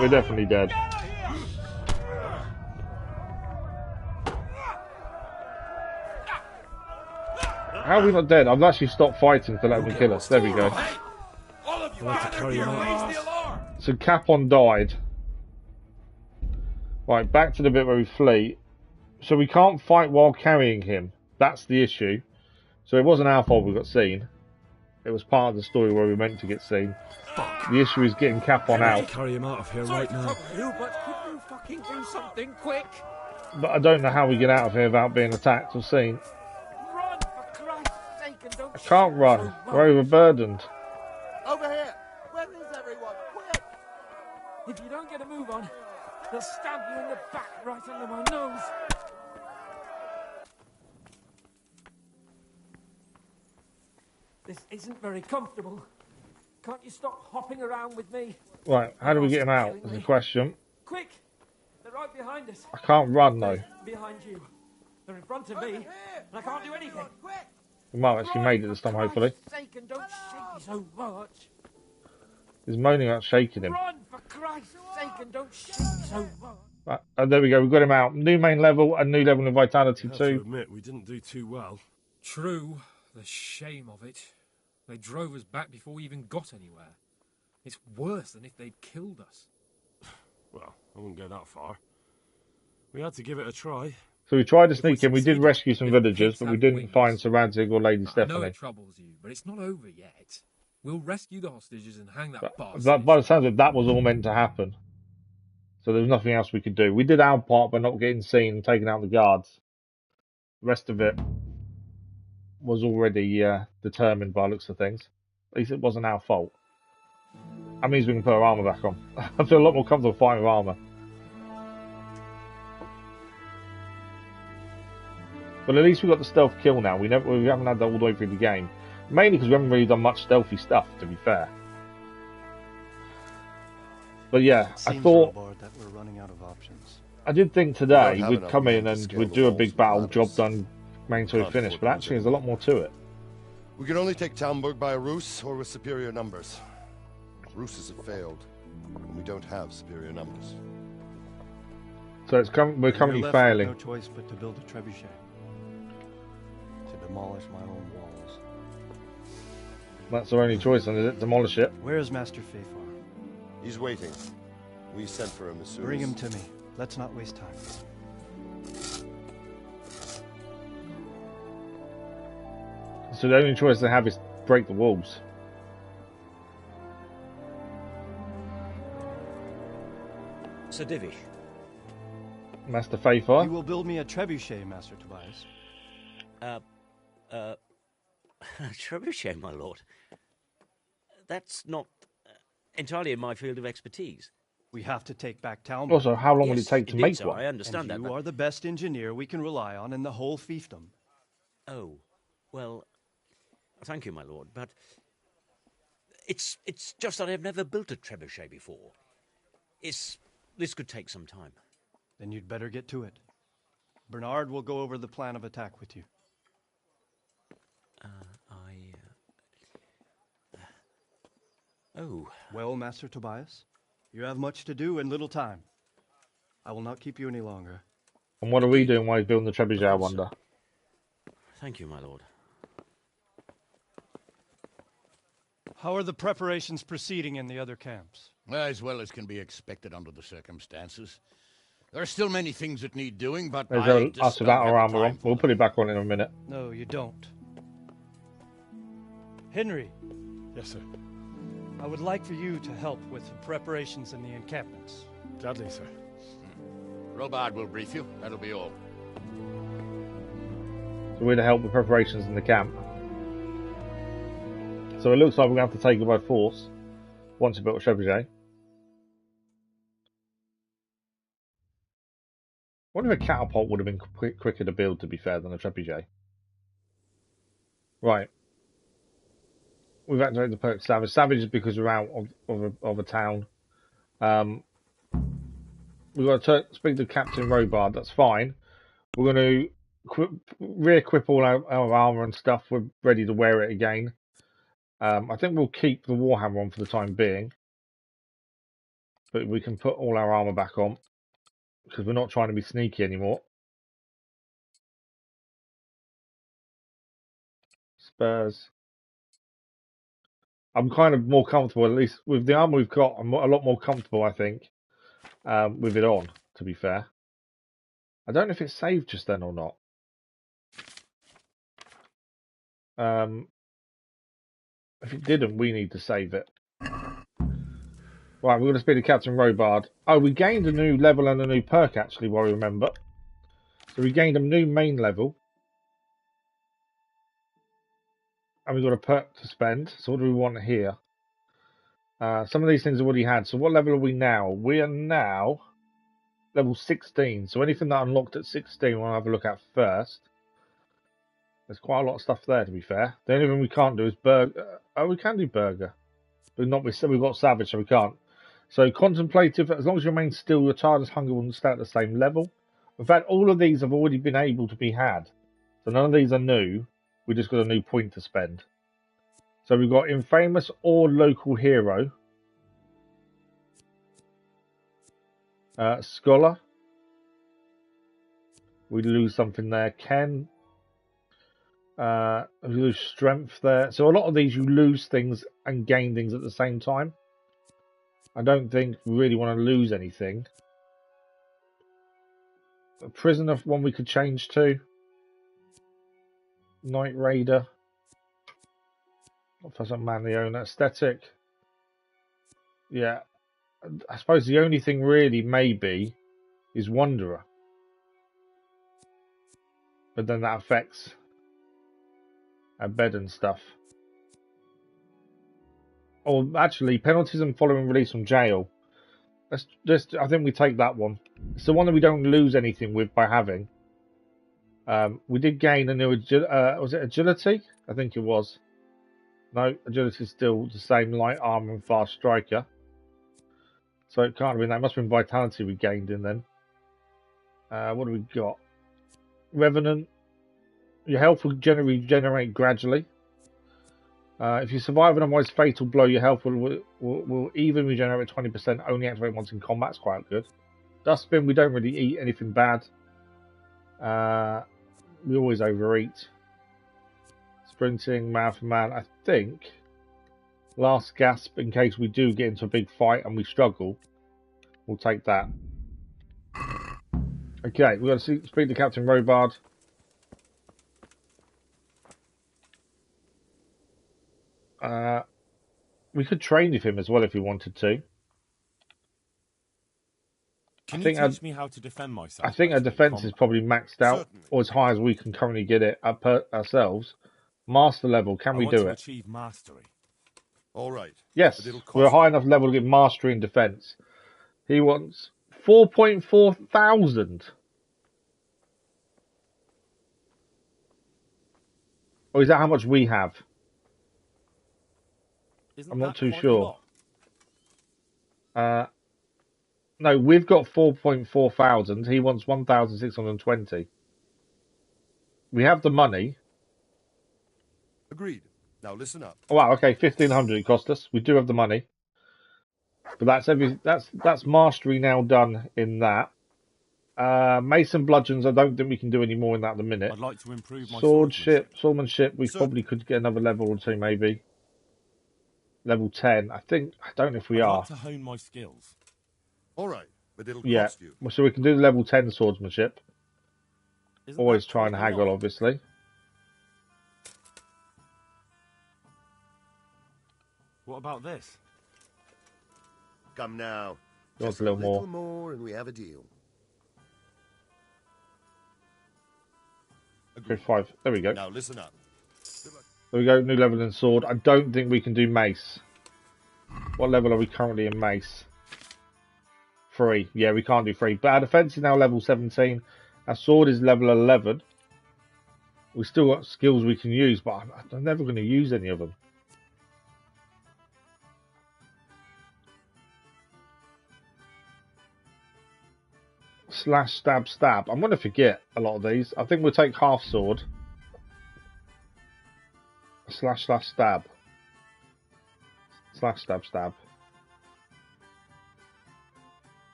We're definitely dead. How are we not dead? I've actually stopped fighting to let them kill us. There we go. All of you out of here, raise the alarm! So Capon died. Right, back to the bit where we flee. So we can't fight while carrying him. That's the issue. So it wasn't our fault we got seen. It was part of the story where we were meant to get seen. The issue is getting Capon out. Carry him out of here right now. You, but could you fucking do something quick? But I don't know how we get out of here without being attacked or seen. Run, for Christ's sake, and don't I can't run. We're overburdened. Over here! Where is everyone? Quick! If you don't get a move on, they'll stab you in the back right under my nose. This isn't very comfortable. Can't you stop hopping around with me? Right, how do we get him out? Is the question. Quick! They're right behind us. I can't run though. Behind you. They're in front of me, and I can't do anything. We might have actually made it this time, hopefully. For Christ's sake, and don't shake me so much. He's moaning about shaking him. Run, for Christ's sake, and don't shake me so much. Right, there we go, we've got him out. New main level and new level of vitality I have to too. admit, we didn't do too well. True. The shame of it. They drove us back before we even got anywhere. It's worse than if they'd killed us. Well, I wouldn't go that far. We had to give it a try. So we tried to sneak in. We did rescue some villagers, but we didn't find Sir Radzig or Lady I know Stephanie. it troubles you, but it's not over yet. We'll rescue the hostages and hang that bastard. But by the sounds of it, that was all meant to happen. So there was nothing else we could do. We did our part by not getting seen and taking out the guards. The rest of it was already determined by the looks of things. At least it wasn't our fault. That means we can put our armour back on. I feel a lot more comfortable fighting with armour. But at least we got the stealth kill now. We haven't had that all the way through the game. Mainly because we haven't really done much stealthy stuff, to be fair. But yeah, I thought that we're running out of options. I did think today we'd come in and we'd do a big battle, job done, main story finished. But actually, there's a lot more to it. We can only take Talmberg by a ruse or with superior numbers. Ruses have failed, and we don't have superior numbers. So we're currently failing. No choice but to build a trebuchet. To demolish my own walls. That's our only choice, and is it demolish it? Where is Master Fafar? He's waiting. We sent for him as soon Bring as... him to me. Let's not waste time. So the only choice they have is break the walls. Sir Divish. Master Fafar. You will build me a trebuchet, Master Tobias. Trebuchet, my lord. That's not entirely in my field of expertise. We have to take back Talmberg. Also, how long will it take to make so. one? I understand and that. You But... are the best engineer we can rely on in the whole fiefdom. Oh, well, thank you, my lord, but it's just that I've never built a trebuchet before. This could take some time. Then you'd better get to it. Bernard will go over the plan of attack with you. Oh. Well, Master Tobias, you have much to do and little time. I will not keep you any longer. And what are we doing while he's building the trebuchet, I wonder? Thank you, my lord. How are the preparations proceeding in the other camps? As well as can be expected under the circumstances. There are still many things that need doing, but There's I just us don't without have our the armor time on. We'll put it back on in a minute. No, you don't. Henry. Yes, sir. I would like for you to help with the preparations in the encampments. Gladly, sir. Robard will brief you. That'll be all. So we're to help with preparations in the camp. So it looks like we're going to have to take it by force once we built a trebuchet. I wonder if a catapult would have been quicker to build, to be fair, than a trebuchet. Right. We've activated the perk Savage. Savage is because we're out of a town. We've got to speak to Captain Robard. That's fine. We're going to re-equip all our armor and stuff. We're ready to wear it again. I think we'll keep the Warhammer on for the time being. But we can put all our armor back on. Because we're not trying to be sneaky anymore. Spurs. I'm kind of more comfortable, at least with the armor we've got. I'm a lot more comfortable, I think, with it on, to be fair. I don't know if it saved just then or not. If it didn't, we need to save it. Right, we're going to speak to Captain Robard. Oh, we gained a new level and a new perk, actually, while I remember. So we gained a new main level. And we've got a perk to spend. So what do we want here? Some of these things I've already had. So what level are we now? We are now level 16. So anything that unlocked at 16, we'll have a look at first. There's quite a lot of stuff there, to be fair. The only thing we can't do is burger. Oh, we can do burger. But not we've got savage, so we can't. So contemplative, as long as you remain still, your tiredness, hunger will stay at the same level. In fact, all of these have already been able to be had. So none of these are new. We just got a new point to spend. So we've got infamous or local hero. Scholar. We lose something there. Ken. We lose strength there. So a lot of these you lose things and gain things at the same time. I don't think we really want to lose anything. A prisoner, one we could change to. Night Raider. Professor Man, the owner. Aesthetic. Yeah. I suppose the only thing really maybe is Wanderer. But then that affects our bed and stuff. Or actually, penalties and following release from jail. Let's just, I think we take that one. It's the one that we don't lose anything with by having. We did gain a new, was it agility? I think it was. No, agility is still the same, light armor and fast striker. So it can't have been that. It must have been vitality we gained in then. What do we got? Revenant. Your health will generally regenerate gradually. If you survive an otherwise fatal blow, your health will even regenerate 20%, only activate once in combat. It's quite good. Dustbin, we don't really eat anything bad. We always overeat. Sprinting, man for man, I think. Last gasp, in case we do get into a big fight and we struggle. We'll take that. Okay, we've got to speak to Captain Robard. We could train with him as well if we wanted to. Can you teach me how to defend myself? I think our defense is probably maxed out, or as high as we can currently get it up ourselves. Master level, can we do it? Achieve mastery. All right. Yes, we're a high enough level to get mastery in defense. He wants 4.4 thousand. Or is that how much we have? Isn't I'm not that too quite a sure. lot? No, we've got 4.4 thousand. He wants 1,620. We have the money. Agreed. Now listen up. Oh, wow, okay, 1,500 it cost us. We do have the money. But that's mastery now done in that. Mason bludgeons, I don't think we can do any more in that at the minute. I'd like to improve my Swordsmanship, we probably could get another level or two, maybe. Level 10. I don't know if we I'd are. like to hone my skills. All right, but it'll Yeah, cost you. so we can do the level 10 swordsmanship. Isn't Always that try and quite a haggle, lot? obviously. What about this? Come now. Wants Just a little more. more and we have a deal. Agreed. 5. There we go. Now listen up. There we go, new level in sword. I don't think we can do mace. What level are we currently in mace? 3. Yeah, we can't do 3. But our defense is now level 17. Our sword is level 11. We've still got skills we can use, but I'm never going to use any of them. Slash, stab, stab. I'm going to forget a lot of these. I think we'll take half sword. Slash, slash, stab. Slash, stab, stab.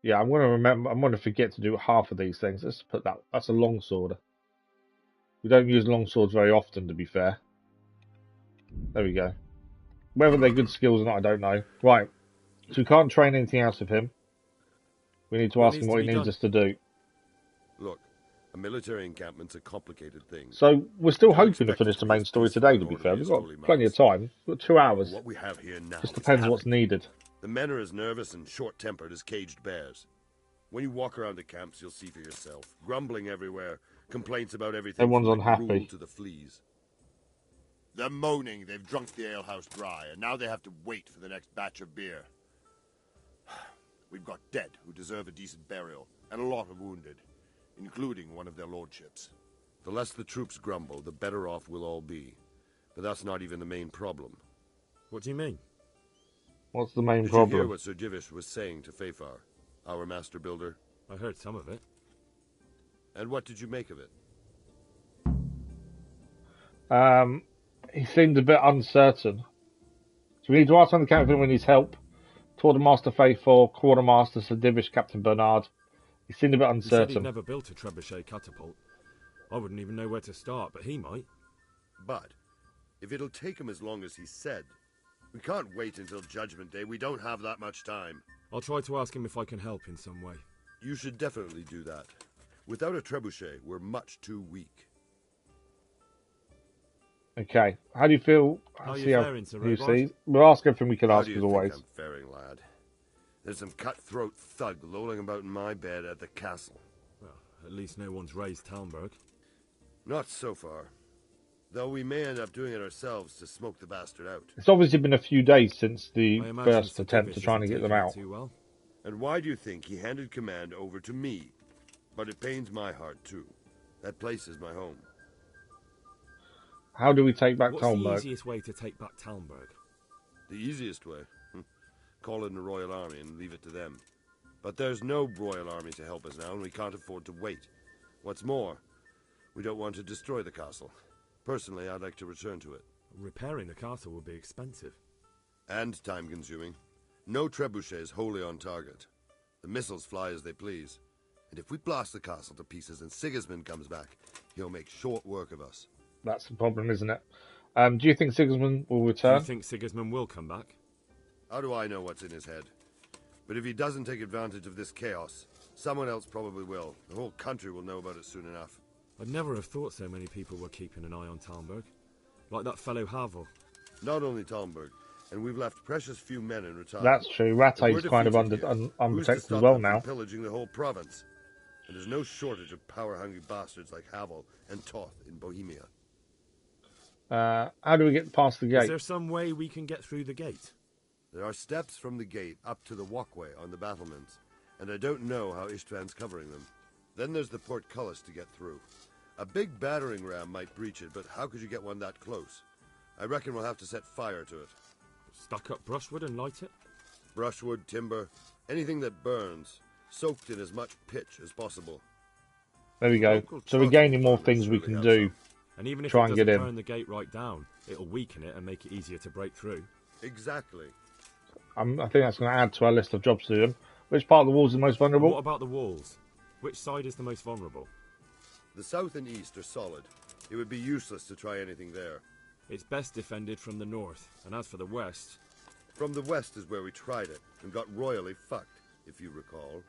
Yeah, I'm going to remember. I'm going to forget to do half of these things. Let's put that. That's a long sword. We don't use long swords very often, to be fair. There we go. Whether they're good skills or not, I don't know. Right. So we can't train anything else with him. We need to ask him what he needs us to do. Look, a military encampment's a complicated thing. So we're still hoping to finish the main story today, to be fair. We've got plenty of time. We've got 2 hours. What we have here now Just depends what's needed. The men are as nervous and short-tempered as caged bears. When you walk around the camps, you'll see for yourself. Grumbling everywhere, complaints about everything. Everyone's from the unhappy. gruel to the fleas. They're moaning they've drunk the alehouse dry, and now they have to wait for the next batch of beer. We've got dead who deserve a decent burial, and a lot of wounded, including one of their lordships. The less the troops grumble, the better off we'll all be. But that's not even the main problem. What do you mean? What's the main Did problem? you hear what Sir Jivish was saying to Fafar, our master builder? I heard some of it. And what did you make of it? He seemed a bit uncertain. So we need to ask on the camp if anyone needs help. Quartermaster Faithful, Quartermaster Sir Divish, Captain Bernard. He seemed a bit He said uncertain. he'd never built a trebuchet catapult. I wouldn't even know where to start, but he might. But if it'll take him as long as he said, we can't wait until Judgment Day. We don't have that much time. I'll try to ask him if I can help in some way. You should definitely do that. Without a trebuchet, we're much too weak. Okay. How do you feel? How are See you how faring, Sir you Robot? see. We'll ask everything we can How ask do as you think always. I'm faring, lad? There's some cutthroat thug lolling about in my bed at the castle. Well, at least no one's raised Talmberg. Not so far. Though we may end up doing it ourselves to smoke the bastard out. It's obviously been a few days since the I imagine first Sir attempt Divish to trying to isn't get them taking it out. too well. And why do you think he handed command over to me? But it pains my heart, too. That place is my home. How do we take back What's the Talmberg? easiest way to take back Talmberg? The easiest way? Call in the Royal Army and leave it to them. But there's no Royal Army to help us now, and we can't afford to wait. What's more, we don't want to destroy the castle. Personally, I'd like to return to it. Repairing the castle would be expensive. And time-consuming. No trebuchets wholly on target. The missiles fly as they please. And if we blast the castle to pieces and Sigismund comes back, he'll make short work of us. That's the problem, isn't it? Do you think Sigismund will Do return? you think Sigismund will come back? How do I know what's in his head? But if he doesn't take advantage of this chaos, someone else probably will. The whole country will know about it soon enough. I'd never have thought so many people were keeping an eye on Talmberg. Like that fellow Havel. Not only Talmberg, and we've left precious few men in retirement. That's true. Rate's kind of unprotected as well now. Pillaging the whole province. And there's no shortage of power-hungry bastards like Havel and Toft in Bohemia. How do we get past the gate? Is there some way we can get through the gate? There are steps from the gate up to the walkway on the battlements, and I don't know how Ishtvan's covering them. Then there's the portcullis to get through. A big battering ram might breach it, but how could you get one that close? I reckon we'll have to set fire to it. Stuck up brushwood and light it? Brushwood, timber, anything that burns, soaked in as much pitch as possible. There we go. So we're gaining more things we can do. And even if try it and doesn't get in. burn the gate right down, it'll weaken it and make it easier to break through. Exactly. I think that's going to add to our list of jobs to do. Which part of the walls is the most vulnerable? What about the walls? Which side is the most vulnerable? The south and east are solid. It would be useless to try anything there. It's best defended from the north, and as for the west... From the west is where we tried it, and got royally fucked, if you recall.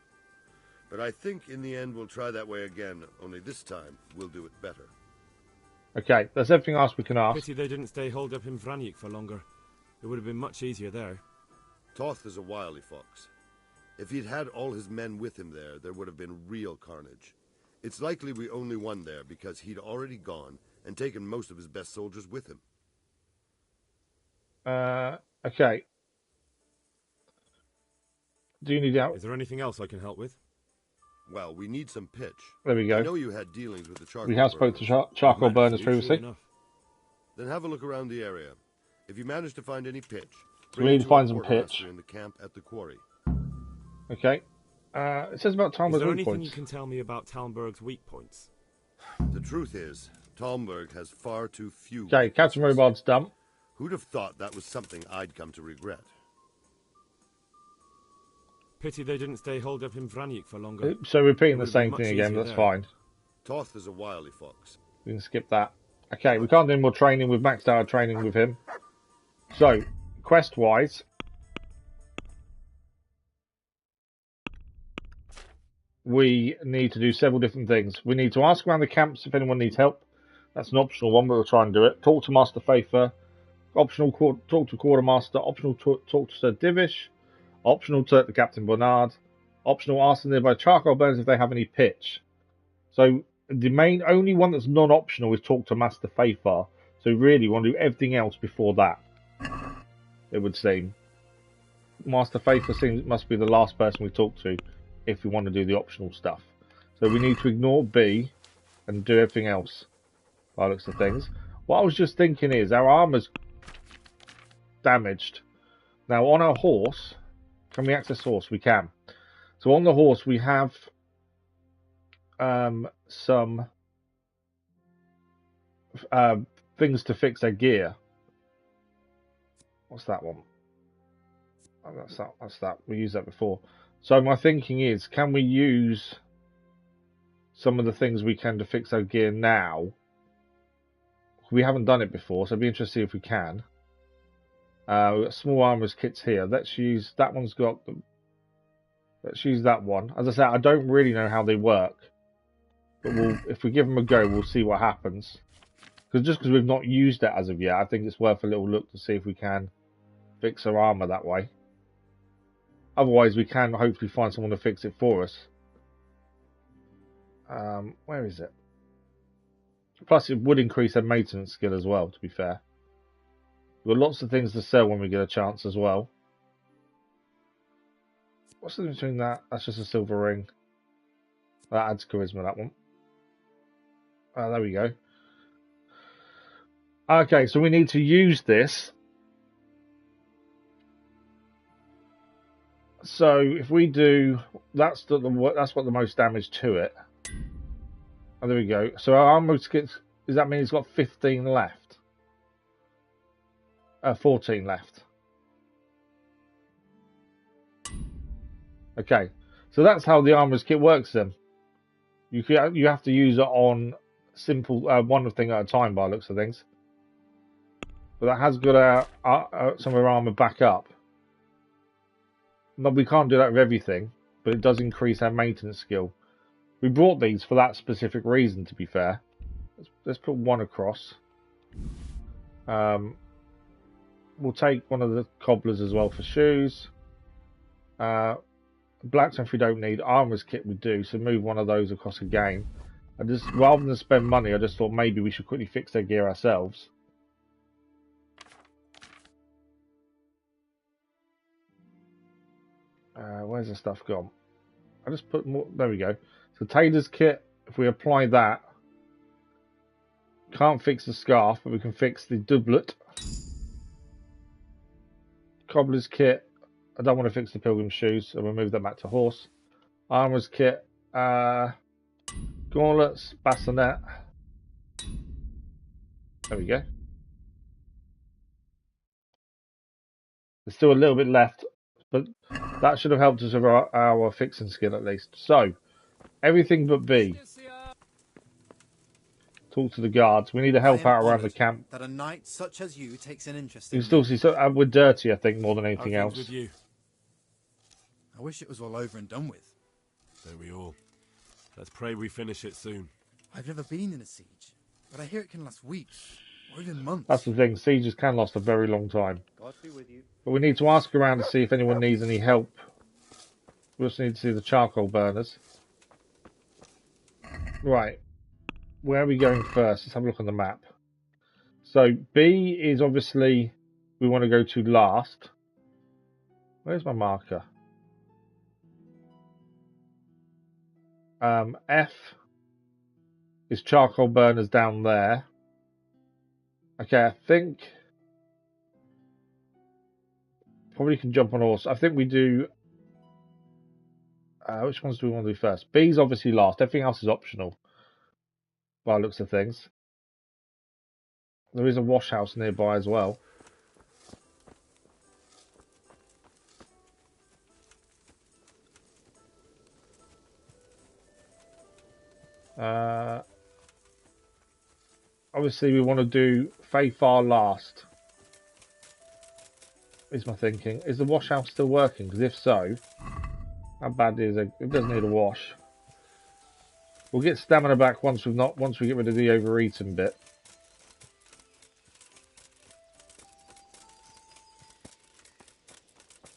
But I think in the end we'll try that way again, only this time we'll do it better. Okay, that's everything else we can ask. Pity they didn't stay holed up in Vranik for longer. It would have been much easier there. Toft is a wily fox. If he'd had all his men with him there would have been real carnage. It's likely we only won there because he'd already gone and taken most of his best soldiers with him. Okay. Do you need help? Is there anything else I can help with? Well, we need some pitch. There we go. I know you had dealings with the charcoal We have spoke to charcoal burners previously. Then have a look around the area. If you manage to find any pitch, we need to find some pitch. In the camp at the quarry. Okay. It says about Talmberg's weak points. Is there anything you can tell me about Talmberg's weak points? The truth is, Talmberg has far too few. Okay, Captain Robard's done. Who'd have thought that was something I'd come to regret? Pity they didn't stay holed up in Vranik for longer. So repeating the same thing again, that's fine. Toft is a wily fox. We can skip that. Okay, we can't do more training. We've maxed out our training with him. So, quest-wise... we need to do several different things. We need to ask around the camps if anyone needs help. That's an optional one, but we'll try and do it. Talk to Master Faither. Optional talk to Quartermaster. Optional talk to Sir Divish. Optional talk to Captain Bernard. Optional ask the nearby charcoal burners if they have any pitch. So the only one that's non-optional is talk to Master Faither. So really, we want to do everything else before that. It would seem. Master Faither must be the last person we talk to if we want to do the optional stuff. So we need to ignore B and do everything else by the looks of things. What I was just thinking is our armor's damaged. Now on our horse, can we access horse? We can. So on the horse we have some things to fix our gear. What's that one? Oh, that's that. We used that before. So my thinking is, can we use some of the things we can to fix our gear now? We haven't done it before, so it'd be interesting to see if we can. We've got small armorers kits here. Let's use that one's got. Let's use that one. As I said, I don't really know how they work, but if we give them a go, we'll see what happens. Because we've not used it as of yet, I think it's worth a little look to see if we can fix our armor that way. Otherwise, we can hopefully find someone to fix it for us. Where is it? Plus, it would increase their maintenance skill as well, to be fair. We've got lots of things to sell when we get a chance as well. What's the difference between that? That's just a silver ring. That adds charisma, that one. There we go. Okay, so we need to use this. So if we do, that's what the most damage to it. Oh, there we go. So our armor skits, does that mean it's got 15 left? 14 left. Okay, so that's how the armor's kit works then. You have to use it on simple one thing at a time by the looks of things. But that has got some of our armor back up. No, we can't do that with everything, but it does increase our maintenance skill. We brought these for that specific reason, to be fair. Let's put one across. We'll take one of the cobblers as well for shoes. Blacksmith we don't need. Armorer's kit we do, so move one of those across again. Rather than spend money, I just thought maybe we should quickly fix their gear ourselves. Where's the stuff gone? I just put more. There we go. So tailor's kit. If we apply that, can't fix the scarf, but we can fix the doublet. Cobbler's kit. I don't want to fix the pilgrim shoes, so we'll move that back to horse. Armorer's kit. Gauntlets, bassinet. There we go. There's still a little bit left, but that should have helped us with our fixing skill at least. So, everything but B. Talk to the guards. We need to help out around the camp. That a knight such as you takes an interest You in can still me. see, so we're dirty, I think, more than anything How are else. things with you? I wish it was all over and done with. So we all. Let's pray we finish it soon. I've never been in a siege, but I hear it can last weeks, or even months. That's the thing. Sieges can last a very long time. God be with you. But we need to ask around to see if anyone needs any help. We also need to see the charcoal burners. Right. Where are we going first? Let's have a look on the map. So B is obviously we want to go to last. Where's my marker? F is charcoal burners down there. Okay, I think probably can jump on horse. I think we do. Which ones do we want to do first? B's obviously last. Everything else is optional. By the looks of things. There is a wash house nearby as well. Obviously we want to do Fayfar last. Is my thinking. Is the wash house still working? Because if so, how bad is it? It does need a wash. We'll get stamina back once we get rid of the overeating bit.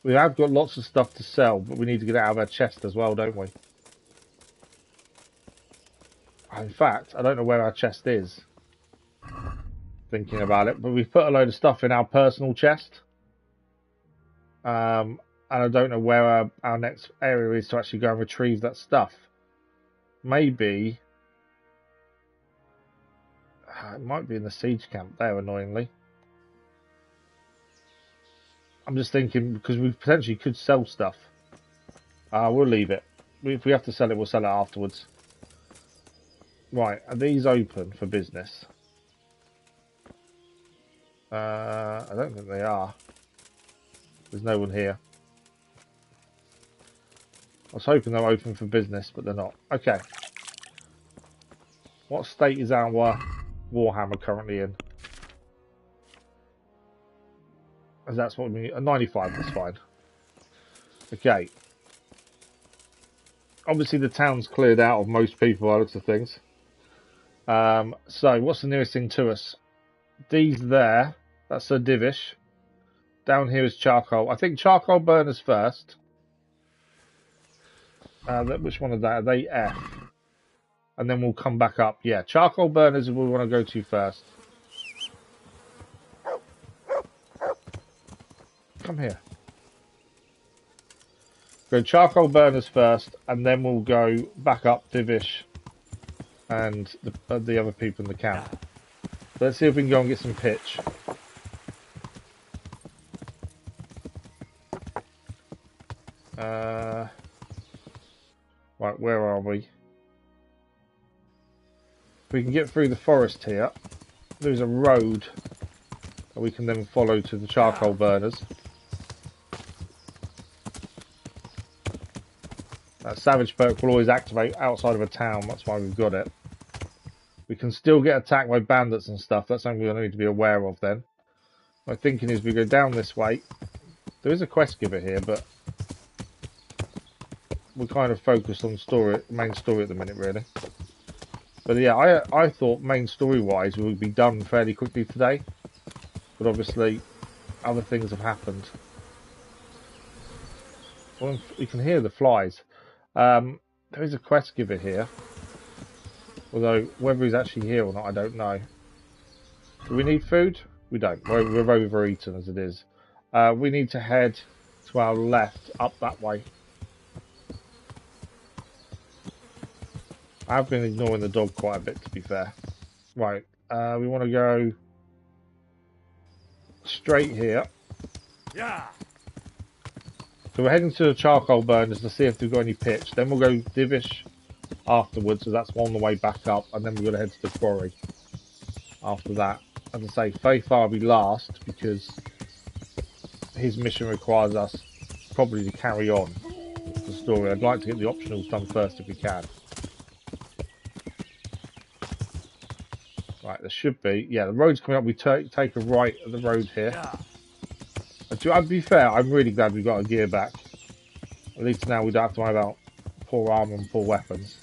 We have got lots of stuff to sell, but we need to get it out of our chest as well, don't we? In fact, I don't know where our chest is. Thinking about it, but we've put a load of stuff in our personal chest. And I don't know where our next area is to actually go and retrieve that stuff. Maybe it might be in the siege camp there, annoyingly. I'm just thinking because we potentially could sell stuff. We'll leave it. If we have to sell it, we'll sell it afterwards. Right, are these open for business? I don't think they are. There's no one here. I was hoping they were open for business, but they're not. Okay. What state is our Warhammer currently in? As that's what we need. A 95, that's fine. Okay. Obviously the town's cleared out of most people by the looks of things. So what's the nearest thing to us? D's there. That's Sir Divish. Down here is charcoal. I think charcoal burners first. Which one of that? Are they F? And then we'll come back up. Yeah, charcoal burners is what we want to go to first. Come here. Go charcoal burners first, and then we'll go back up Divish and the other people in the camp. So let's see if we can go and get some pitch. Right, where are we? If we can get through the forest here, there's a road that we can then follow to the charcoal burners. That savage perk will always activate outside of a town, that's why we've got it. We can still get attacked by bandits and stuff, that's something we need to be aware of then. My thinking is we go down this way. There is a quest giver here, but we're kind of focused on main story at the minute, really. But yeah, I thought main story-wise we would be done fairly quickly today. But obviously, other things have happened. Well, you can hear the flies. There is a quest giver here. Although, whether he's actually here or not, I don't know. Do we need food? We don't. We're overeaten as it is. We need to head to our left, up that way. I've been ignoring the dog quite a bit, to be fair. Right, we want to go straight here. Yeah. So we're heading to the charcoal burners to see if they've got any pitch. Then we'll go Divish afterwards, so that's on the way back up, and then we're going to head to the quarry after that. As I say, Faith will be last because his mission requires us probably to carry on the story. I'd like to get the optionals done first if we can. Right, there should be. Yeah, the road's coming up. We take a right at the road here. To be fair, I'm really glad we got a gear back. At least now we don't have to worry about poor armor and poor weapons.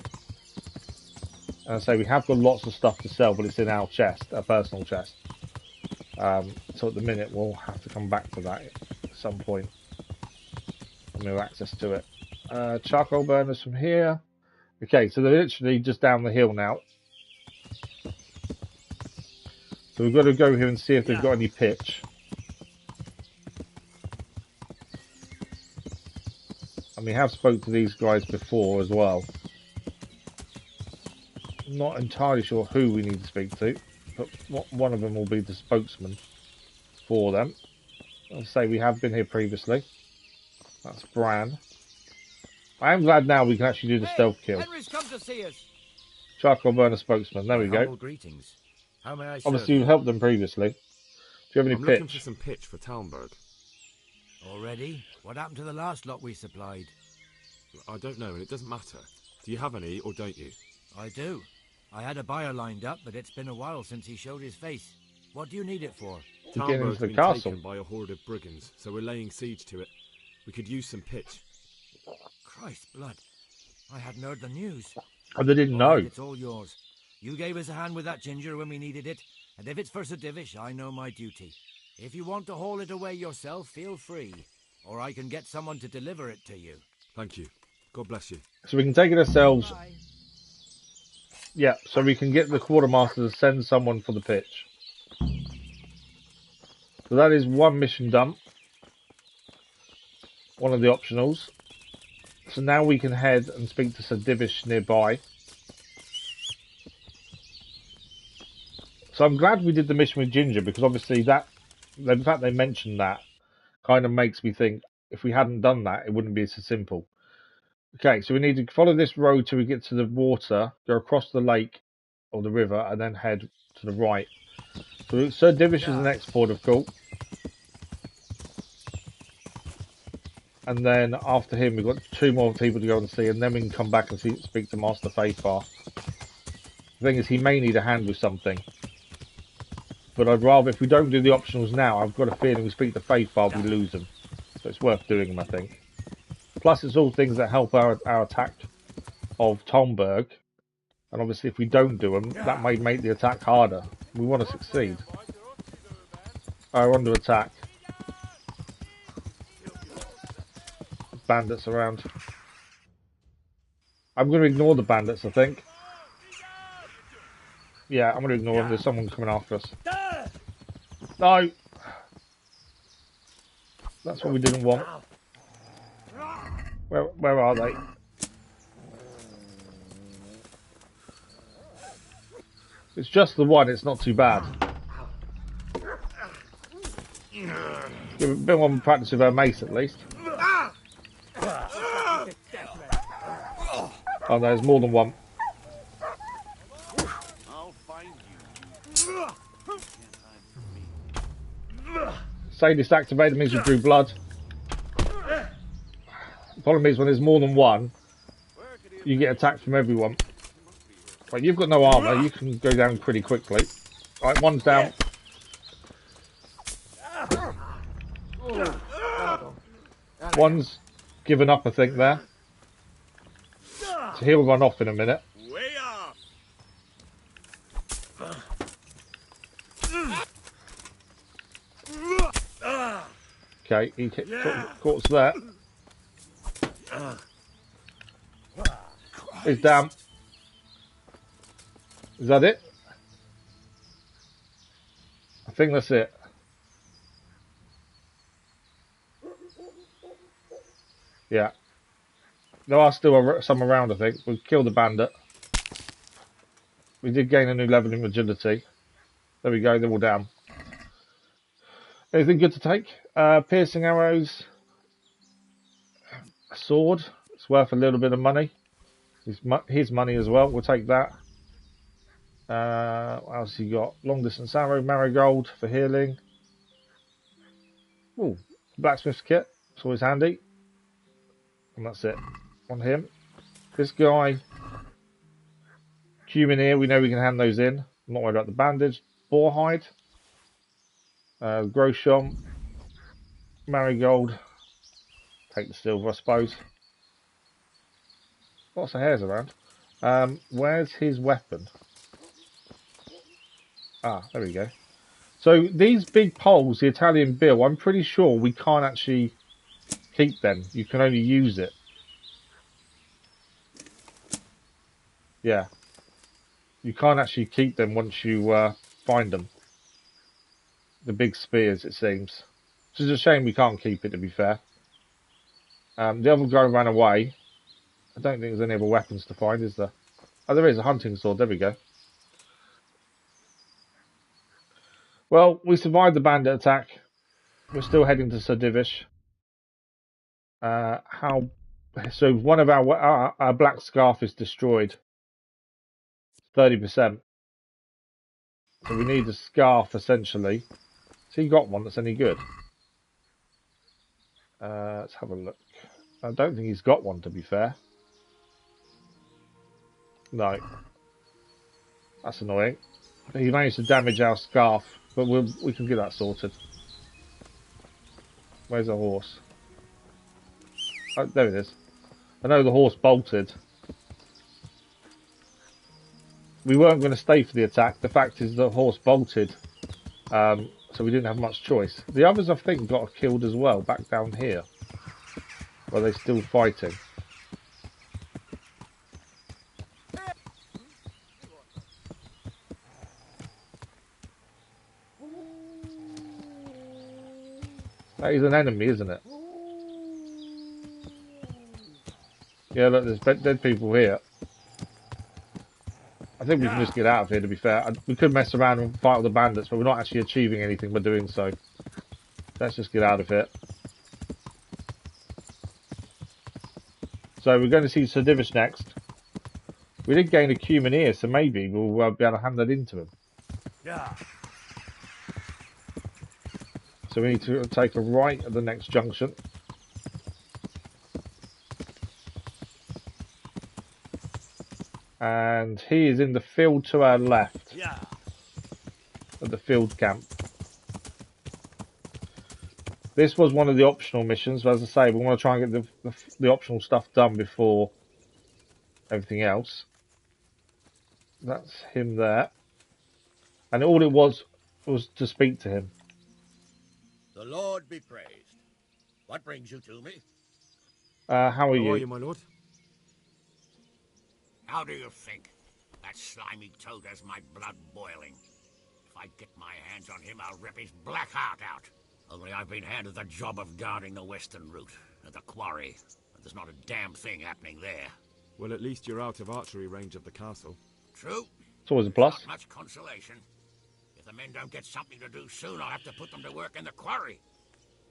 And I say we have got lots of stuff to sell, but it's in our chest, our personal chest. So at the minute we'll have to come back to that at some point when we have access to it. Charcoal burners from here. Okay, so they're literally just down the hill now. So we've got to go here and see if they've got any pitch. And we have spoke to these guys before as well. Not entirely sure who we need to speak to, but one of them will be the spokesman for them. I'll say we have been here previously. That's Bran. I am glad now we can actually do the stealth kill. Henry's come to see us. Charcoal burner spokesman. There we go. Greetings. How may I serve Obviously, you? you've helped them previously. Do you have any I'm pitch? looking for some pitch for Talmberg. Already? What happened to the last lot we supplied? I don't know, and it doesn't matter. Do you have any, or don't you? I do. I had a buyer lined up, but it's been a while since he showed his face. What do you need it for? Talmberg's been taken by a horde of brigands, so we're laying siege to it. We could use some pitch. Christ's blood. I hadn't heard the news. Oh, they didn't know. It's all yours. You gave us a hand with that ginger when we needed it, and if it's for Sir Divish, I know my duty. If you want to haul it away yourself, feel free, or I can get someone to deliver it to you. Thank you. God bless you. So we can take it ourselves. Yeah, so we can get the quartermaster to send someone for the pitch. So that is one mission done. One of the optionals. So now we can head and speak to Sir Divish nearby. So I'm glad we did the mission with Ginger, because obviously that, the fact they mentioned that kind of makes me think if we hadn't done that, it wouldn't be so simple. Okay, so we need to follow this road till we get to the water, go across the lake or the river, and then head to the right. So Sir Divish is the next port of call. And then after him, we've got 2 more people to go and see, and then we can come back and speak to Master Faithfar. The thing is, he may need a hand with something. But I'd rather, if we don't do the optionals now, I've got a feeling we speak to Faithfar, we lose them. So it's worth doing them, I think. Plus, it's all things that help our attack of Talmberg. And obviously, if we don't do them, that may make the attack harder. We want to succeed. Oh, we're under attack. Bandits around. I'm going to ignore the bandits, I think. Yeah, I'm going to ignore them. There's someone coming after us. No! That's what we didn't want. Where are they? It's just the one, it's not too bad. Give a bit more practice with our mace at least. Oh no, there's more than one. Sadist activated means we drew blood. The problem is when there's more than one, you get attacked from everyone. Right, you've got no armour, you can go down pretty quickly. Right, one's down. One's given up, I think, there. So he'll run off in a minute. Okay, he caught us there. He's down. Is that it? I think that's it. Yeah. There are still some around, I think. We've killed the bandit. We did gain a new level in agility. There we go, they're all down. Anything good to take? Piercing arrows. A sword. It's worth a little bit of money. His money as well. We'll take that. What else you got? Long distance arrow, marigold for healing. Ooh, blacksmith's kit. It's always handy. And that's it. On him. This guy. Cumin here. We know we can hand those in. I'm not worried about the bandage. Boar hide. Grosham. Marigold. Take the silver, I suppose. Lots of hairs around. Where's his weapon? Ah, there we go. So these big poles, the Italian bill, I'm pretty sure we can't actually keep them. You can only use it. Yeah. You can't actually keep them once you find them. The big spears, it seems. Which is a shame we can't keep it, to be fair. The other guy ran away. I don't think there's any other weapons to find, is there? Oh, there is a hunting sword. There we go. Well, we survived the bandit attack. We're still heading to Sir Divish. So one of our black scarf is destroyed. 30%. So we need a scarf, essentially. So he got one that's any good. Let's have a look. I don't think he's got one, to be fair. No. That's annoying. He managed to damage our scarf, but we can get that sorted. Where's the horse? Oh, there it is. I know the horse bolted. We weren't going to stay for the attack. The fact is the horse bolted. So we didn't have much choice. The others, I think, got killed as well, back down here. Are they still fighting? That is an enemy, isn't it? Yeah, look, there's dead people here. I think we can just get out of here, to be fair. We could mess around and fight with the bandits, but we're not actually achieving anything by doing so. Let's just get out of here. So we're going to see Sir Divish next. We did gain a cumin here, so maybe we'll be able to hand that into him. Yeah. So we need to take a right at the next junction. And he is in the field to our left. Yeah. At the field camp. This was one of the optional missions, but as I say, we want to try and get the optional stuff done before everything else. That's him there. And all it was to speak to him. The Lord be praised. What brings you to me? How are you? My lord? How do you think? That slimy toad has my blood boiling. If I get my hands on him, I'll rip his black heart out. Only I've been handed the job of guarding the western route, at the quarry. And there's not a damn thing happening there. Well, at least you're out of archery range of the castle. True. It's always a plus. Not much consolation. If the men don't get something to do soon, I'll have to put them to work in the quarry.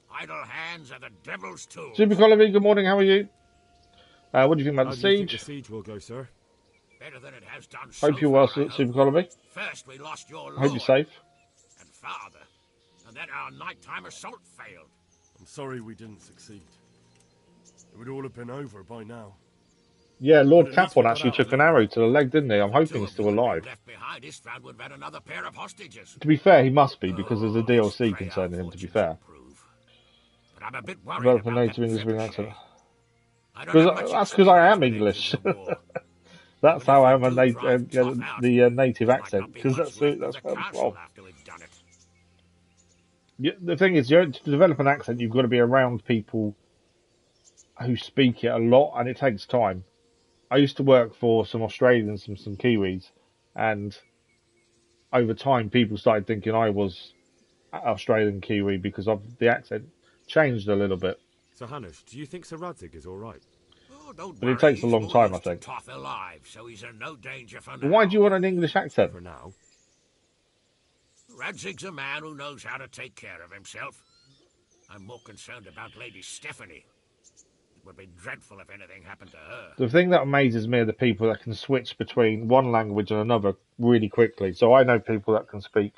Idle hands are the devil's tools. Super Colony, good morning, how are you? What do you think about the siege? The siege will go, sir. Better than it has done so Hope you're well, far, Super Colony. First we lost your lord. I hope you're safe. And father. And then our nighttime assault failed. I'm sorry we didn't succeed. It would all have been over by now. Yeah, Lord Capon actually took an arrow to the leg, didn't he? I'm hoping he's still alive. Left behind, Istvan would have had another pair of hostages. To be fair, he must be, because there's a DLC concerning him, to be fair. But I'm a bit worried Develop a about native English with an accent. That's That's because I am English. That's how I am the native accent, because that's where I'm from. Yeah, the thing is, to develop an accent, you've got to be around people who speak it a lot, and it takes time. I used to work for some Australians and some Kiwis, and over time people started thinking I was Australian Kiwi because of the accent changed a little bit. So, Hanush, do you think Sir Radzig is all right? Oh, don't But worry, it takes a he's long time, I moved to think. Toft alive, so he's in no danger for now. But why do you want an English accent? For now. Radzig's a man who knows how to take care of himself. I'm more concerned about Lady Stephanie. It would be dreadful if anything happened to her. The thing that amazes me are the people that can switch between one language and another really quickly. So I know people that can speak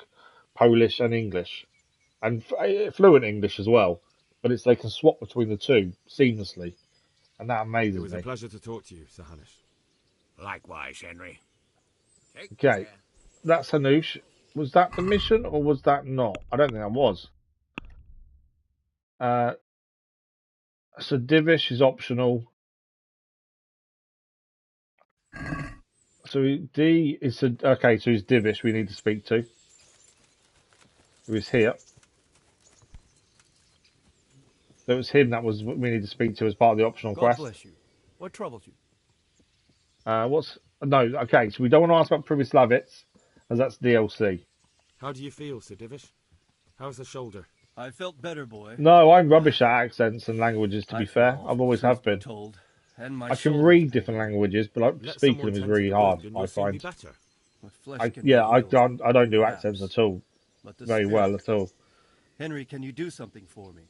Polish and English, and fluent English as well. But they can swap between the two seamlessly, and that amazes me. It was a pleasure to talk to you, Sir Hanush. Likewise, Henry. Okay, that's Hanush. Was that the mission, or was that not? I don't think that was. So Divish is optional. So D is okay. So it's Divish we need to speak to. Who is here? So it was him that was we need to speak to as part of the optional God quest. bless you. What troubles you? Okay, so we don't want to ask about Privislavitz, as that's DLC. How do you feel, Sir Divish? How's the shoulder? I felt better, boy. No, I'm rubbish at accents and languages, to be fair. I've always have been. Told, and my I can read different languages, but speaking them is really hard, I find. I don't do accents at all. Very well at all. Henry, can you do something for me?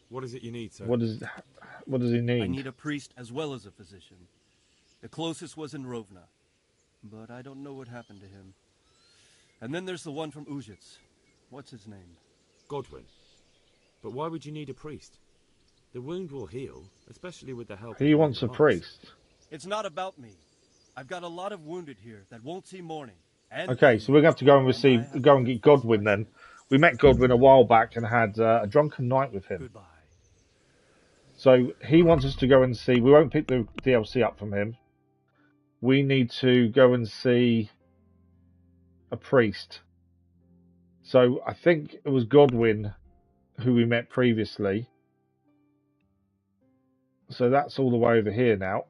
What is it you need, sir? What does he need? I need a priest as well as a physician. The closest was in Rovna, but I don't know what happened to him. And then there's the one from Uzhitz. What's his name? Godwin. But why would you need a priest? The wound will heal, especially with the help. He wants a priest. It's not about me. I've got a lot of wounded here that won't see morning. Okay, so we're going to have to go and get Godwin then. We met Godwin a while back and had a drunken night with him. Goodbye. So he wants us to go and see. We won't pick the DLC up from him. We need to go and see a priest. So I think it was Godwin who we met previously. So that's all the way over here now.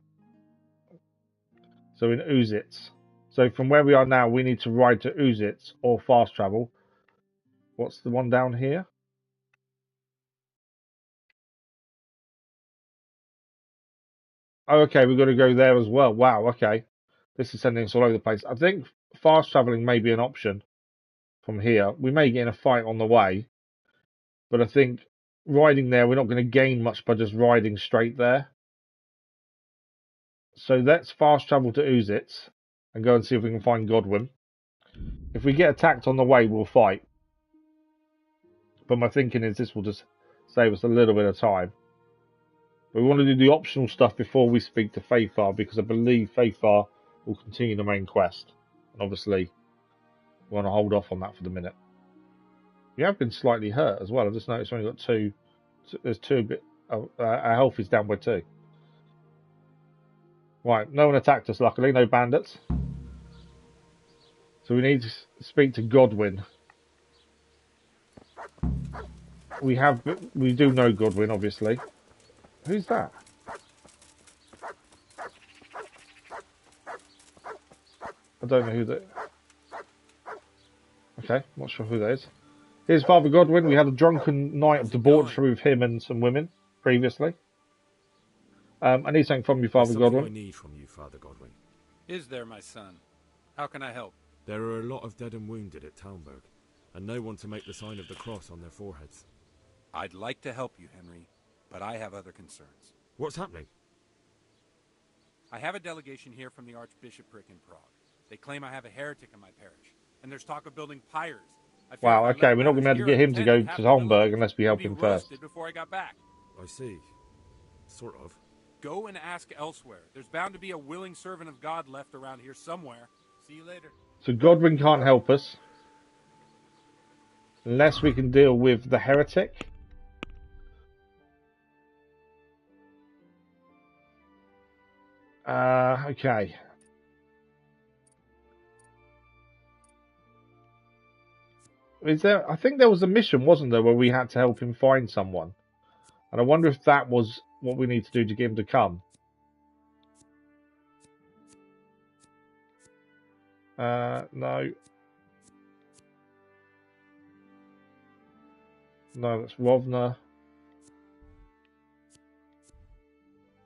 So in Uzhitz. So from where we are now, we need to ride to Uzhitz or fast travel. What's the one down here? Oh, okay, we've got to go there as well. Wow, okay. This is sending us all over the place. I think fast traveling may be an option from here. We may get in a fight on the way, but I think riding there, we're not going to gain much by just riding straight there. So let's fast travel to Uzhitz and go and see if we can find Godwin. If we get attacked on the way, we'll fight. But my thinking is this will just save us a little bit of time. We want to do the optional stuff before we speak to Faithar, because I believe Faithar will continue the main quest. And obviously, we want to hold off on that for the minute. We have been slightly hurt as well. I've just noticed we've only got two. There's two a bit. Our health is down by 2. Right, no one attacked us, luckily. No bandits. So we need to speak to Godwin. We do know Godwin, obviously. Who's that? I don't know who that. Okay, not sure who that is. Here's Father Godwin. We had a drunken night of debauchery with him and some women previously. I need something from you, Father Godwin. I need from you, Father Godwin. Is there, my son? How can I help? There are a lot of dead and wounded at Talmberg, and no one to make the sign of the cross on their foreheads. I'd like to help you, Henry, but I have other concerns. What's happening? I have a delegation here from the Archbishopric in Prague. They claim I have a heretic in my parish, and there's talk of building pyres. Wow, okay, we're not going to be able to get him to go to Talmberg unless we help him first. Before I got back. I see. Sort of. Go and ask elsewhere. There's bound to be a willing servant of God left around here somewhere. See you later. So Godwin can't help us unless we can deal with the heretic. Okay. Is there? I think there was a mission, wasn't there, where we had to help him find someone, and I wonder if that was what we need to do to get him to come. No. No, that's Rovna.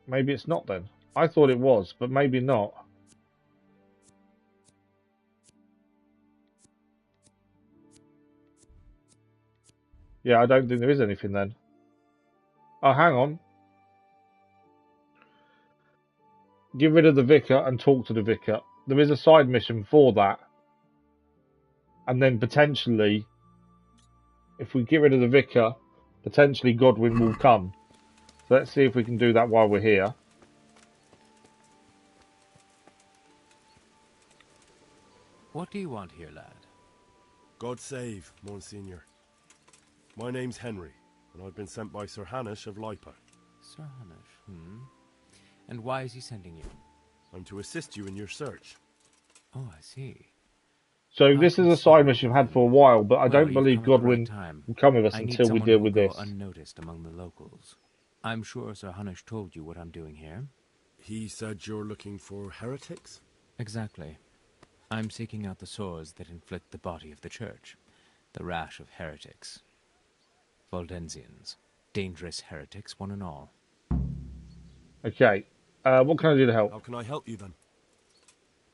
Maybe it's not then. I thought it was, but maybe not. Yeah, I don't think there is anything then. Oh, hang on. Get rid of the Vicar and talk to the Vicar. There is a side mission for that. And then potentially, if we get rid of the Vicar, potentially Godwin will come. So let's see if we can do that while we're here. What do you want here, lad? God save, Monsignor. My name's Henry, and I've been sent by Sir Hanush of Lipa. Sir Hanush, And why is he sending you? I'm to assist you in your search. Oh, I see. So this is a side mission we've had for a while, but I don't believe Godwin will come with us until we deal with this. Unnoticed among the locals. I'm sure Sir Hanush told you what I'm doing here. He said you're looking for heretics? Exactly. I'm seeking out the sores that inflict the body of the church. The rash of heretics. Valdensians. Dangerous heretics, one and all. Okay. What can I do to help? How can I help you then?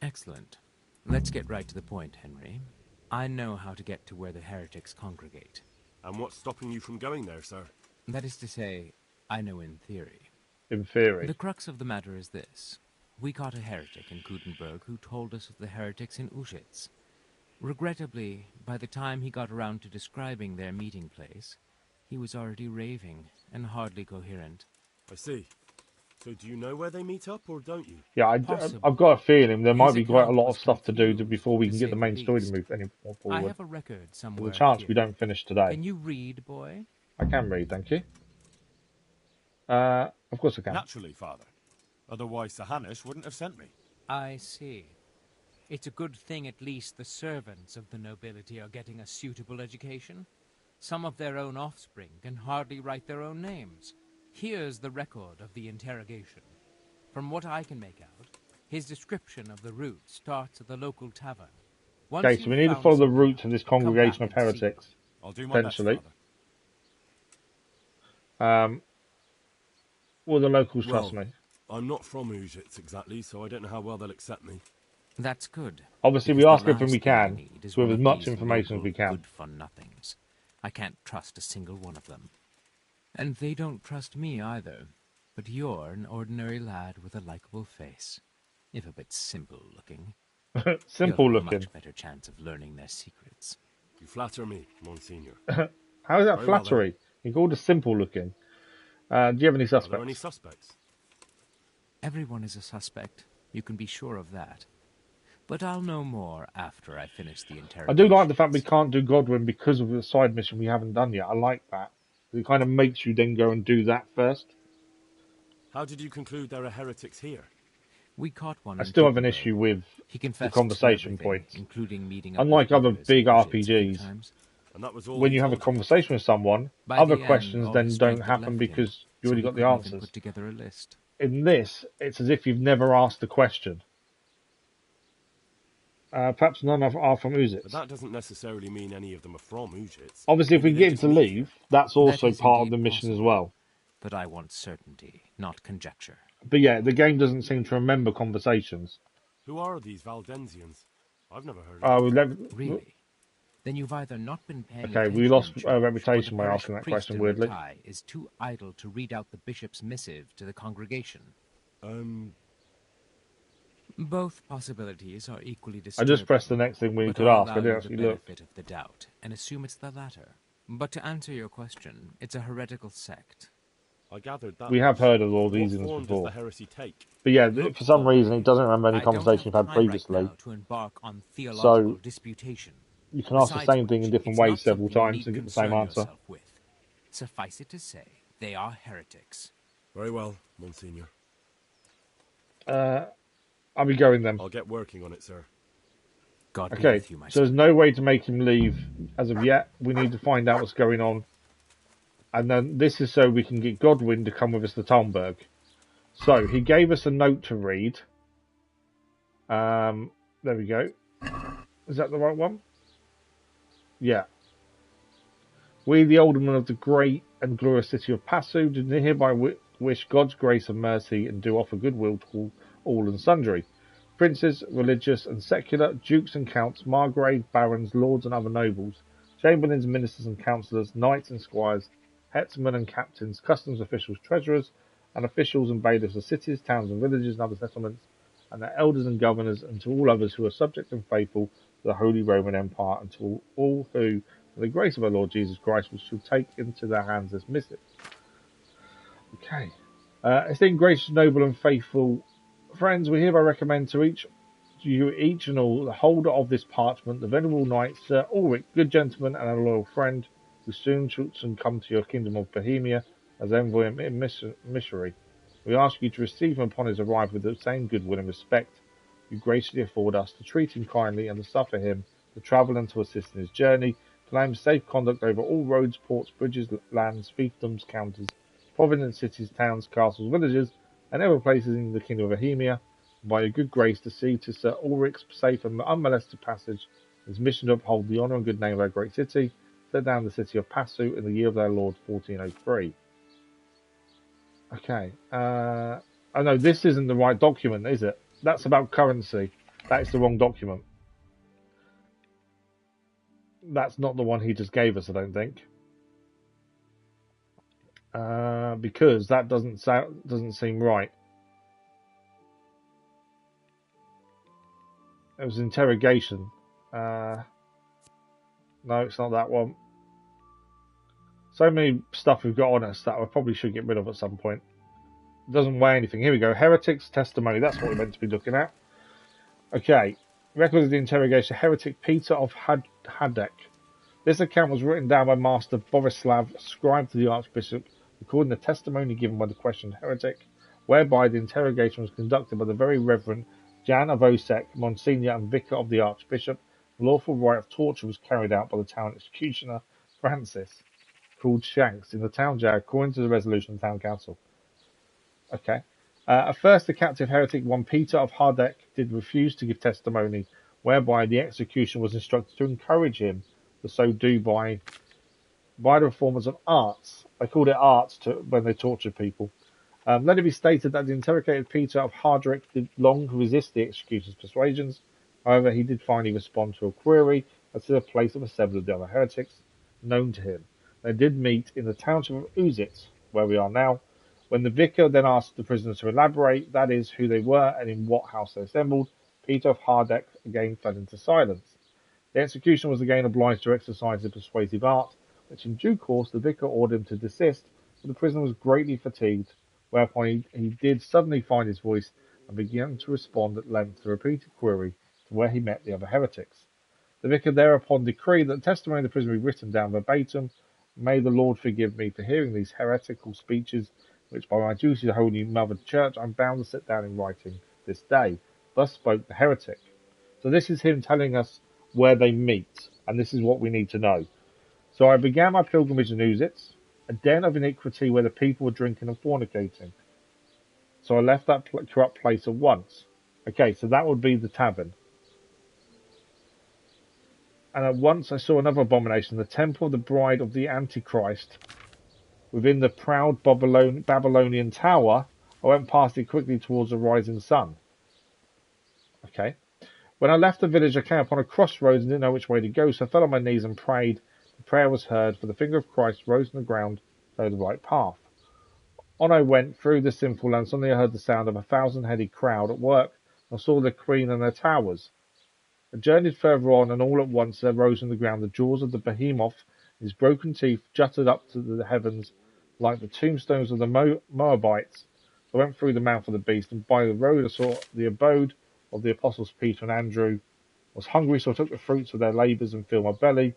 Excellent. Let's get right to the point, Henry. I know how to get to where the heretics congregate. And what's stopping you from going there, sir? That is to say, I know in theory. In theory? The crux of the matter is this. We caught a heretic in Kutenberg who told us of the heretics in Ushitz. Regrettably, by the time he got around to describing their meeting place, he was already raving and hardly coherent. I see. So do you know where they meet up, or don't you? Yeah, I've got a feeling there might be quite a lot of stuff to do before we can get the main story to move any more forward. I have a record somewhere. There's a chance we don't finish today. Can you read, boy? I can read, thank you. Of course I can. Naturally, Father. Otherwise, Sir Hanush wouldn't have sent me. I see. It's a good thing at least the servants of the nobility are getting a suitable education. Some of their own offspring can hardly write their own names. Here's the record of the interrogation. From what I can make out, his description of the route starts at the local tavern. Okay, so we need to follow the route of this congregation of heretics. I'll do my potentially. best, Father. Will the locals trust me? I'm not from Ushitz exactly, so I don't know how well they'll accept me. That's good. Obviously, we ask everything we can, with as much information as we can. Good-for-nothings. I can't trust a single one of them. And they don't trust me either. But you're an ordinary lad with a likable face. If a bit simple-looking. Simple-looking? Much better chance of learning their secrets. You flatter me, Monsignor. How is that Very flattery? Well, you called us simple-looking. Do you have any suspects? Are there any suspects? Everyone is a suspect. You can be sure of that. But I'll know more after I finish the interrogation. I do like the fact we can't do Godwin because of the side mission we haven't done yet. I like that. It kind of makes you then go and do that first. How did you conclude there are heretics here? We caught one. I still have an issue with the conversation points. Including meeting unlike other big RPGs, and that was all when you have a conversation with someone, other questions then don't happen because you already got the answers. Put together a list. In this, it's as if you've never asked a question. Perhaps none are from Ushitz. But that doesn't necessarily mean any of them are from Ushitz. Obviously, if we get him to leave, that's also part of the mission as well. But I want certainty, not conjecture. But yeah, the game doesn't seem to remember conversations. Who are these Valdensians? I've never heard of them. Really? Then you've either not been paying Okay, we lost our reputation by asking that question weirdly. Is too idle to read out the bishop's missive to the congregation. Both possibilities are equally disturbing. I just pressed the next thing we could ask. I didn't actually look. Benefit of the doubt and assume it's the latter. But to answer your question, it's a heretical sect. I gathered that. We have heard of all these things before. But yeah, for some reason, it doesn't remember any conversation you've had previously. So you can ask the same thing in different ways several times and get the same answer. Suffice it to say, they are heretics. Very well, Monsignor. I'll be going then. I'll get working on it, sir. God okay, you, so there's no way to make him leave as of yet. We need to find out what's going on. And then this is so we can get Godwin to come with us to Talmberg. So he gave us a note to read. There we go. Is that the right one? Yeah. We, the aldermen of the great and glorious city of Passu, do hereby wish God's grace and mercy and do offer goodwill to all and sundry. Princes, religious and secular, dukes and counts, margraves, barons, lords and other nobles, chamberlains, ministers and councillors, knights and squires, hetmen and captains, customs officials, treasurers, and officials and bailiffs of cities, towns and villages and other settlements, and their elders and governors, and to all others who are subject and faithful to the Holy Roman Empire, and to all who, for the grace of our Lord Jesus Christ, shall take into their hands this missive. Okay. Esteemed, gracious, noble, and faithful friends, we hereby recommend to you each and all the holder of this parchment, the venerable knight Sir Ulrich, good gentleman and a loyal friend, who soon shall come to your kingdom of Bohemia as envoy and missionary. We ask you to receive him upon his arrival with the same goodwill and respect you graciously afford us, to treat him kindly and to suffer him to travel and to assist in his journey, to allow him safe conduct over all roads, ports, bridges, lands, fiefdoms, counties, provinces, cities, towns, castles, villages, and other places in the kingdom of Bohemia, and by your good grace to see to Sir Ulrich's safe and unmolested passage, his mission to uphold the honour and good name of our great city, set down the city of Passu in the year of our Lord 1403. Okay. Oh no, this isn't the right document, is it? That's about currency. That is the wrong document. That's not the one he just gave us, I don't think. Because that doesn't seem right. It was interrogation. No, it's not that one. So many stuff we've got on us that I probably should get rid of at some point. It doesn't weigh anything. Here we go. Heretics testimony. That's what we're meant to be looking at. Okay. Records of the interrogation. Heretic Peter of Hadek. This account was written down by Master Borislav, scribe to the Archbishop, recording the testimony given by the questioned heretic, whereby the interrogation was conducted by the very Reverend Jan of Osek, Monsignor and Vicar of the Archbishop. The lawful right of torture was carried out by the town executioner Francis, called Shanks, in the town jail, according to the resolution of the town council. Okay. At first, the captive heretic, one Peter of Hardek, did refuse to give testimony, whereby the execution was instructed to encourage him to so do by the performance of arts. They called it arts when they tortured people. Let it be stated that the interrogated Peter of Hardrick did long resist the executioner's persuasions. However, he did finally respond to a query as to the place of assembly of the other heretics known to him. They did meet in the township of Uzit, where we are now. When the vicar then asked the prisoners to elaborate, that is, who they were and in what house they assembled, Peter of Hardek again fell into silence. The executioner was again obliged to exercise the persuasive art, which in due course the vicar ordered him to desist, but the prisoner was greatly fatigued, whereupon he did suddenly find his voice and began to respond at length to the repeated query to where he met the other heretics. The vicar thereupon decreed that the testimony of the prisoner be written down verbatim. May the Lord forgive me for hearing these heretical speeches, which by my duty to the Holy Mother Church I'm bound to set down in writing this day. Thus spoke the heretic. So this is him telling us where they meet, and this is what we need to know. So I began my pilgrimage in Uzitz, a den of iniquity where the people were drinking and fornicating. So I left that corrupt place at once. Okay, so that would be the tavern. And at once I saw another abomination, the temple of the bride of the Antichrist. Within the proud Babylonian tower, I went past it quickly towards the rising sun. Okay. When I left the village, I came upon a crossroads and didn't know which way to go, so I fell on my knees and prayed. The prayer was heard, for the finger of Christ rose from the ground, showed the right path. On I went through the sinful land. Suddenly I heard the sound of a 1,000-headed crowd at work. I saw the queen and her towers. I journeyed further on, and all at once there rose from the ground the jaws of the behemoth. His broken teeth jutted up to the heavens like the tombstones of the Moabites. I went through the mouth of the beast, and by the road I saw the abode of the apostles Peter and Andrew. I was hungry, so I took the fruits of their labours and filled my belly.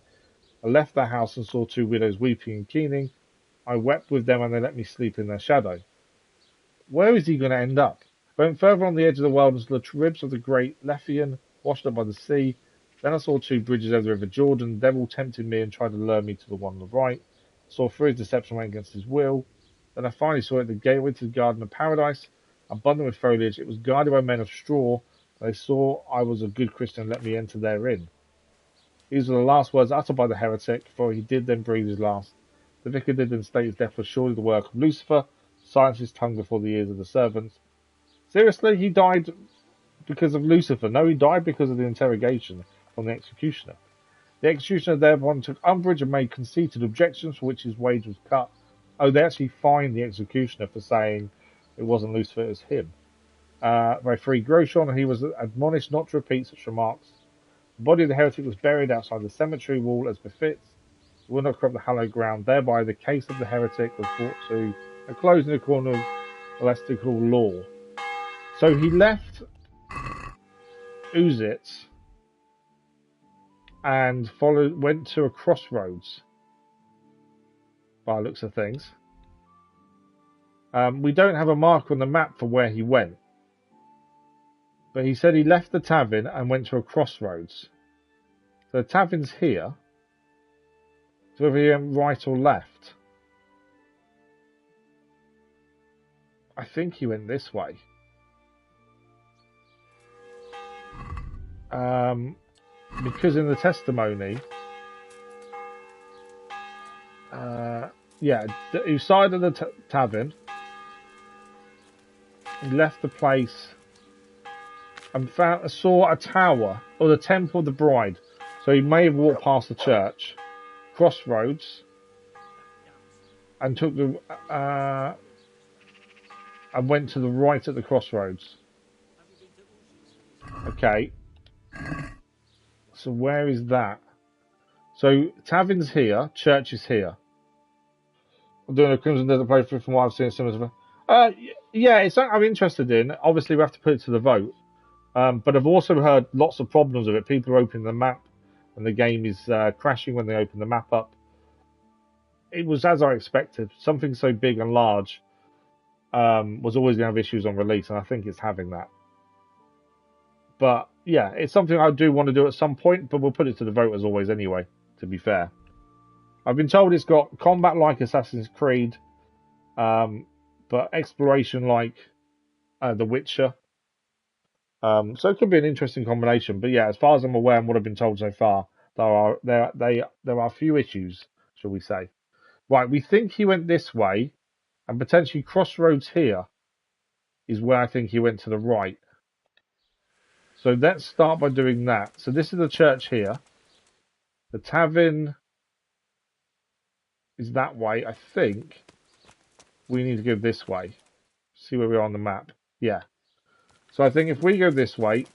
I left their house and saw two widows weeping and keening. I wept with them, and they let me sleep in their shadow. Where is he going to end up? I went further on the edge of the world and saw the ribs of the great Lethean washed up by the sea. Then I saw two bridges over the river Jordan. The devil tempted me and tried to lure me to the one on the right. I saw through his deception went against his will. Then I finally saw it, the gateway to the garden of paradise, abundant with foliage. It was guarded by men of straw. They saw I was a good Christian and let me enter therein. These were the last words uttered by the heretic, for he did then breathe his last. The vicar did then state his death was surely the work of Lucifer, silenced his tongue before the ears of the servants. Seriously, he died because of Lucifer. No, he died because of the interrogation from the executioner. The executioner thereupon took umbrage and made conceited objections for which his wage was cut. Oh, they actually fined the executioner for saying it wasn't Lucifer, it was him. By 3 groschen, and he was admonished not to repeat such remarks. The body of the heretic was buried outside the cemetery wall as befits. It would not corrupt the hallowed ground. Thereby, the case of the heretic was brought to a close in the corner of ecclesiastical law. So he left Uzit and went to a crossroads, by the looks of things. We don't have a marker on the map for where he went. But he said he left the tavern and went to a crossroads. So the tavern's here. So whether he went right or left. I think he went this way. Because in the testimony, he side of the tavern. He left the place and saw a tower or the temple of the bride. So he may have walked past the church, crossroads, and took the and went to the right at the crossroads. Okay. So where is that? So tavern's here, church is here. I'm doing a Crimson Desert playthrough from what I've seen. Similar to yeah, it's something I'm interested in. Obviously, we have to put it to the vote. But I've also heard lots of problems with it. People are opening the map, and the game is crashing when they open the map up. It was as I expected. Something so big and large was always going to have issues on release, and I think it's having that. But yeah, it's something I do want to do at some point, but we'll put it to the vote as always anyway, to be fair. I've been told it's got combat like Assassin's Creed, but exploration like The Witcher. So it could be an interesting combination. But yeah, as far as I'm aware and what I've been told so far, there are a few issues, shall we say. Right, we think he went this way, and potentially crossroads here is where I think he went to the right. So let's start by doing that. So this is the church here. The tavern is that way. I think we need to go this way. See where we are on the map. Yeah. So I think if we go this way,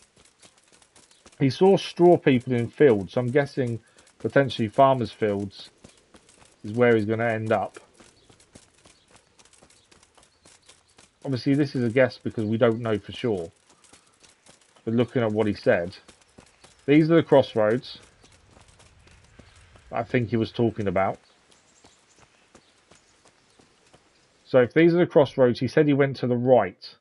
he saw straw people in fields. So I'm guessing potentially farmers' fields is where he's going to end up. Obviously, this is a guess because we don't know for sure. But looking at what he said, these are the crossroads I think he was talking about. So if these are the crossroads, he said he went to the right.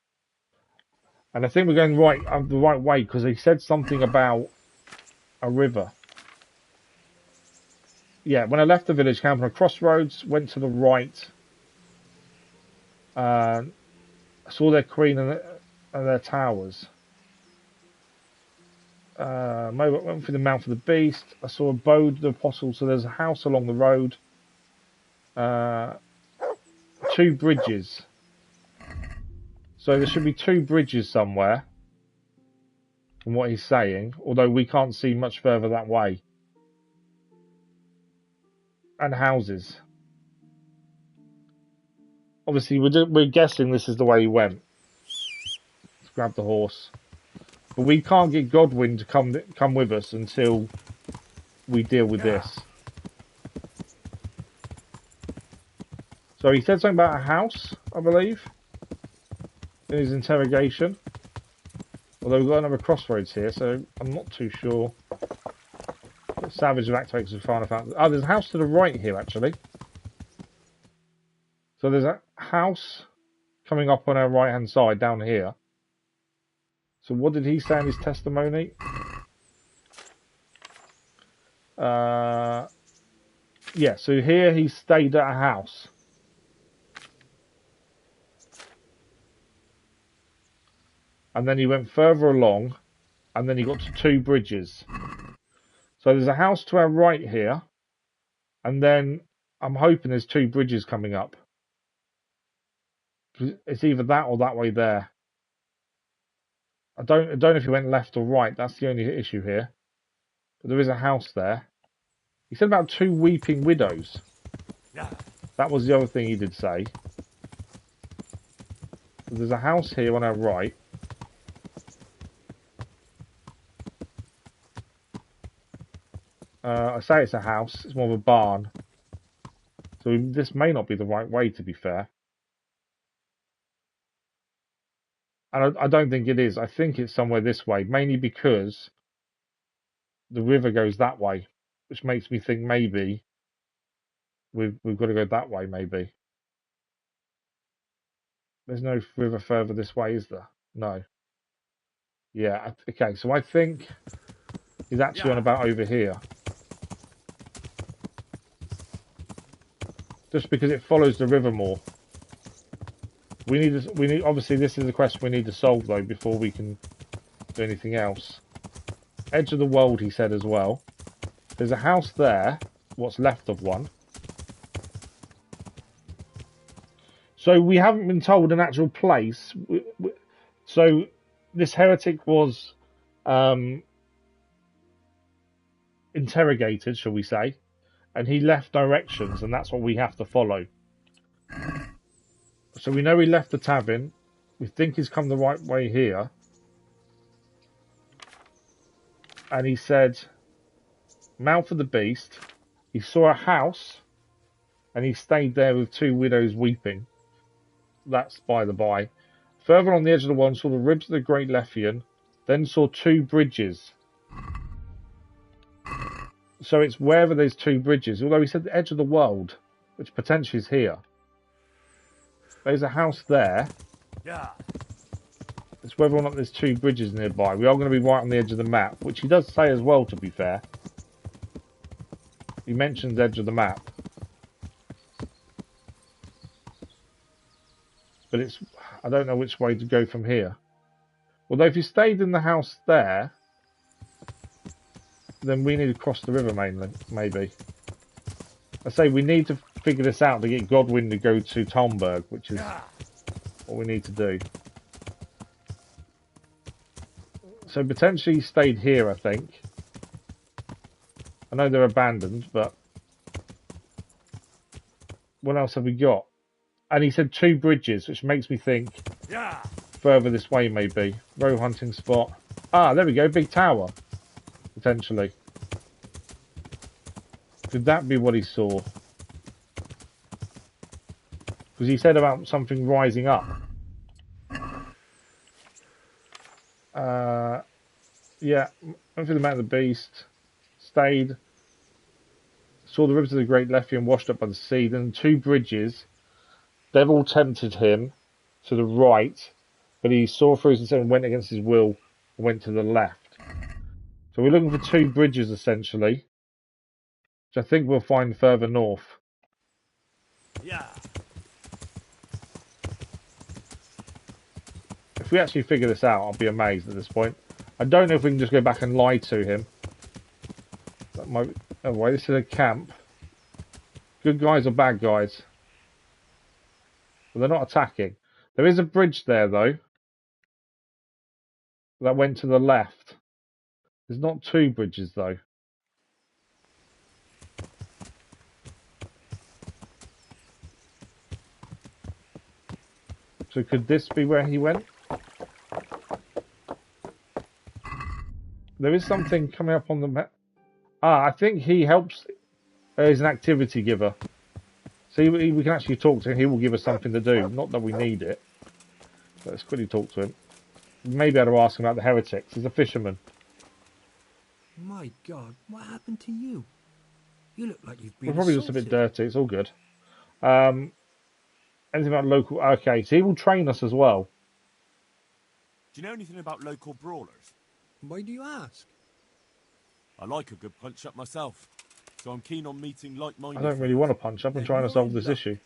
And I think we're going the right way because he said something about a river. Yeah, when I left the village camp on a crossroads, went to the right. I saw their queen and their towers. Went through the mouth of the beast. I saw a abode of the apostles. So there's a house along the road. 2 bridges. So there should be 2 bridges somewhere. From what he's saying. Although we can't see much further that way. And houses. Obviously we're guessing this is the way he went. Let's grab the horse. But we can't get Godwin to come with us until we deal with this. So he said something about a house, I believe, in his interrogation. Although we've got another crossroads here, so I'm not too sure. Savage activates the final fountain. Oh, there's a house to the right here, actually. So there's a house coming up on our right-hand side down here. So what did he say in his testimony? Yeah, so here he stayed at a house. And then he went further along, and then he got to 2 bridges. So there's a house to our right here, and then I'm hoping there's 2 bridges coming up. It's either that or that way there. I don't know if he went left or right. That's the only issue here. But there is a house there. He said about 2 weeping widows. That was the other thing he did say. There's a house here on our right. I say it's a house. It's more of a barn. So this may not be the right way, to be fair. And I don't think it is. I think it's somewhere this way, mainly because the river goes that way, which makes me think maybe we've got to go that way, maybe. There's no river further this way, is there? No. Yeah, okay, so I think he's actually on about over here. Just because it follows the river more. We need obviously this is a question we need to solve though before we can do anything else. Edge of the world, he said as well. There's a house there, what's left of one. So we haven't been told an actual place. So this heretic was interrogated, shall we say, and he left directions, and that's what we have to follow. So we know he left the tavern. We think he's come the right way here. And he said, mouth of the beast. He saw a house, and he stayed there with 2 widows weeping. That's by the by. Further on the edge of the one, saw the ribs of the great Lethian, then saw 2 bridges. So it's wherever there's 2 bridges, although he said the edge of the world, which potentially is here. There's a house there. Yeah. It's whether or not there's 2 bridges nearby. We are going to be right on the edge of the map, which he does say as well, to be fair. He mentions edge of the map. But it's... I don't know which way to go from here. Although if you stayed in the house there, then we need to cross the river mainly, maybe. I say we need to figure this out to get Godwin to go to Talmberg, which is what we need to do. So potentially he stayed here, I think. I know they're abandoned, but what else have we got? And he said 2 bridges, which makes me think further this way maybe. Row hunting spot. Ah, there we go, big tower. Potentially. Could that be what he saw? Because he said about something rising up. Yeah, went through the Mount of the Beast. Stayed. Saw the rivers of the Great Lethian washed up by the sea. Then 2 bridges. Devil tempted him to the right, but he saw through and went against his will and went to the left. So we're looking for 2 bridges essentially, which I think we'll find further north. Yeah. If we actually figure this out, I'll be amazed at this point. I don't know if we can just go back and lie to him. That might... Oh, wait, this is a camp. Good guys or bad guys? Well, they're not attacking. There is a bridge there, though. That went to the left. There's not 2 bridges, though. So could this be where he went? There is something coming up on the map. Ah, I think he helps. He's an activity giver. So we can actually talk to him. He will give us something to do. Not that we need it. But let's quickly talk to him. Maybe I'd ask him about the Heretics. He's a fisherman. My God, what happened to you? You look like you've been We're probably just a assaulted. bit dirty. It's all good. Anything about local... Okay, so he will train us as well. Do you know anything about local brawlers? Why do you ask? I like a good punch-up myself, so I'm keen on meeting like-minded... I don't really want to punch up. I'm trying to solve this issue.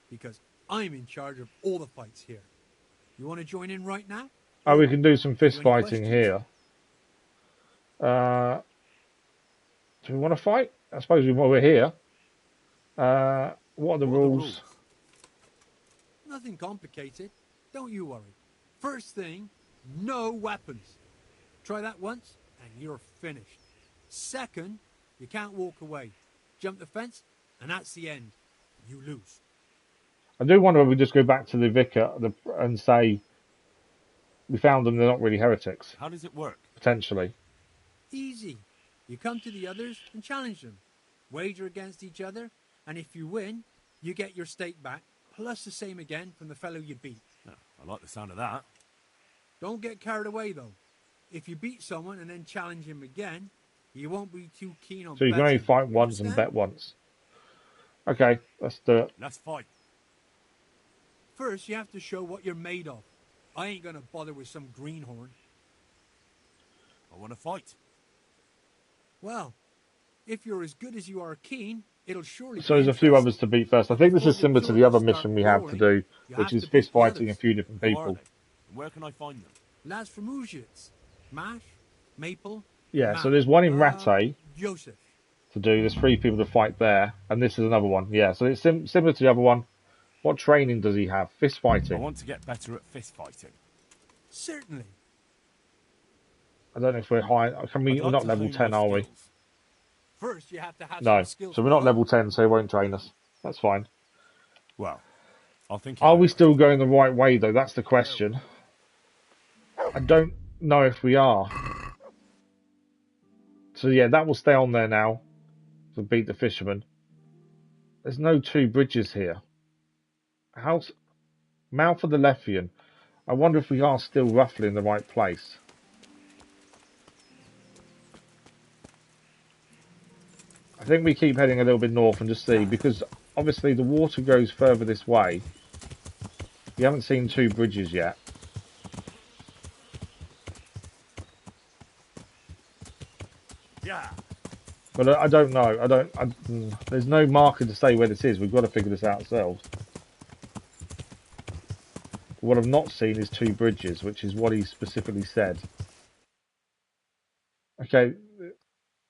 Because I'm in charge of all the fights here. You want to join in right now? Oh, we can do some fist fighting here. Do we want to fight? I suppose we're here. What are the rules? Nothing complicated. Don't you worry. First thing, no weapons. Try that once, and you're finished. Second, you can't walk away. Jump the fence, and that's the end. You lose. I do wonder if we just go back to the Vicar and say, we found them, they're not really heretics. How does it work? Potentially. Easy. You come to the others and challenge them. Wager against each other, and if you win, you get your stake back, plus the same again from the fellow you beat. Oh, I like the sound of that. Don't get carried away, though. If you beat someone and then challenge him again, you won't be too keen on So you can only betting. fight once and bet once. Okay, let's do it. Let's fight. First, you have to show what you're made of. I ain't gonna bother with some greenhorn. I want to fight. Well, if you're as good as you are keen, it'll surely So be there's a few others to beat first. I think this is similar to the other mission we have to do, which is fist fighting a few different people. Where can I find them? Lads from Ujits. Mash, Maple. Yeah, Matt. so there's one in Rattay Joseph. to do. There's 3 people to fight there, and this is another one. Yeah, so it's similar to the other one. What training does he have? Fist I fighting. want to get better at fist fighting. Certainly. I don't know if we're high. We're not level 10, are we? First, you have to have No. some skills. So we're not level 10, so he won't train us. That's fine. Well, I'll think. Are we still going the right way, though? That's the question. I don't know if we are. So yeah, that will stay on there now to beat the fisherman. There's no 2 bridges here. Mouth of the Lefian. I wonder if we are still roughly in the right place. I think we keep heading a little bit north and just see, because obviously the water goes further this way. We haven't seen 2 bridges yet. Yeah. But I don't know. There's no marker to say where this is. We've got to figure this out ourselves. What I've not seen is 2 bridges, which is what he specifically said. Okay,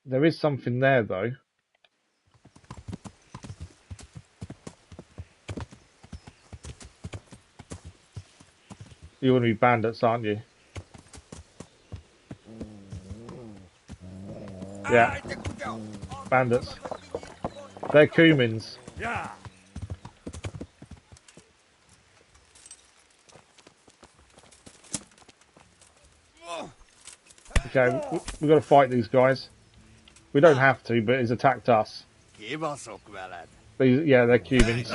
there is something there though. You want to be bandits, aren't you? Yeah. Bandits. They're Cumins. Yeah. Okay, we've got to fight these guys. We don't have to, but he's attacked us. Yeah, they're Cumins.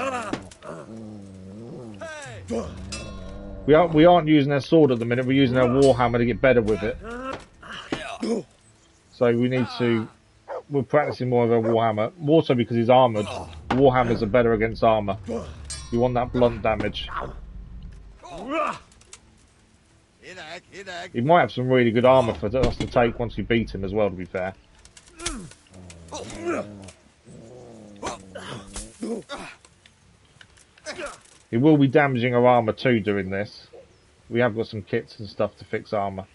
We aren't using their sword at the minute. We're using our warhammer to get better with it. So we need to. We're practicing more of our warhammer. More so because he's armoured. Warhammers are better against armour. You want that blunt damage. He might have some really good armour for us to take once we beat him as well, to be fair. He will be damaging our armour too doing this. We have got some kits and stuff to fix armour.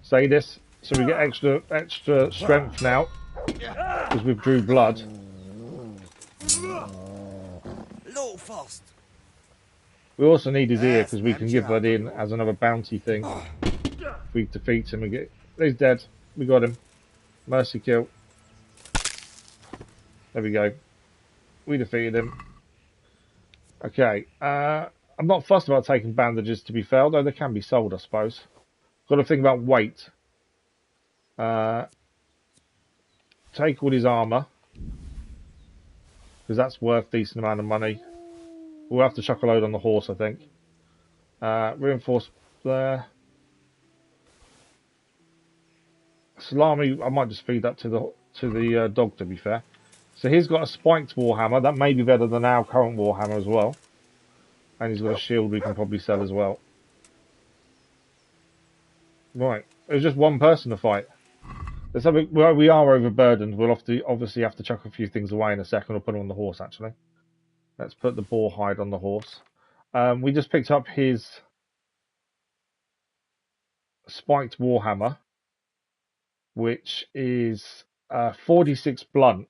Say this, so we get extra strength now, because we've drew blood. We also need his ear, because we can give that in as another bounty thing. If we defeat him and get... He's dead. We got him. Mercy kill. There we go. We defeated him. Okay. I'm not fussed about taking bandages, to be fair, although they can be sold, I suppose. Got to think about weight. Take all his armour, because that's worth a decent amount of money. We'll have to chuck a load on the horse, I think. Reinforce there. Salami, I might just feed that to the dog, to be fair. So he's got a spiked warhammer. That may be better than our current warhammer as well. And he's got a shield we can probably sell as well. Right. It was just one person to fight. There's something, well, we are overburdened. We'll obviously have to chuck a few things away in a second. We'll put them on the horse, actually. Let's put the boar hide on the horse. We just picked up his spiked warhammer, which is 46 blunt.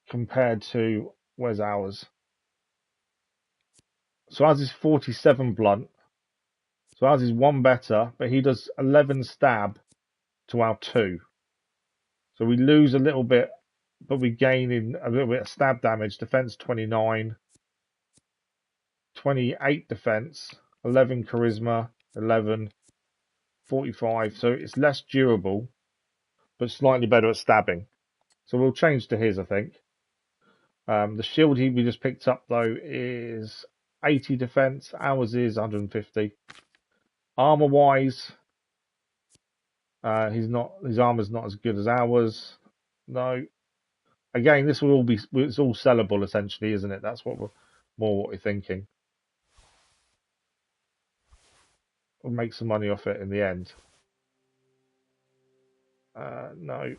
compared to, where's ours? So ours is 47 blunt. So ours is 1 better, but he does 11 stab to our 2. So we lose a little bit, but we gain in a little bit of stab damage. Defense 29, 28 defense, 11 charisma, 11, 45. So it's less durable, but slightly better at stabbing. So we'll change to his, I think. The shield we just picked up though is 80 defense. Ours is 150. Armor wise, his armor's not as good as ours. No. Again, this will all be, it's all sellable essentially, isn't it? That's what we're thinking. We'll make some money off it in the end. No.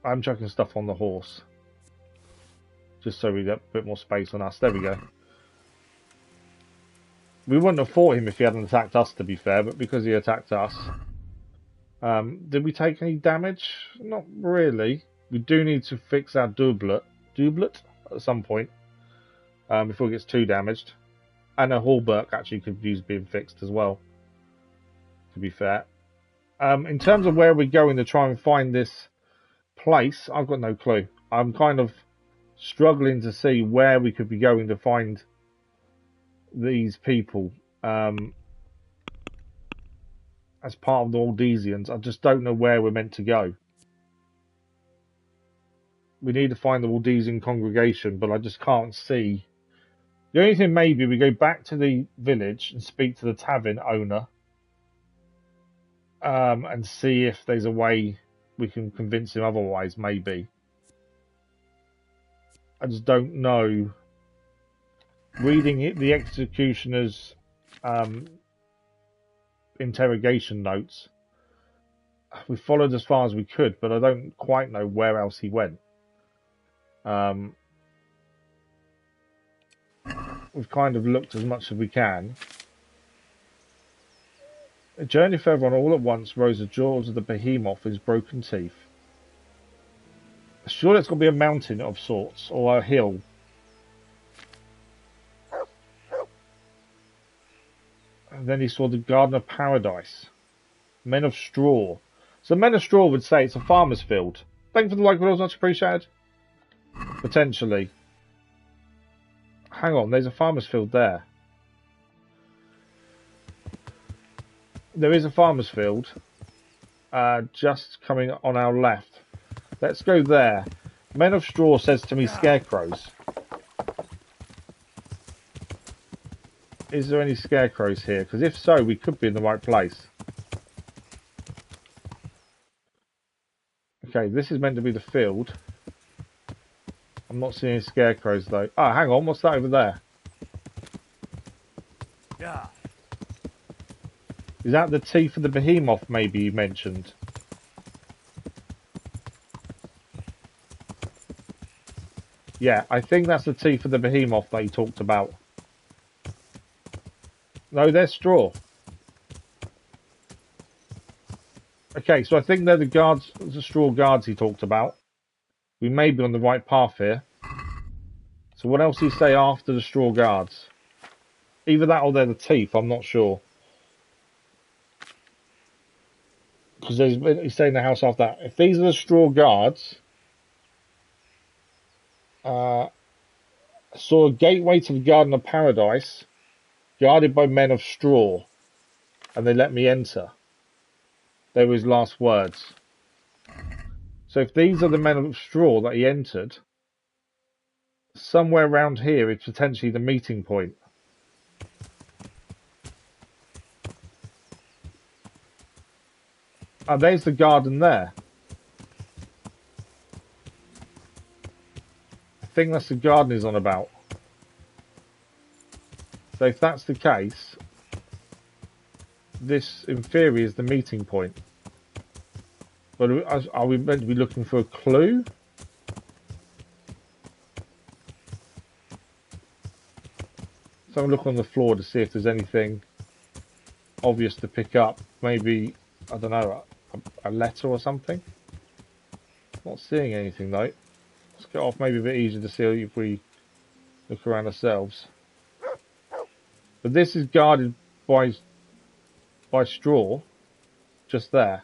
I'm chucking stuff on the horse. Just so we get a bit more space on us. There we go. We wouldn't have fought him if he hadn't attacked us, to be fair, but because he attacked us. Did we take any damage? Not really. We do need to fix our doublet at some point before it gets too damaged. And a hauberk actually could use being fixed as well, to be fair. In terms of where we're going to try and find this place, I've got no clue. I'm kind of struggling to see where we could be going to find these people as part of the Odysseans. I just don't know where we're meant to go. We need to find the Odyssean congregation, but I just can't see. The only thing, maybe we go back to the village and speak to the tavern owner and see if there's a way we can convince him otherwise, maybe. I just don't know. Reading the executioner's interrogation notes, we followed as far as we could, but I don't quite know where else he went. We've kind of looked as much as we can. A journey further on, all at once rose the jaws of the behemoth with his broken teeth. Surely it's got to be a mountain of sorts, or a hill. And then he saw the Garden of Paradise. Men of Straw. So Men of Straw would say it's a farmer's field. Thank you for the like, videos, much appreciated. Potentially. Hang on, there's a farmer's field there. There is a farmer's field just coming on our left. Let's go there. Men of Straw says to me scarecrows. Is there any scarecrows here? Because if so, we could be in the right place. Okay, this is meant to be the field. I'm not seeing any scarecrows though. Ah, hang on, what's that over there? Yeah. Is that the teeth of the behemoth maybe you mentioned? Yeah, I think that's the teeth of the behemoth that he talked about. No, they're straw. Okay, so I think they're the guards, the straw guards he talked about. We may be on the right path here. So what else did he say after the straw guards? Either that or they're the teeth, I'm not sure. Because he's saying the house after that. If these are the straw guards, saw a gateway to the Garden of Paradise, guarded by men of straw, and they let me enter. They were his last words. So if these are the men of straw that he entered, somewhere around here is potentially the meeting point. Oh, there's the garden there. I think that's the garden he's on about. So if that's the case, this in theory is the meeting point. But are we meant to be looking for a clue? So I'm looking on the floor to see if there's anything obvious to pick up. Maybe, I don't know, a letter or something. Not seeing anything though. Let's get off, maybe a bit easier to see if we look around ourselves. But this is guarded by straw, just there.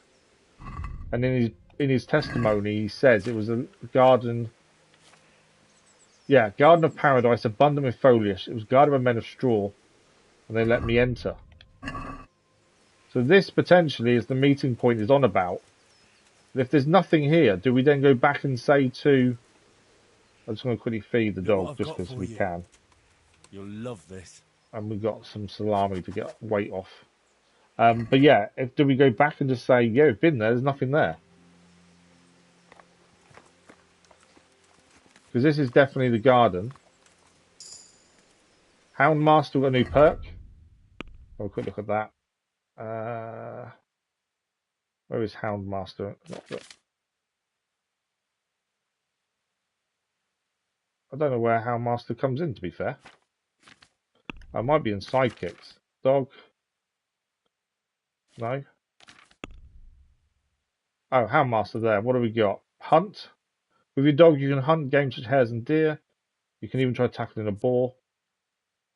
And in his testimony, he says it was a garden. Yeah, garden of paradise, abundant with foliage. It was guarded by men of straw, and they let me enter. So this potentially is the meeting point is on about. And if there's nothing here, do we then go back and say to... I'm just going to quickly feed the dog just because we can. You'll love this. And we've got some salami to get weight off. But yeah, do we go back and just say, yeah, we've been there, there's nothing there? Because this is definitely the garden. Houndmaster got a new perk. Have a quick look at that. Where is Houndmaster? I don't know where Houndmaster comes in, to be fair. I might be in sidekicks. Dog. No. Oh, Houndmaster there. What do we got? Hunt. With your dog, you can hunt game such as hares and deer. You can even try tackling a boar.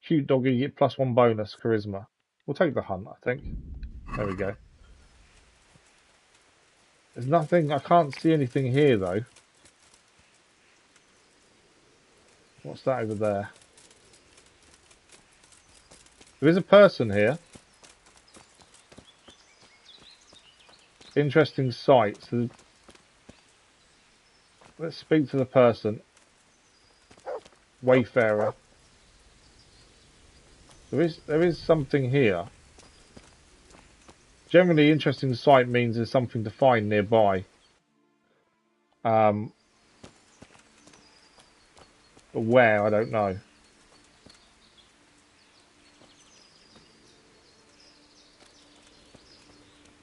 Cute doggy, you get +1 bonus, charisma. We'll take the hunt, I think. There we go. There's nothing, I can't see anything here though. What's that over there? There is a person here. Interesting sight. So let's speak to the person. Wayfarer. There is something here. Generally, interesting sight means there's something to find nearby. But where, I don't know.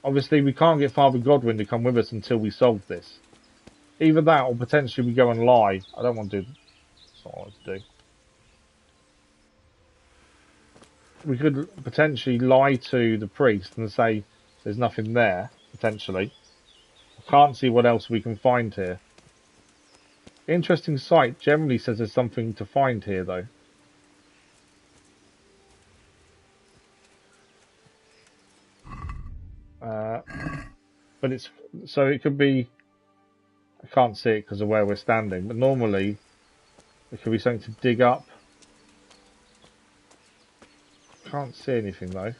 Obviously, we can't get Father Godwin to come with us until we solve this. Either that, or potentially we go and lie. I don't want to do... That's not what I want to do. We could potentially lie to the priest and say there's nothing there, potentially. I can't see what else we can find here. Interesting sight generally says there's something to find here, though. But it's... So it could be... I can't see it because of where we're standing, but normally there could be something to dig up. Can't see anything though.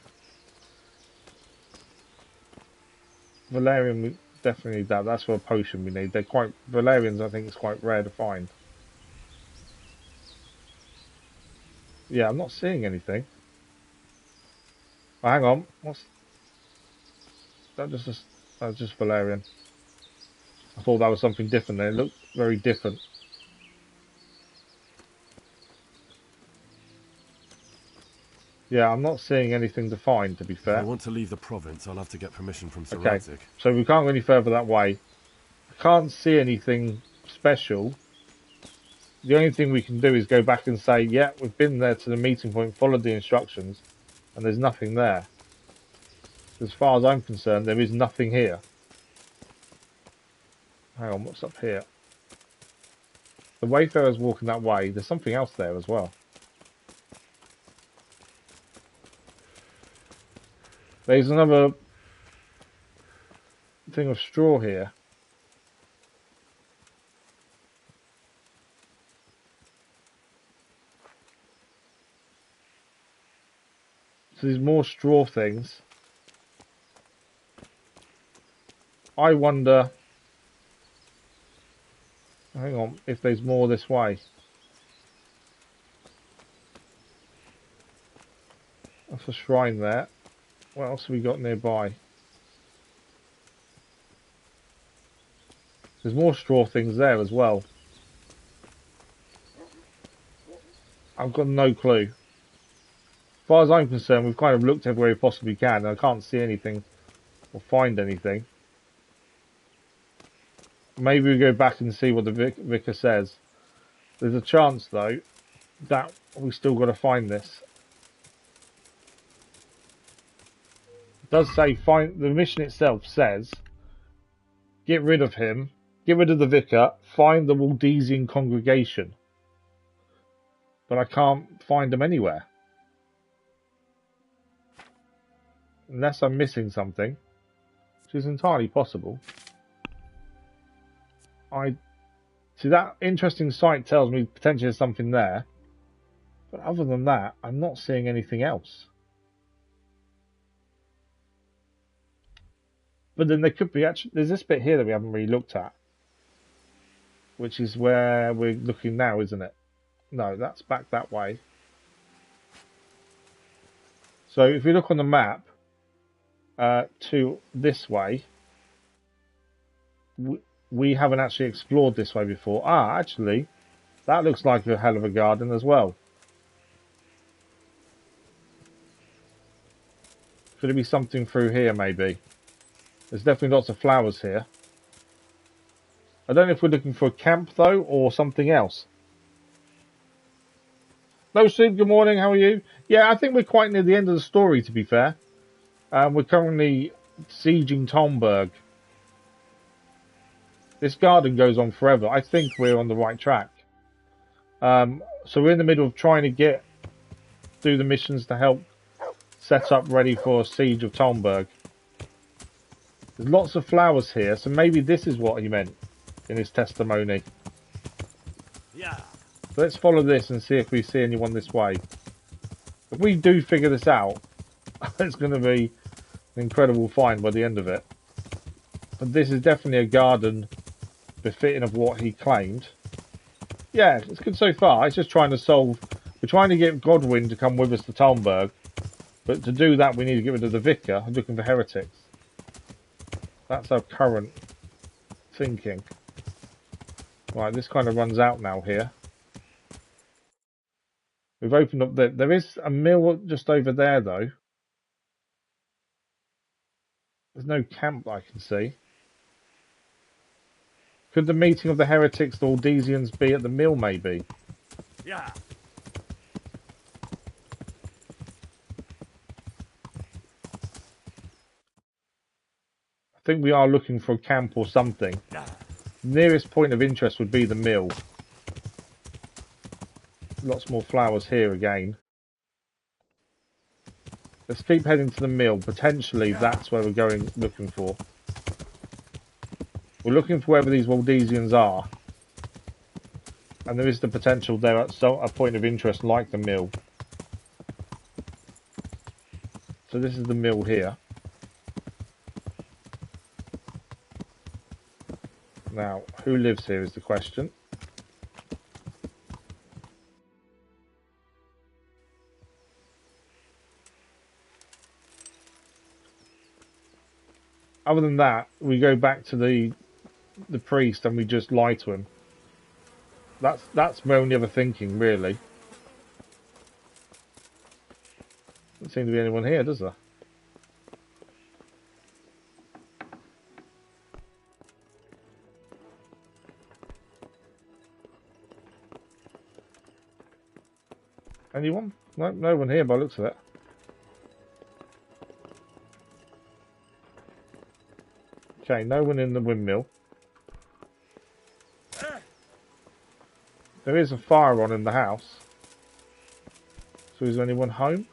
Valerian, we definitely need that. That's what a potion we need. They're quite... Valerians, I think, is quite rare to find. Yeah, I'm not seeing anything. Oh, hang on. What's... That's just Valerian. I thought that was something different there. It looked very different. Yeah, I'm not seeing anything to find, to be fair. If I want to leave the province, I'll have to get permission from Sir Radzik. So we can't go any further that way. I can't see anything special. The only thing we can do is go back and say, yeah, we've been there to the meeting point, followed the instructions, and there's nothing there. As far as I'm concerned, there is nothing here. Hang on, what's up here? The Wayfarer's walking that way. There's something else there as well. There's another thing of straw here. So there's more straw things. I wonder... Hang on, if there's more this way. That's a shrine there. What else have we got nearby? There's more straw things there as well. I've got no clue. As far as I'm concerned, we've kind of looked everywhere we possibly can, and I can't see anything or find anything. Maybe we go back and see what the vicar says. There's a chance, though, that we still got to find this. It does say, the mission itself says, get rid of him get rid of the Vicar, find the Waldesian congregation. But I can't find them anywhere. Unless I'm missing something, which is entirely possible. See, that interesting site tells me potentially there's something there. But other than that, I'm not seeing anything else. But then there could be actually... There's this bit here that we haven't really looked at. Which is where we're looking now, isn't it? No, that's back that way. So if we look on the map to this way, we haven't actually explored this way before. Ah, actually, that looks like a hell of a garden as well. Could it be something through here, maybe? There's definitely lots of flowers here. I don't know if we're looking for a camp, though, or something else. No, Steve, good morning, how are you? Yeah, I think we're quite near the end of the story, to be fair. We're currently sieging Talmberg. This garden goes on forever. I think we're on the right track. So we're in the middle of trying to do the missions to help set up ready for a siege of Talmberg. There's lots of flowers here, so maybe this is what he meant in his testimony. Yeah. So let's follow this and see if we see anyone this way. If we do figure this out, it's going to be an incredible find by the end of it. But this is definitely a garden befitting of what he claimed. Yeah, it's good so far. It's just trying to solve... We're trying to get Godwin to come with us to Talmberg. But to do that, we need to get rid of the Vicar. I'm looking for Heretics. That's our current thinking. Right, this kind of runs out now here. We've opened up... There is a mill just over there, though. There's no camp I can see. Could the meeting of the Heretics, the Waldesians, be at the mill, maybe? Yeah. I think we are looking for a camp or something. Nearest point of interest would be the mill. Lots more flowers here again. Let's keep heading to the mill. Potentially that's where we're going looking for. We're looking for wherever these Waldesians are. And there is the potential there at a point of interest like the mill. So this is the mill here. Now, who lives here is the question. Other than that, we go back to the priest and we just lie to him. That's my only other thinking, really. Doesn't seem to be anyone here, does there? Anyone? No one here by the looks of it. Okay, no one in the windmill. There is a fire on in the house. So is there anyone home?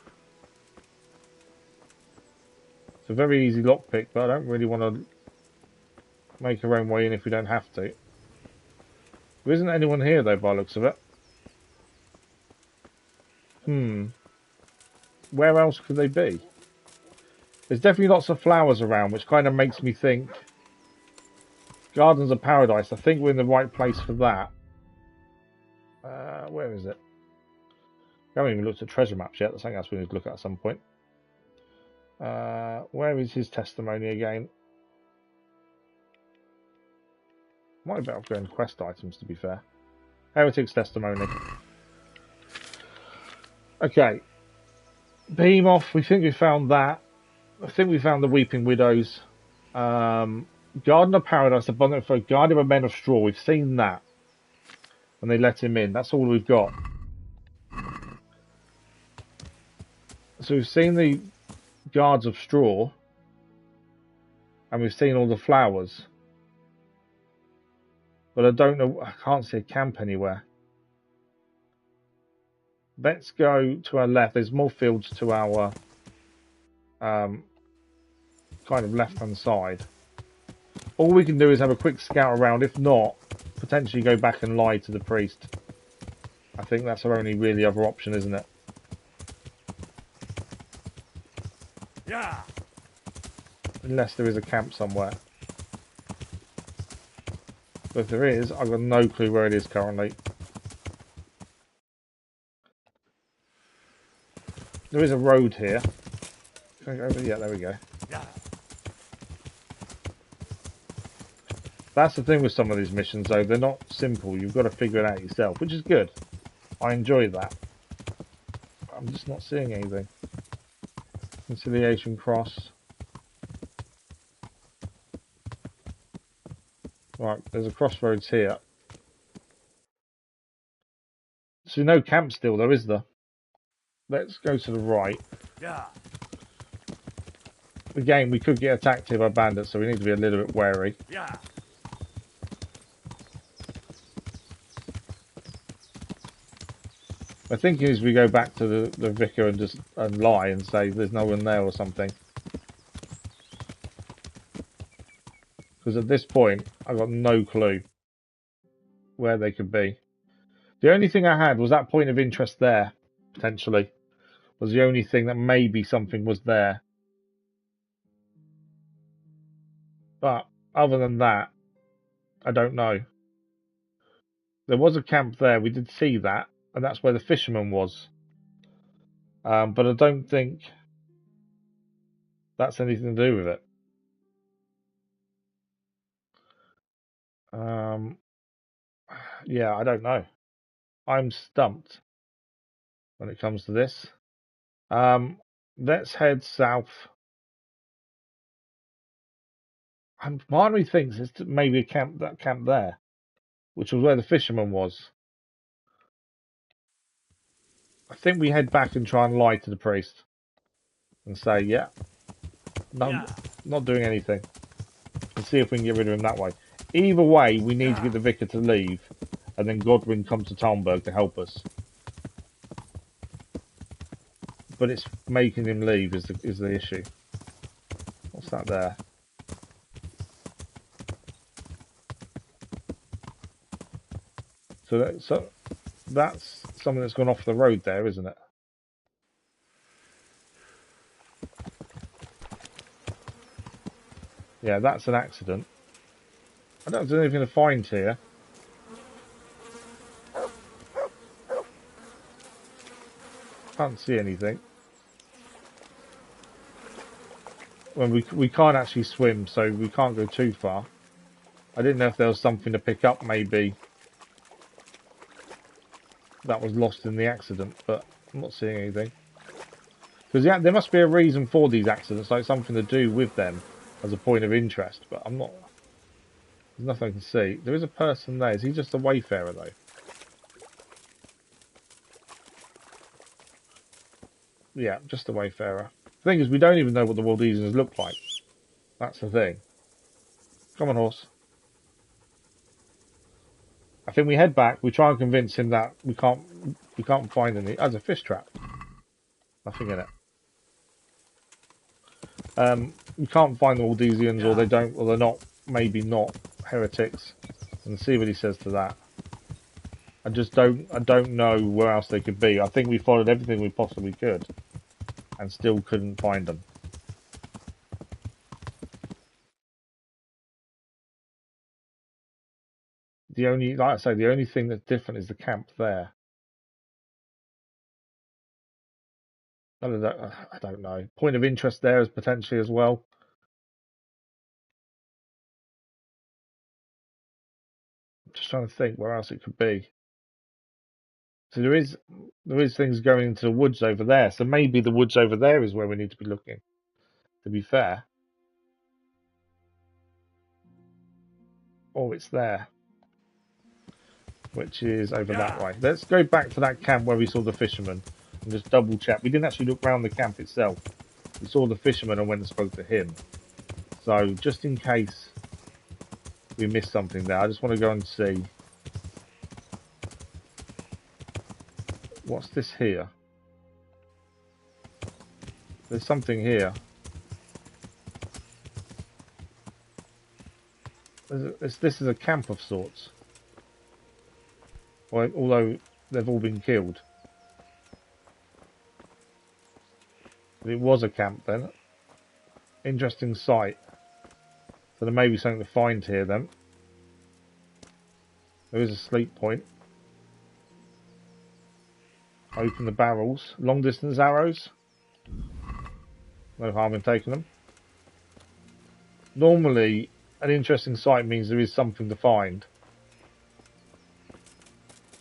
It's a very easy lockpick, but I don't really want to make our own way in if we don't have to. There isn't anyone here though by the looks of it. Where else could they be? There's definitely lots of flowers around, which kind of makes me think Gardens of Paradise. I think we're in the right place for that. Where is it? I haven't even looked at treasure maps yet. That's something else we need to look at some point. Where is his testimony again? Might be better off going to quest items, to be fair. Heretics testimony. Okay. Behemoth, we think we found that. I think we found the Weeping Widows. Garden of Paradise, abundant for Guardian of Men of Straw. We've seen that. And they let him in. That's all we've got. So we've seen the Guards of Straw. And we've seen all the flowers. But I don't know, I can't see a camp anywhere. Let's go to our left. There's more fields to our kind of left-hand side. All we can do is have a quick scout around. If not, potentially go back and lie to the priest. I think that's our only really other option, isn't it? Yeah. Unless there is a camp somewhere. But if there is, I've got no clue where it is currently. There is a road here. Can I go over? Yeah, there we go. Yeah. That's the thing with some of these missions, though. They're not simple. You've got to figure it out yourself, which is good. I enjoy that. I'm just not seeing anything. Conciliation Cross. Right, there's a crossroads here. So no camp still, though, is there? Let's go to the right. Yeah. Again, we could get attacked here by bandits, so we need to be a little bit wary. Yeah. My thinking is we go back to the vicar and just lie and say there's no one there or something. Because at this point, I've got no clue where they could be. The only thing I had was that point of interest there, potentially. Was the only thing that maybe something was there. But other than that, I don't know. There was a camp there, we did see that, and that's where the fisherman was. But I don't think that's anything to do with it. Yeah, I don't know. I'm stumped when it comes to this. Let's head south. And part of me thinks it's maybe that camp there, which was where the fisherman was. I think we head back and try and lie to the priest and say, yeah, no, not doing anything, and see if we can get rid of him that way. Either way, we need to get the vicar to leave, and then Godwin comes to Talmberg to help us. But it's making him leave is the issue. What's that there? So that's something that's gone off the road there, isn't it? Yeah, that's an accident. I don't have anything to find here. Can't see anything. Well, we can't actually swim, so we can't go too far. I didn't know if there was something to pick up, maybe that was lost in the accident, but I'm not seeing anything. Because yeah, there must be a reason for these accidents, like something to do with them as a point of interest, but I'm not... There's nothing I can see. There is a person there. Is he just a wayfarer, though? Yeah, just a wayfarer. The thing is, we don't even know what the Waldesians look like. That's the thing. Come on, horse. I think we head back. We try and convince him that we can't find any. As a fish trap. Nothing in it. We can't find the Waldesians, or they don't, or they're not. Maybe not heretics. And see what he says to that. I don't know where else they could be. I think we followed everything we possibly could, and still couldn't find them. Like I say, the only thing that's different is the camp there. I don't know. Point of interest there is potentially as well. I'm just trying to think where else it could be. So there is things going into the woods over there. So maybe the woods over there is where we need to be looking. To be fair. Oh, it's there. Which is over that way. Let's go back to that camp where we saw the fisherman and just double check. We didn't actually look around the camp itself. We saw the fisherman and went and spoke to him. So just in case we missed something there. I just want to go and see. What's this here? There's something here. This is a camp of sorts. Although they've all been killed. It was a camp then. Interesting sight. So there may be something to find here then. There is a sleep point. Open the barrels. Long distance arrows. No harm in taking them. Normally, an interesting sight means there is something to find.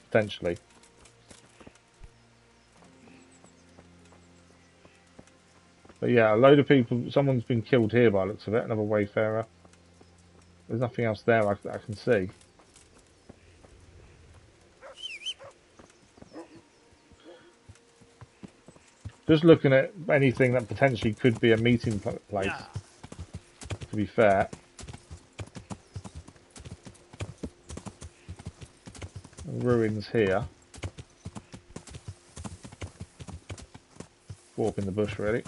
Potentially. But yeah, a load of people, someone's been killed here by the looks of it, another wayfarer. There's nothing else there I can see. Just looking at anything that potentially could be a meeting place, to be fair. Ruins here. Walk in the bush, really.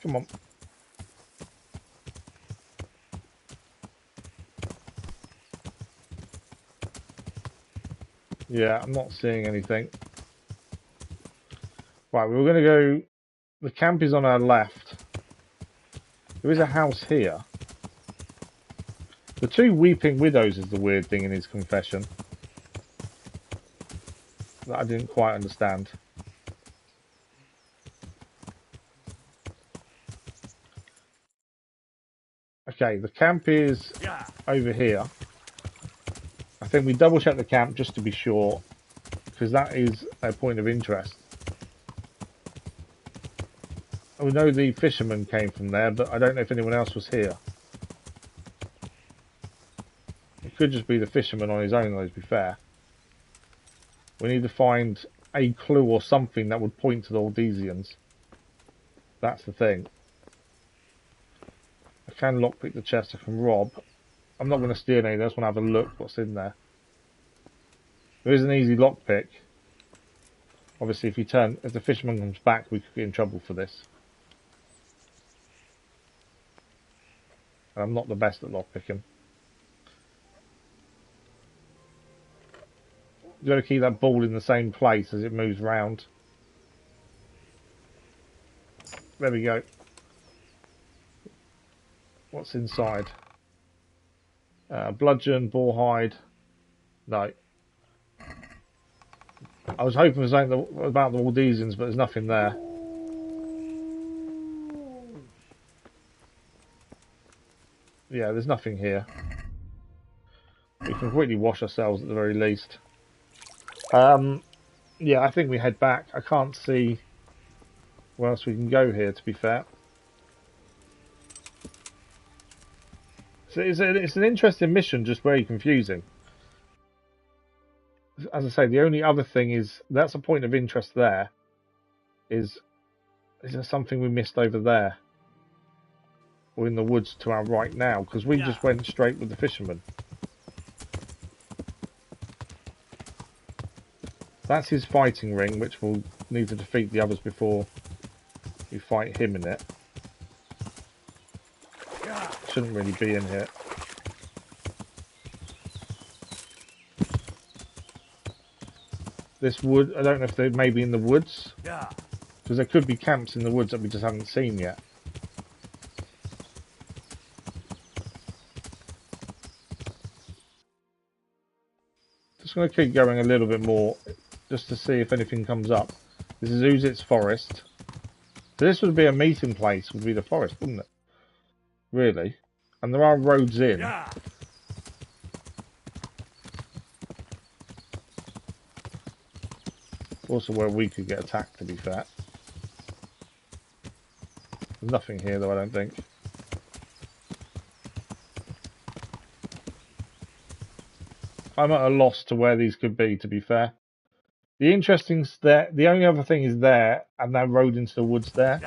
Come on. Yeah, I'm not seeing anything. Right, we're going to go... The camp is on our left. There is a house here. The two weeping widows is the weird thing in his confession. That I didn't quite understand. Okay, the camp is over here. I think we double check the camp just to be sure, because that is a point of interest. We know the fisherman came from there, but I don't know if anyone else was here. It could just be the fisherman on his own, though, to be fair. We need to find a clue or something that would point to the Ordesians. That's the thing. I can lockpick the chest, I can rob. I'm not going to steal any, I just want to have a look what's in there. There is an easy lockpick. Obviously, if the fisherman comes back, we could get in trouble for this. And I'm not the best at lockpicking. You've got to keep that ball in the same place as it moves round. There we go. What's inside? Bludgeon, boar hide. No. I was hoping for something about the Waldesians, but there's nothing there. Yeah, there's nothing here. We can quickly wash ourselves at the very least. Yeah, I think we head back. I can't see where else we can go here, to be fair. So it's an interesting mission, just very confusing. As I say, the only other thing is, that's a point of interest there, is there something we missed over there? Or in the woods to our right now? Because we just went straight with the fisherman. That's his fighting ring, which we'll need to defeat the others before we fight him in it. Shouldn't really be in here. This wood, I don't know if they may be in the woods. Because there could be camps in the woods that we just haven't seen yet. Just going to keep going a little bit more, just to see if anything comes up. This is Uzit's forest. So this would be a meeting place, would be the forest, wouldn't it? Really? And there are roads in. Also where we could get attacked, to be fair. There's nothing here though, I don't think. I'm at a loss to where these could be, to be fair. The interesting's there. The only other thing is there, and that road into the woods there.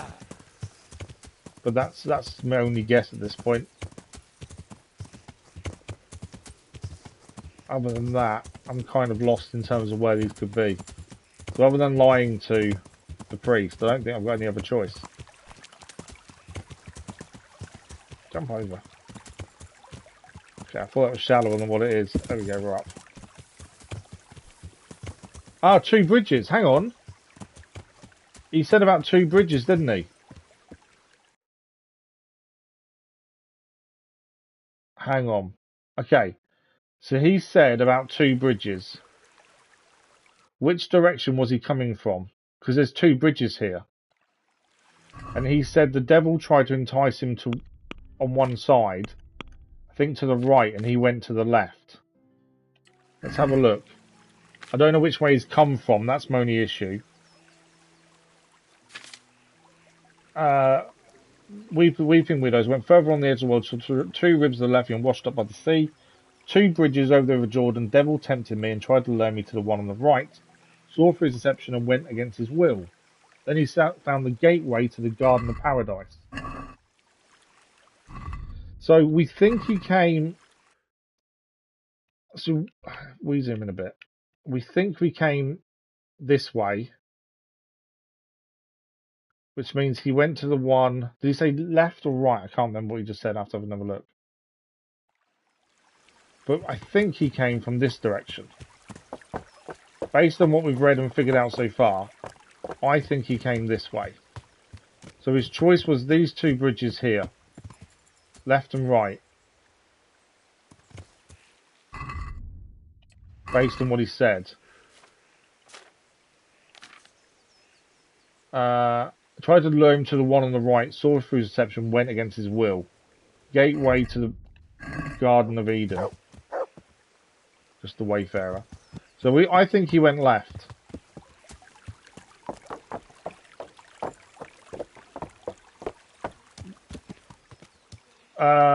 But that's my only guess at this point. other than that, I'm kind of lost in terms of where these could be. So other than lying to the priest, I don't think I've got any other choice. Jump over. Okay, I thought it was shallower than what it is. There we go, we're up. Ah, 2 bridges. Hang on. He said about 2 bridges, didn't he? Hang on. Okay. So he said about 2 bridges. Which direction was he coming from? Because there's 2 bridges here. And he said the devil tried to entice him to on one side, I think to the right, and he went to the left. Let's have a look. I don't know which way he's come from, that's my only issue. Weeping Widows went further on the edge of the world, so 2 rivers of the left and washed up by the sea. 2 bridges over the river Jordan. Devil tempted me and tried to lure me to the one on the right. Saw through his deception and went against his will. Then he found the gateway to the Garden of Paradise. So we think he came... So we zoom in a bit. We think we came this way, which means he went to the one... Did he say left or right? I can't remember what he just said. I have to have another look. But I think he came from this direction. Based on what we've read and figured out so far, I think he came this way. So his choice was these 2 bridges here. Left and right. Based on what he said. Tried to lure him to the one on the right, saw through his deception, went against his will. Gateway to the Garden of Eden. Just the Wayfarer. So I think he went left.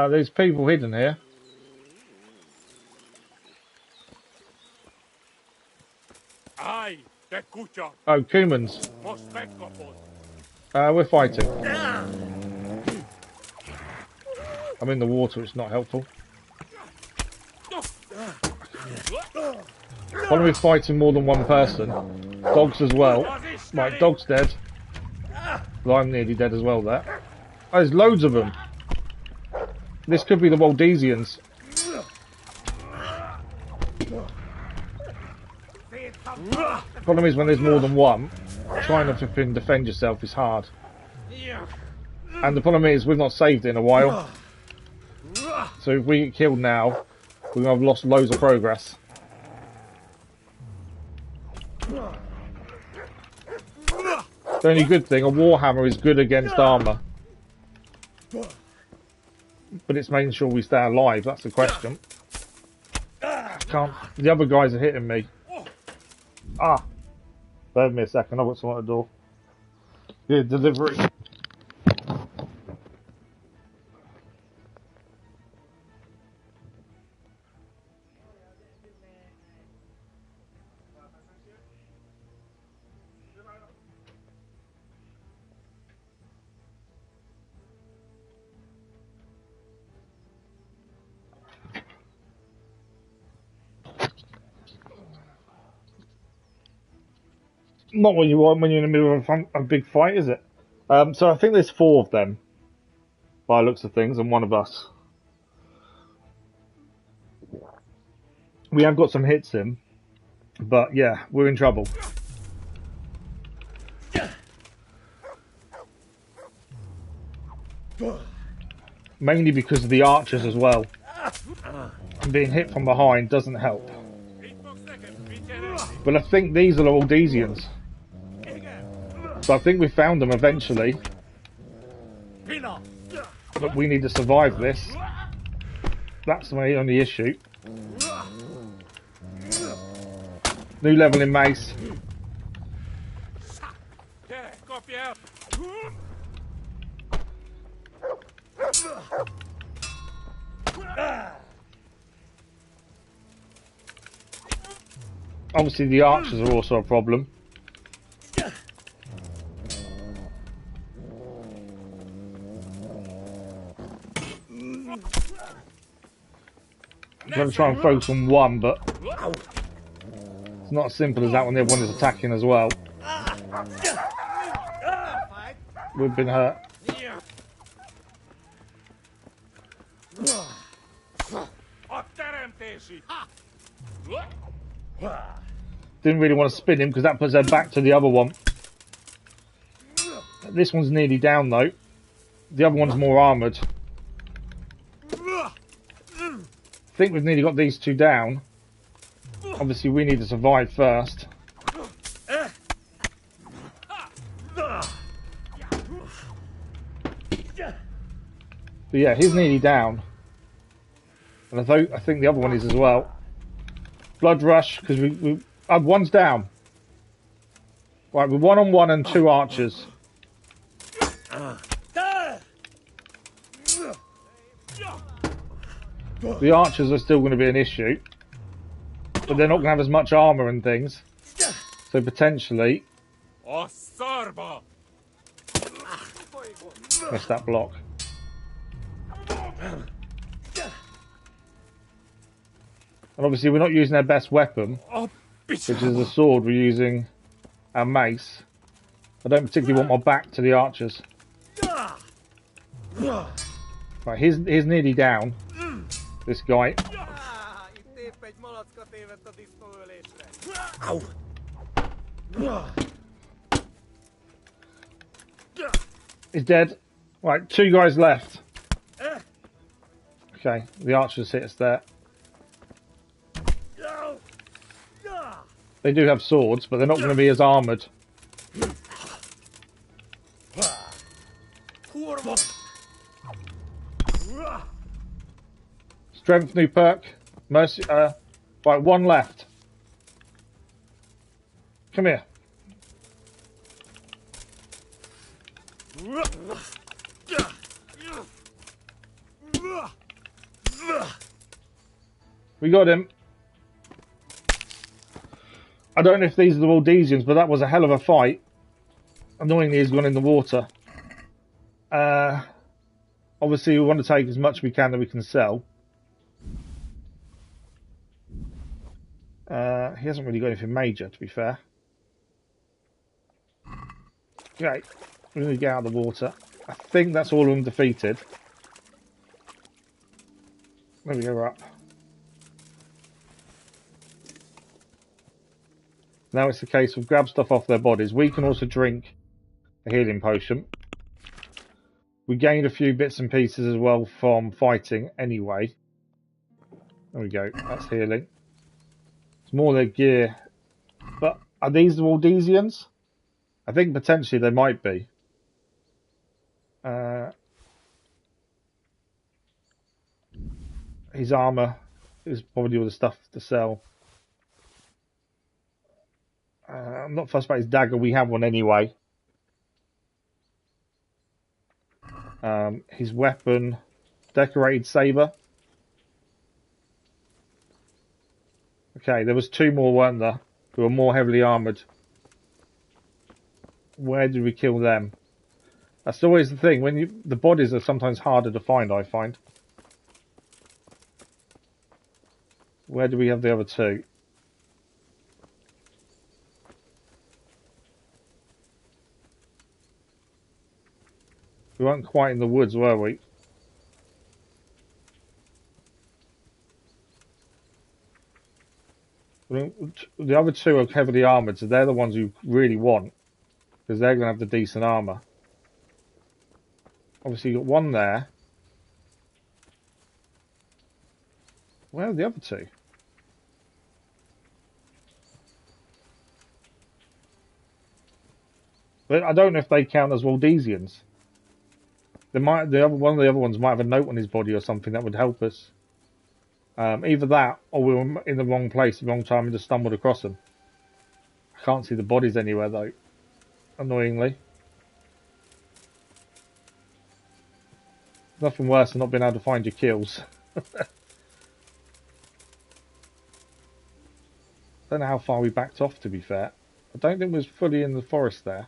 There's people hidden here. Oh, Kumans. We're fighting. I'm in the water, it's not helpful. One of me fighting more than one person. Dogs as well. Right, dog's dead. Well, I'm nearly dead as well there. Oh, there's loads of them. This could be the Waldesians. Problem is when there's more than one, trying to flipping defend yourself is hard. And the problem is we've not saved it in a while. So if we get killed now, we're going to have lost loads of progress. The only good thing, a warhammer is good against armour. But it's making sure we stay alive, that's the question. Can't. The other guys are hitting me. Ah! Bear with me a second, I've got someone at the door. Yeah, delivery. Not what you want when you're in the middle of a big fight, is it? So I think there's 4 of them, by the looks of things, and one of us. We have got some hits in, but yeah, we're in trouble. Mainly because of the archers as well. And being hit from behind doesn't help. But I think these are all Waldesians. So I think we found them eventually. But we need to survive this. That's my only issue. New level in mace. Obviously the archers are also a problem. I'm going to try and focus on one, but it's not as simple as that when the other one is attacking as well. We've been hurt. Didn't really want to spin him because that puts her back to the other one. This one's nearly down though. The other one's more armoured. I think we've nearly got these two down. Obviously we need to survive first. But yeah, he's nearly down. And I think the other one is as well. Blood rush, because one's down. Right, we're 1-on-1 and 2 archers. The archers are still going to be an issue. But they're not going to have as much armour and things. So potentially... Missed that block. And obviously we're not using our best weapon, which is the sword. We're using our mace. I don't particularly want my back to the archers. Right, he's nearly down. This guy. He's dead. Right, 2 guys left. Okay, the archers hit us there. They do have swords, but they're not going to be as armoured. Strength, new perk. Mercy. Right, 1 left. Come here. We got him. I don't know if these are the Waldesians, but that was a hell of a fight. Annoyingly, he's gone in the water. Obviously, we want to take as much as we can that we can sell. He hasn't really got anything major, to be fair. Okay, we're going to get out of the water. I think that's all of them defeated. There we go, up. Now it's the case of grab stuff off their bodies. We can also drink a healing potion. We gained a few bits and pieces as well from fighting anyway. There we go, that's healing. It's more their gear. But are these the Waldesians? I think potentially they might be. His armour is probably all the stuff to sell. I'm not fussed about his dagger, we have one anyway. His weapon, decorated saber. Okay, there was 2 more, weren't there? Who were more heavily armoured. Where did we kill them? That's always the thing. When the bodies are sometimes harder to find, I find. Where do we have the other 2? We weren't quite in the woods, were we? The other 2 are heavily armoured, so they're the ones you really want. Because they're going to have the decent armour. Obviously, you've got 1 there. Where are the other 2? But I don't know if they count as Waldesians. One of the other ones might have a note on his body or something that would help us. Either that, or we were in the wrong place at the wrong time and just stumbled across them. I can't see the bodies anywhere though, annoyingly. Nothing worse than not being able to find your kills. Don't know how far we backed off, to be fair. I don't think we was fully in the forest there.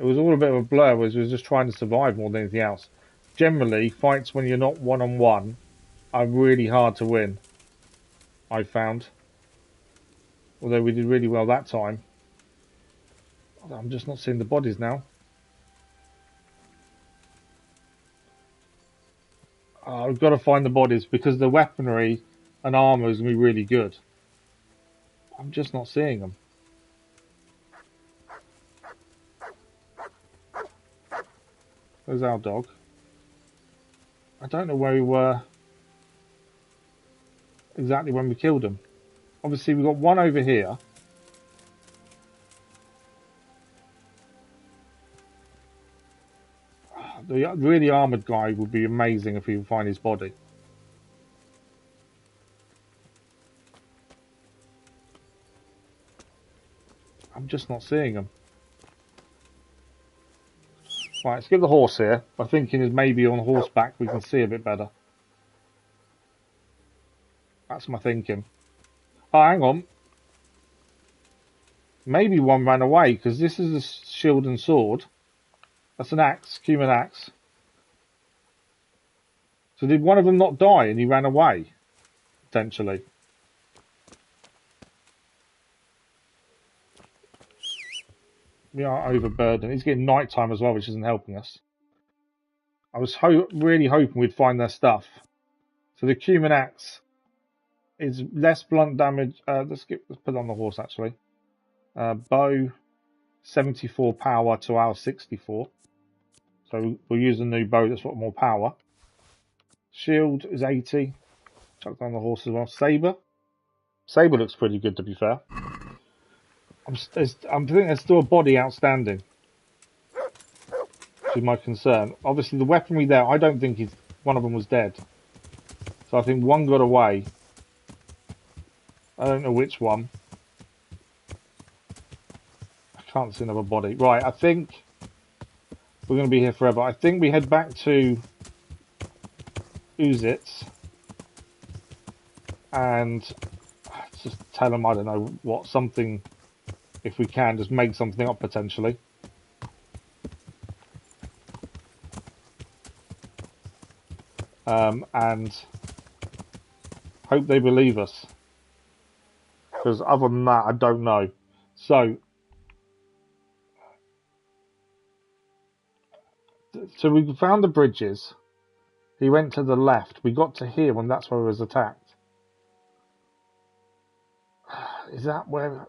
It was all a bit of a blur, whereas we were just trying to survive more than anything else. Generally, fights when you're not one-on-one are really hard to win, I found. Although we did really well that time. I'm just not seeing the bodies now. We've got to find the bodies because the weaponry and armour is going to be really good. I'm just not seeing them. There's our dog. I don't know where we were exactly when we killed him. Obviously, we've got one over here. The really armoured guy would be amazing if we could find his body. I'm just not seeing him. Right, let's get the horse here. My thinking is maybe on horseback we can see a bit better. That's my thinking. Oh, hang on. Maybe one ran away, because this is a shield and sword. That's an axe, human axe. So did one of them not die and he ran away? Potentially. We are overburdened. It's getting night time as well, which isn't helping us. I was really hoping we'd find their stuff. So the human axe is less blunt damage. Let's put it on the horse actually. Bow, 74 power to our 64. So we'll use a new bow that's got more power. Shield is 80. Chuck down the horse as well. Saber. Saber looks pretty good, to be fair. I'm thinking there's still a body outstanding. Which is my concern. Obviously, the weaponry there, I don't think one of them was dead. So I think one got away. I don't know which one. I can't see another body. Right, I think we're going to be here forever. I think we head back to Uzits and just tell them, I don't know what, something, if we can, just make something up potentially. And hope they believe us. Because other than that, I don't know. So we found the bridges. He went to the left. We got to here when that's where he was attacked. Is that where...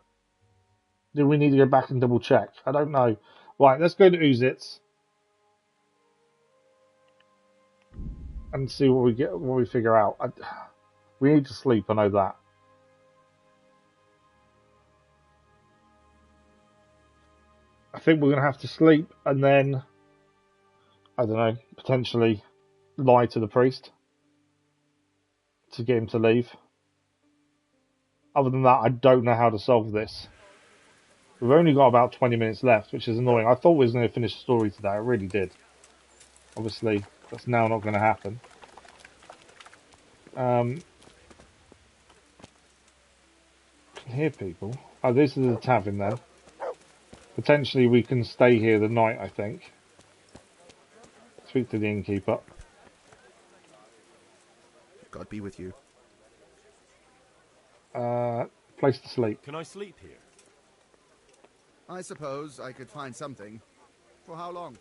Do we need to go back and double check? I don't know. Right, let's go to Uzits. And see what we figure out. We need to sleep, I know that. I think we're going to have to sleep and then, I don't know, potentially lie to the priest to get him to leave. Other than that, I don't know how to solve this. We've only got about 20 minutes left, which is annoying. I thought we was going to finish the story today. I really did. Obviously, that's now not going to happen. I can hear people. Oh, this is the tavern then. Potentially we can stay here the night, I think. Speak to the innkeeper. God be with you. Place to sleep. Can I sleep here? I suppose I could find something. For how long?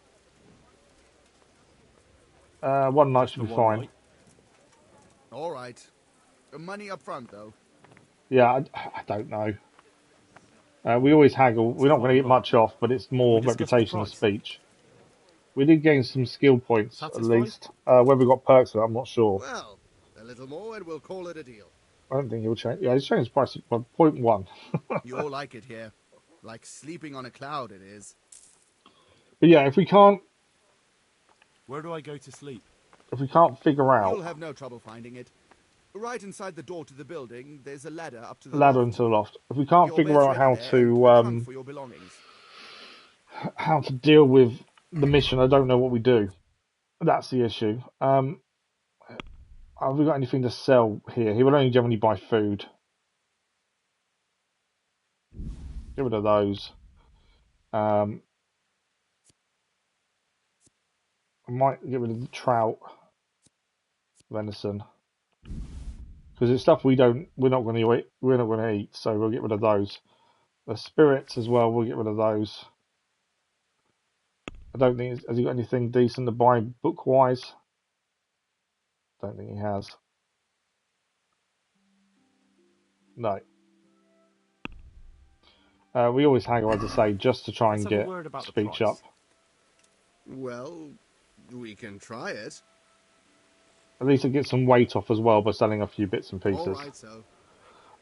One night should be fine. Night. All right. Money up front, though. Yeah, I don't know. We always haggle. We're not going to get much off, but it's more reputation and speech. We did gain some skill points, at least. Whether we got perks, I'm not sure. Well, a little more and we'll call it a deal. I don't think he'll change. Yeah, he's changed the price by 0.1. You'll like it here. Like sleeping on a cloud, it is. But yeah, if we can't... Where do I go to sleep? If we can't figure out... You'll have no trouble finding it. Right inside the door to the building, there's a ladder up to the ladder loft. into the loft. If we can't figure out how to for your belongings. how to deal with the mission, I don't know what we do. That's the issue. Have we got anything to sell here? He will only generally buy food. Get rid of those. might get rid of the trout, venison, because it's stuff we're not going to eat. We're not going to eat, so we'll get rid of those. The spirits as well. We'll get rid of those. I don't think has he got anything decent to buy book wise. Don't think he has. No. We always haggle, as I say, just to try and get speech up. Well, we can try it. At least it gets some weight off as well by selling a few bits and pieces. All right, so.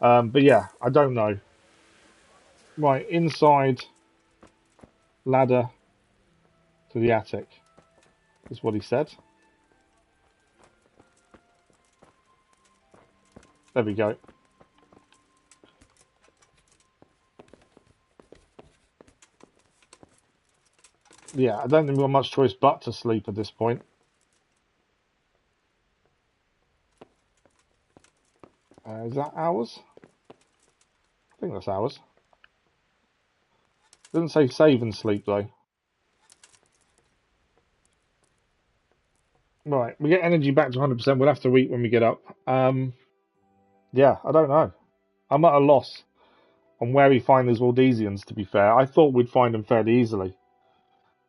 But yeah, I don't know. Right, inside ladder to the attic is what he said. There we go. Yeah, I don't think we've got much choice but to sleep at this point. Is that ours? I think that's ours. Doesn't say save and sleep though. Right, we get energy back to 100%. We'll have to eat when we get up. Yeah, I don't know. I'm at a loss on where we find these Waldesians, to be fair. I thought we'd find them fairly easily,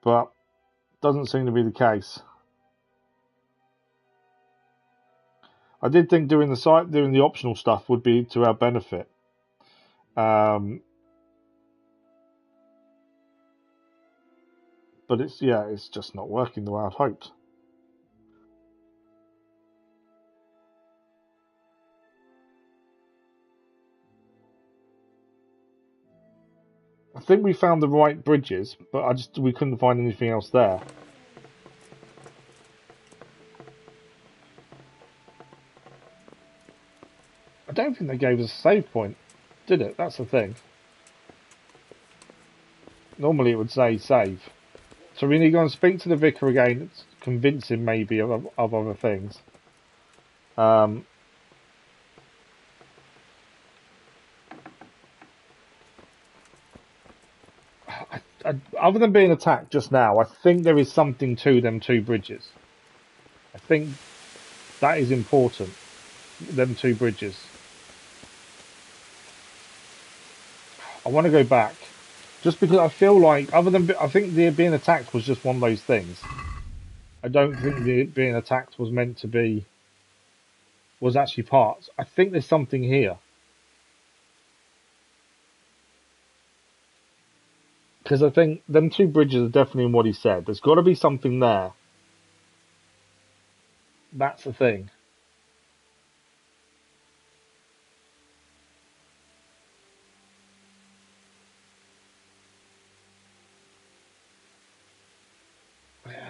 but doesn't seem to be the case. I did think doing the optional stuff would be to our benefit. But it's just not working the way I'd hoped. I think we found the right bridges, but we couldn't find anything else there. I don't think they gave us a save point, did it? That's the thing. Normally it would say save. So we need to go and speak to the Vicar again, convince him maybe of other things. Other than being attacked just now, I think there is something to them two bridges. I think that is important. Them two bridges. I want to go back. Just because I feel like, I think the being attacked was just one of those things. I don't think the being attacked was meant to be, was actually parts. I think there's something here. Because I think them two bridges are definitely in what he said. There's got to be something there. That's the thing.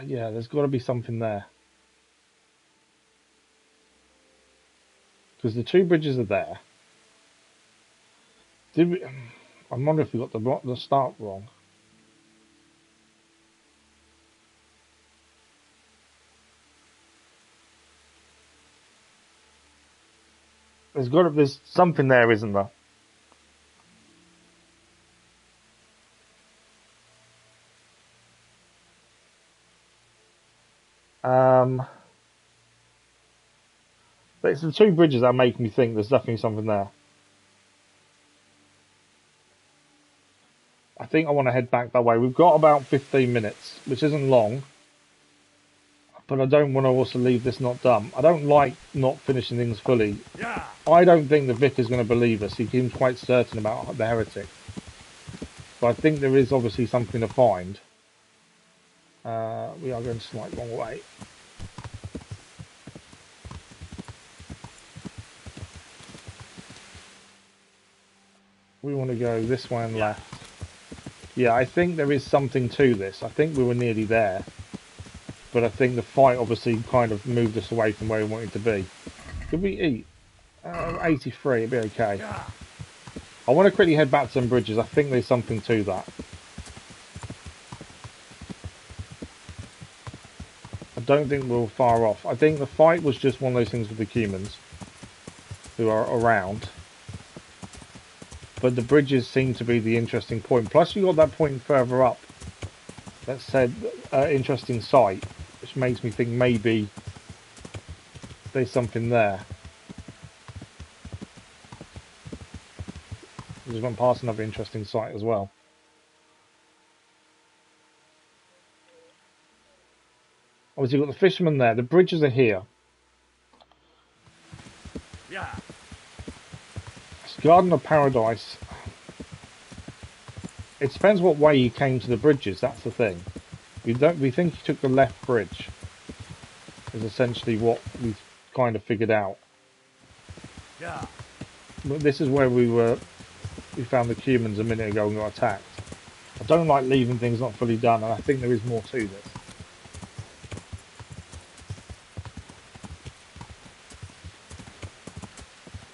Yeah, there's got to be something there. Because the two bridges are there. Did we? I wonder if we got the start wrong. There's something there, isn't there? But it's the two bridges that make me think there's definitely something there. I think I want to head back that way. We've got about 15 minutes, which isn't long. But I don't want to also leave this not done. I don't like not finishing things fully. Yeah. I don't think the Vicar's going to believe us. He seems quite certain about the Heretic. But I think there is obviously something to find. We are going slightly wrong way. We want to go this way and left. Yeah, I think there is something to this. I think we were nearly there. But I think the fight obviously kind of moved us away from where we wanted to be. Did we eat? 83, it'd be okay. I want to quickly head back to some bridges. I think there's something to that. I don't think we're far off. I think the fight was just one of those things with the humans who are around. But the bridges seem to be the interesting point. Plus you got that point further up that said interesting sight. which makes me think maybe there's something there. We just went past another interesting site as well. Obviously, you've got the fishermen there. The bridges are here. Yeah. It's Garden of Paradise. It depends what way you came to the bridges. That's the thing. We think he took the left bridge. Is essentially what we've kind of figured out. Yeah. But this is where we found the humans a minute ago and got attacked. I don't like leaving things not fully done, and I think there is more to this.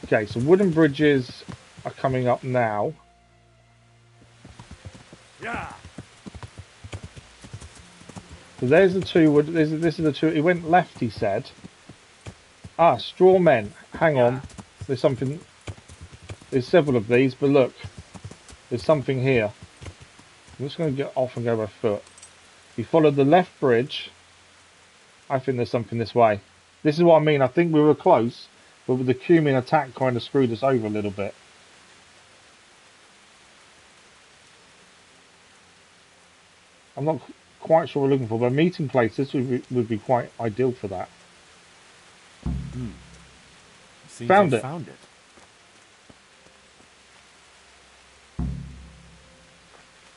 Okay, so wooden bridges are coming up now. Yeah. So there's the two. This is the two. He went left. He said. Ah, straw men. Hang on. There's something. There's several of these, but look, there's something here. I'm just going to get off and go by foot. We followed the left bridge. I think there's something this way. This is what I mean. I think we were close, but with the cumin attack kind of screwed us over a little bit. I'm not quite sure what we're looking for, but meeting places would be quite ideal for that. Seems Found I've it. Found it.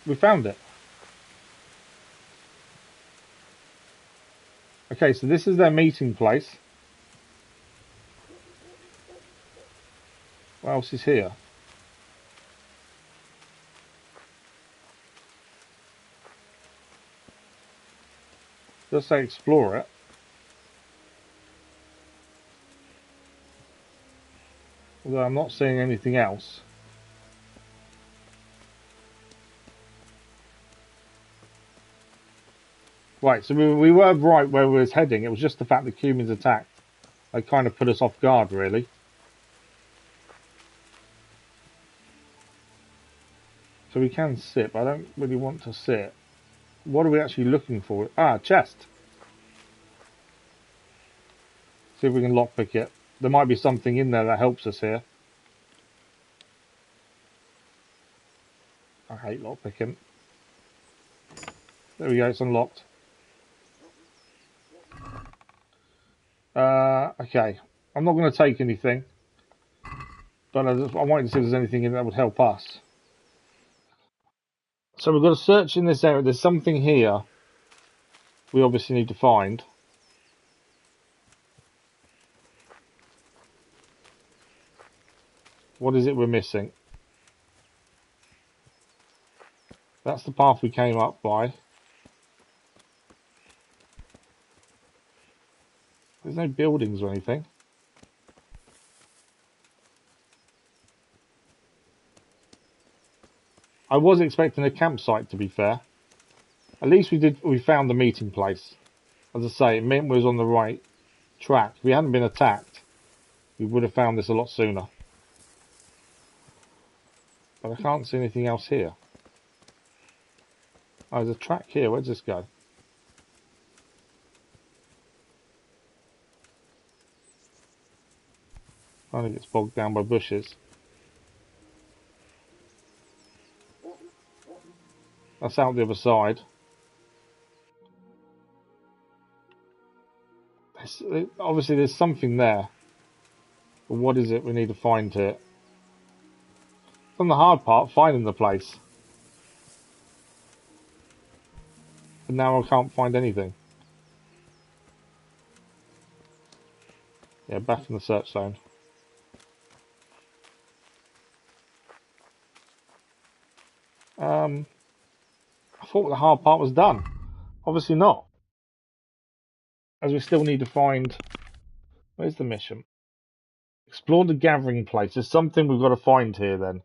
We found it. Okay, so this is their meeting place. What else is here? Just say explore it. Although I'm not seeing anything else. Right, so we were right where we was heading. It was just the fact that humans attacked. They kind of put us off guard, really. So we can sit, but I don't really want to sit. What are we actually looking for? Ah, chest. See if we can lockpick it. There might be something in there that helps us here. I hate lockpicking. There we go, it's unlocked. Okay. I'm not going to take anything. But I wanted to see if there's anything in that would help us. So we've got to search in this area. There's something here we obviously need to find. What is it we're missing? That's the path we came up by. There's no buildings or anything. I was expecting a campsite, to be fair. At least we found the meeting place. As I say, it meant we was on the right track. If we hadn't been attacked, we would have found this a lot sooner. But I can't see anything else here. Oh, there's a track here. Where's this go? Finally gets bogged down by bushes. That's out the other side. Obviously there's something there. But what is it we need to find here? From the hard part, finding the place. But now I can't find anything. Yeah, back in the search zone. I thought the hard part was done. Obviously not. As we still need to find... Where's the mission? Explore the gathering place. There's something we've got to find here then.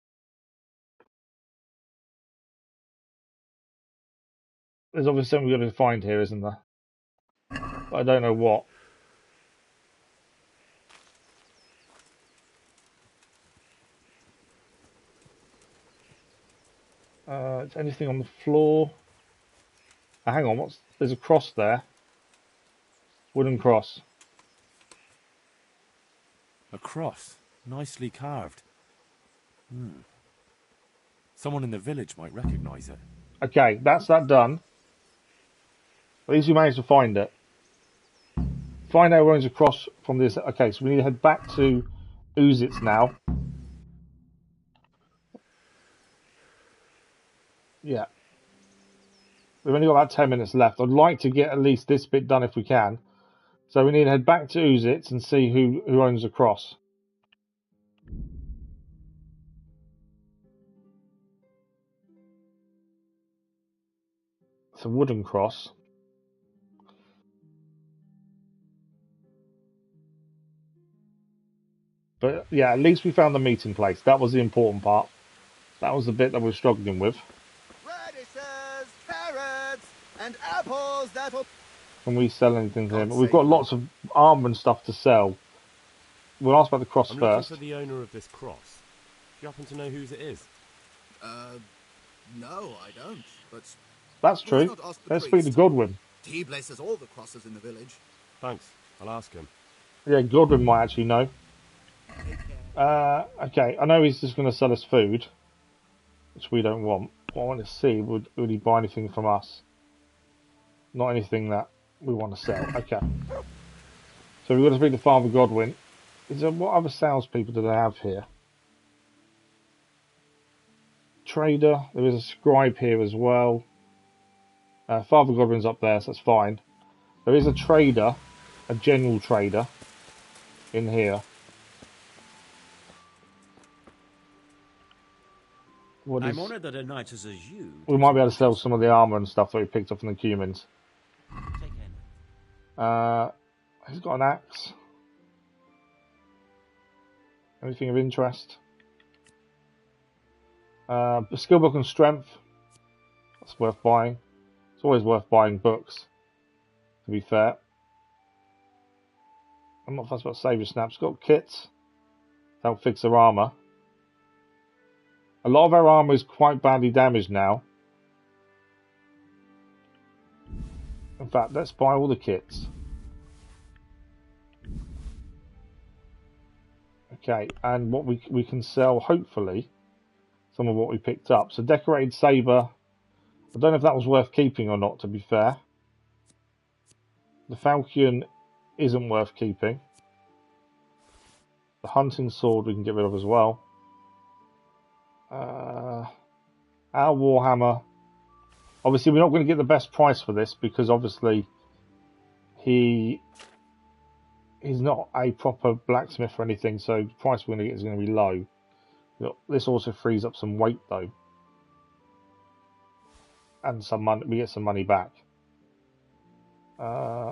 There's obviously something we've got to find here, isn't there? But I don't know what. Is anything on the floor? Oh, hang on, there's a cross there. Wooden cross. A cross, nicely carved. Someone in the village might recognise it. Okay, that's that done. At least we managed to find it. Find out who owns across from this. Okay, so we need to head back to Uzitz now. Yeah. We've only got about 10 minutes left. I'd like to get at least this bit done if we can. So we need to head back to Uzitz and see who owns the cross. It's a wooden cross. But yeah, at least we found the meeting place. That was the important part. That was the bit that we were struggling with. Radishes, carrots, and apples that'll... Can we sell anything to him? We've got lots of armor and stuff to sell. We'll ask about the cross I'm first. looking for the owner of this cross. Do you happen to know whose it is? No, I don't, but... That's true. Let's speak to Godwin. He blesses all the crosses in the village. Thanks. I'll ask him. Yeah, Godwin might actually know. Okay, I know he's just going to sell us food, which we don't want. What I want to see, would he buy anything from us? Not anything that we want to sell. Okay. So we've got to speak to Father Godwin. What other salespeople do they have here? Trader. There is a scribe here as well. Father Godwin's up there, so that's fine. There is a trader, a general trader, in here. I'm honoured that a knight such as you... We might be able to sell some of the armour and stuff that we picked up from the Cumans. He's got an axe. Anything of interest? A skill book and strength. That's worth buying. It's always worth buying books, to be fair. I'm not fussed about savior snaps. Got kits. That'll fix their armour. A lot of our armour is quite badly damaged now. In fact, let's buy all the kits. Okay, and what we can sell, hopefully, some of what we picked up. So decorated saber. I don't know if that was worth keeping or not, to be fair. The falchion isn't worth keeping. The hunting sword we can get rid of as well. Our warhammer. Obviously, we're not going to get the best price for this because obviously he's not a proper blacksmith or anything, so the price we're going to get is going to be low. This also frees up some weight though, and some money. We get some money back.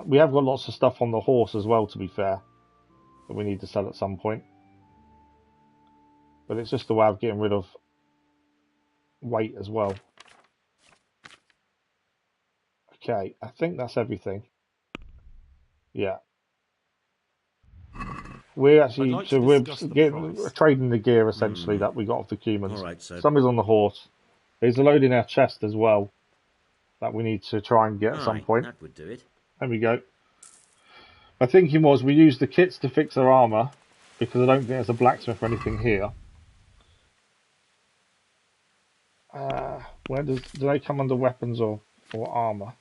We have got lots of stuff on the horse as well, to be fair, that we need to sell at some point. But it's just a way of getting rid of weight as well. Okay, I think that's everything. Yeah. We're actually we're trading the gear essentially that we got off the Cumans. All right, so some is on the horse. There's a load in our chest as well that we need to try and get at some point. That would do it. There we go. My thinking was we use the kits to fix their armour because I don't think there's a blacksmith or anything here. Where do they come under weapons or armour?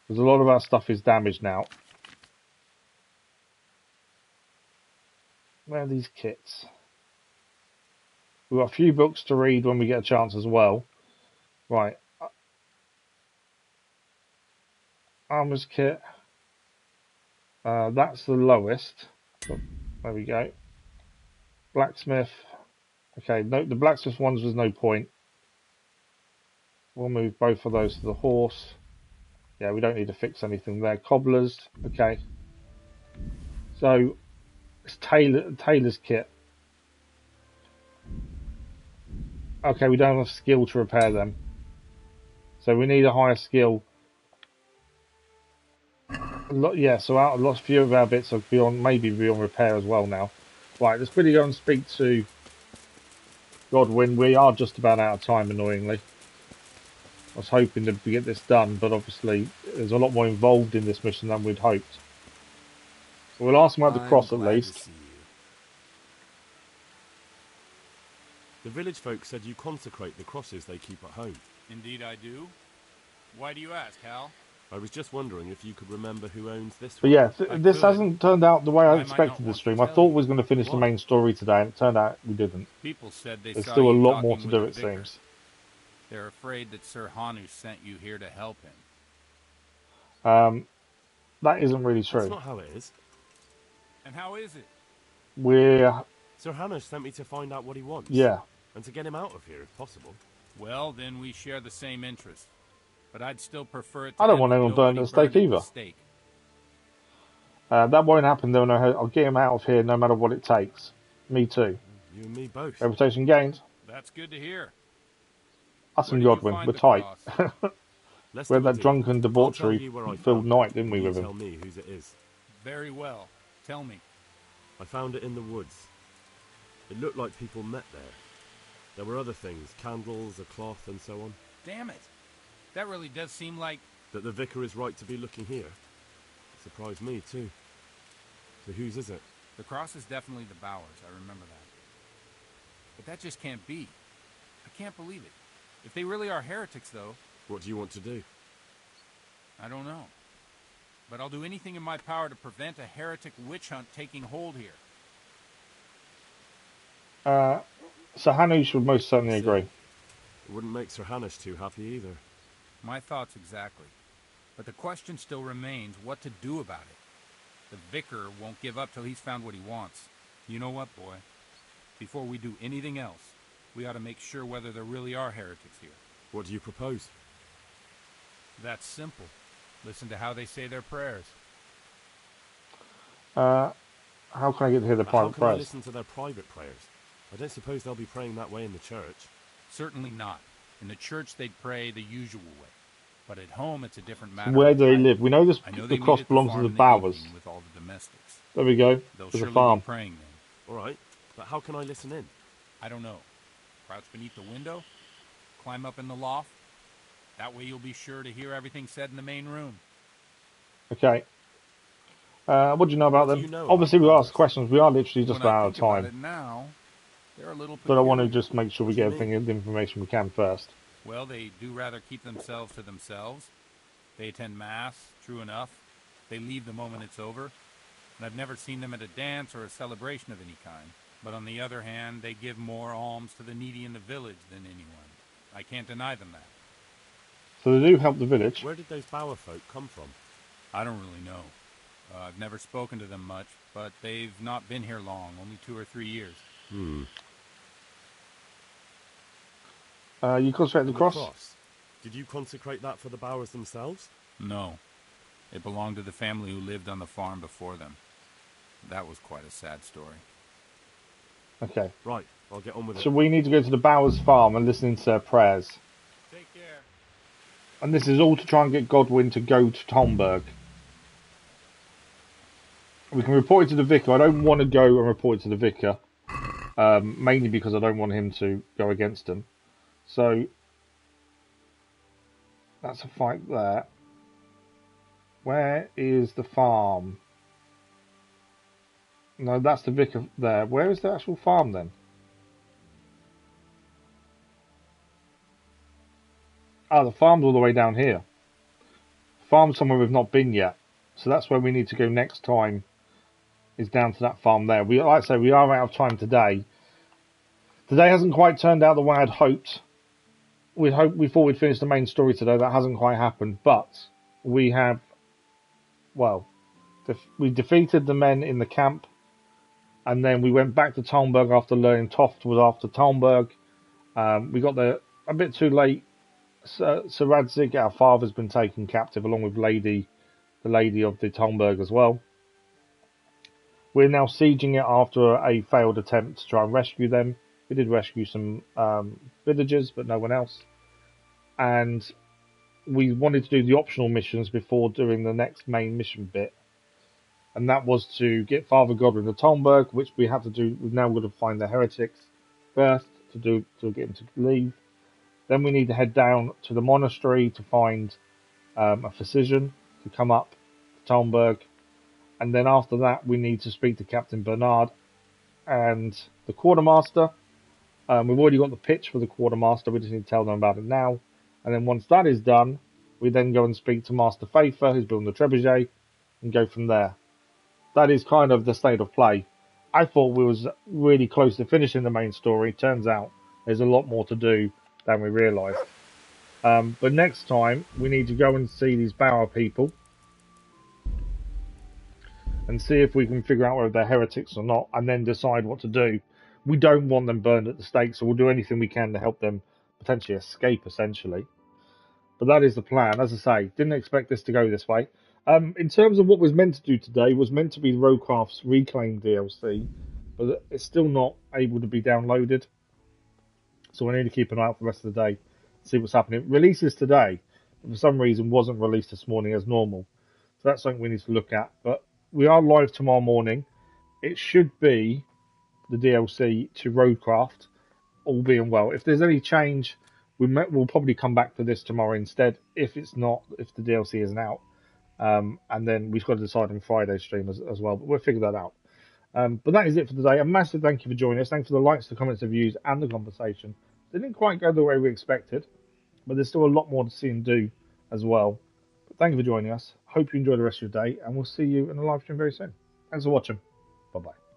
Because a lot of our stuff is damaged now. Where are these kits? We've got a few books to read when we get a chance as well. Right. Armour's kit. That's the lowest. There we go. Blacksmith. Okay, no, the blacksmith ones was no point. We'll move both of those to the horse. Yeah, we don't need to fix anything there. Cobblers. Okay. So, it's tailor's kit. Okay, we don't have skill to repair them. So we need a higher skill. Yeah, so a lot few of our bits are beyond, maybe beyond repair as well now. Right, let's quickly go and speak to Godwin. We are just about out of time, annoyingly. was hoping to get this done, but obviously there's a lot more involved in this mission than we'd hoped. So we'll ask him about the cross at least. The village folk said you consecrate the crosses they keep at home. Indeed I do. Why do you ask, Hal? I was just wondering if you could remember who owns this But one. yeah, this hasn't turned out the way I expected the stream. I thought we was going to finish the main story today, and it turned out we didn't. People said they There's saw still a you lot more to talking do, with it the Vicar. seems. They're afraid that Sir Hanu sent you here to help him. That isn't really true. That's not how it is. And how is it? Sir Hanu sent me to find out what he wants. Yeah. And to get him out of here, if possible. Well, then we share the same interest. But I'd still prefer it to I don't end want with anyone burnt nobody at the stake burned either. at the stake. That won't happen though. I'll get him out of here no matter what it takes. Me too. You and me both. Reputation gained. That's good to hear. Us and Where did you Godwin, find we're the tight. cross? we had that drunken, debauchery-filled night, didn't we, with Tell him? me whose it is. Very well. Tell me. I found it in the woods. It looked like people met there. There were other things, candles, a cloth, and so on. Damn it. That really does seem like... That the Vicar is right to be looking here. It surprised me, too. So whose is it? The cross is definitely the Bowers, I remember that. But that just can't be. I can't believe it. If they really are heretics, though... What do you want to do? I don't know. But I'll do anything in my power to prevent a heretic witch hunt taking hold here. So Hanu should most certainly agree. It wouldn't make Sir Hanush too happy either. My thoughts exactly. But the question still remains what to do about it. The Vicar won't give up till he's found what he wants. You know what, boy? Before we do anything else, we ought to make sure whether there really are heretics here. What do you propose? That's simple. Listen to how they say their prayers. How can I get to hear the How private can I prayers? listen to their private prayers? I don't suppose they'll be praying that way in the church. Certainly not. In the church, they'd pray the usual way. But at home, it's a different matter. Where do they live? We know this. I know The they cross meet at belongs to farm the in Bowers. evening with all the domestics. There we go. They'll There's a surely farm. be praying then. All right, but how can I listen in? I don't know. Crouch beneath the window? Climb up in the loft? That way you'll be sure to hear everything said in the main room. Okay. What do you know about What them? do you know Obviously, about we asked questions. We are literally just When I about out of think about time. it now, they're a little But I want to peculiar. just make sure we get everything, the information we can first. Well, they do rather keep themselves to themselves. They attend Mass, true enough. They leave the moment it's over. And I've never seen them at a dance or a celebration of any kind. But on the other hand, they give more alms to the needy in the village than anyone. I can't deny them that. So they do help the village. Where did those Bower folk come from? I don't really know. I've never spoken to them much, but they've not been here long, only 2 or 3 years. You consecrate the cross? Did you consecrate that for the Bowers themselves? No. It belonged to the family who lived on the farm before them. That was quite a sad story. Okay. Right, I'll get on with it. So we need to go to the Bowers farm and listen to their prayers. Take care. And this is all to try and get Godwin to go to Talmberg. We can report it to the Vicar. I don't want to go and report it to the Vicar. Mainly because I don't want him to go against him. So that's a fight there. Where is the farm? No, that's the Vicar there. Where is the actual farm then? Ah, the farm's all the way down here. Farm somewhere we've not been yet. So that's where we need to go next time. Is down to that farm there. We, like I say, we are out of time today. Today hasn't quite turned out the way I'd hoped. We thought we'd finish the main story today. That hasn't quite happened. But we have, well, we defeated the men in the camp. And then we went back to Talmberg after learning Toft was after Talmberg. We got there a bit too late. Sir Radzig, our father's been taken captive along with the lady of the Talmberg as well. We're now sieging it after a failed attempt to try and rescue them. We did rescue some villagers, but no one else. And we wanted to do the optional missions before doing the next main mission bit. And that was to get Father Godwin to Talmberg, which we have to do. We've now got to find the heretics first to get him to leave. Then we need to head down to the monastery to find a physician to come up to Talmberg. And then after that, we need to speak to Captain Bernard and the quartermaster. We've already got the pitch for the quartermaster. We just need to tell them about it now. And then once that is done, we then go and speak to Master Faither, who's building the trebuchet, and go from there. That is kind of the state of play. I thought we was really close to finishing the main story. Turns out there's a lot more to do than we realised. But next time, we need to go and see these Bauer people and see if we can figure out whether they're heretics or not, and then decide what to do. We don't want them burned at the stake, so we'll do anything we can to help them potentially escape, essentially. But that is the plan. As I say, didn't expect this to go this way. In terms of what was meant to do today, was meant to be Roadcraft's Reclaim DLC, but it's still not able to be downloaded. So we need to keep an eye out for the rest of the day, see what's happening. It releases today, but for some reason wasn't released this morning as normal. So that's something we need to look at. But we are live tomorrow morning. It should be the DLC to Roadcraft, all being well. If there's any change, we'll probably come back to this tomorrow instead. If it's not, if the DLC isn't out. And then we've got to decide on Friday's stream as well. But we'll figure that out. But that is it for today. A massive thank you for joining us. Thanks for the likes, the comments, the views, and the conversation. It didn't quite go the way we expected, but there's still a lot more to see and do as well. But thank you for joining us. Hope you enjoy the rest of your day, and we'll see you in a live stream very soon. Thanks for watching. Bye-bye.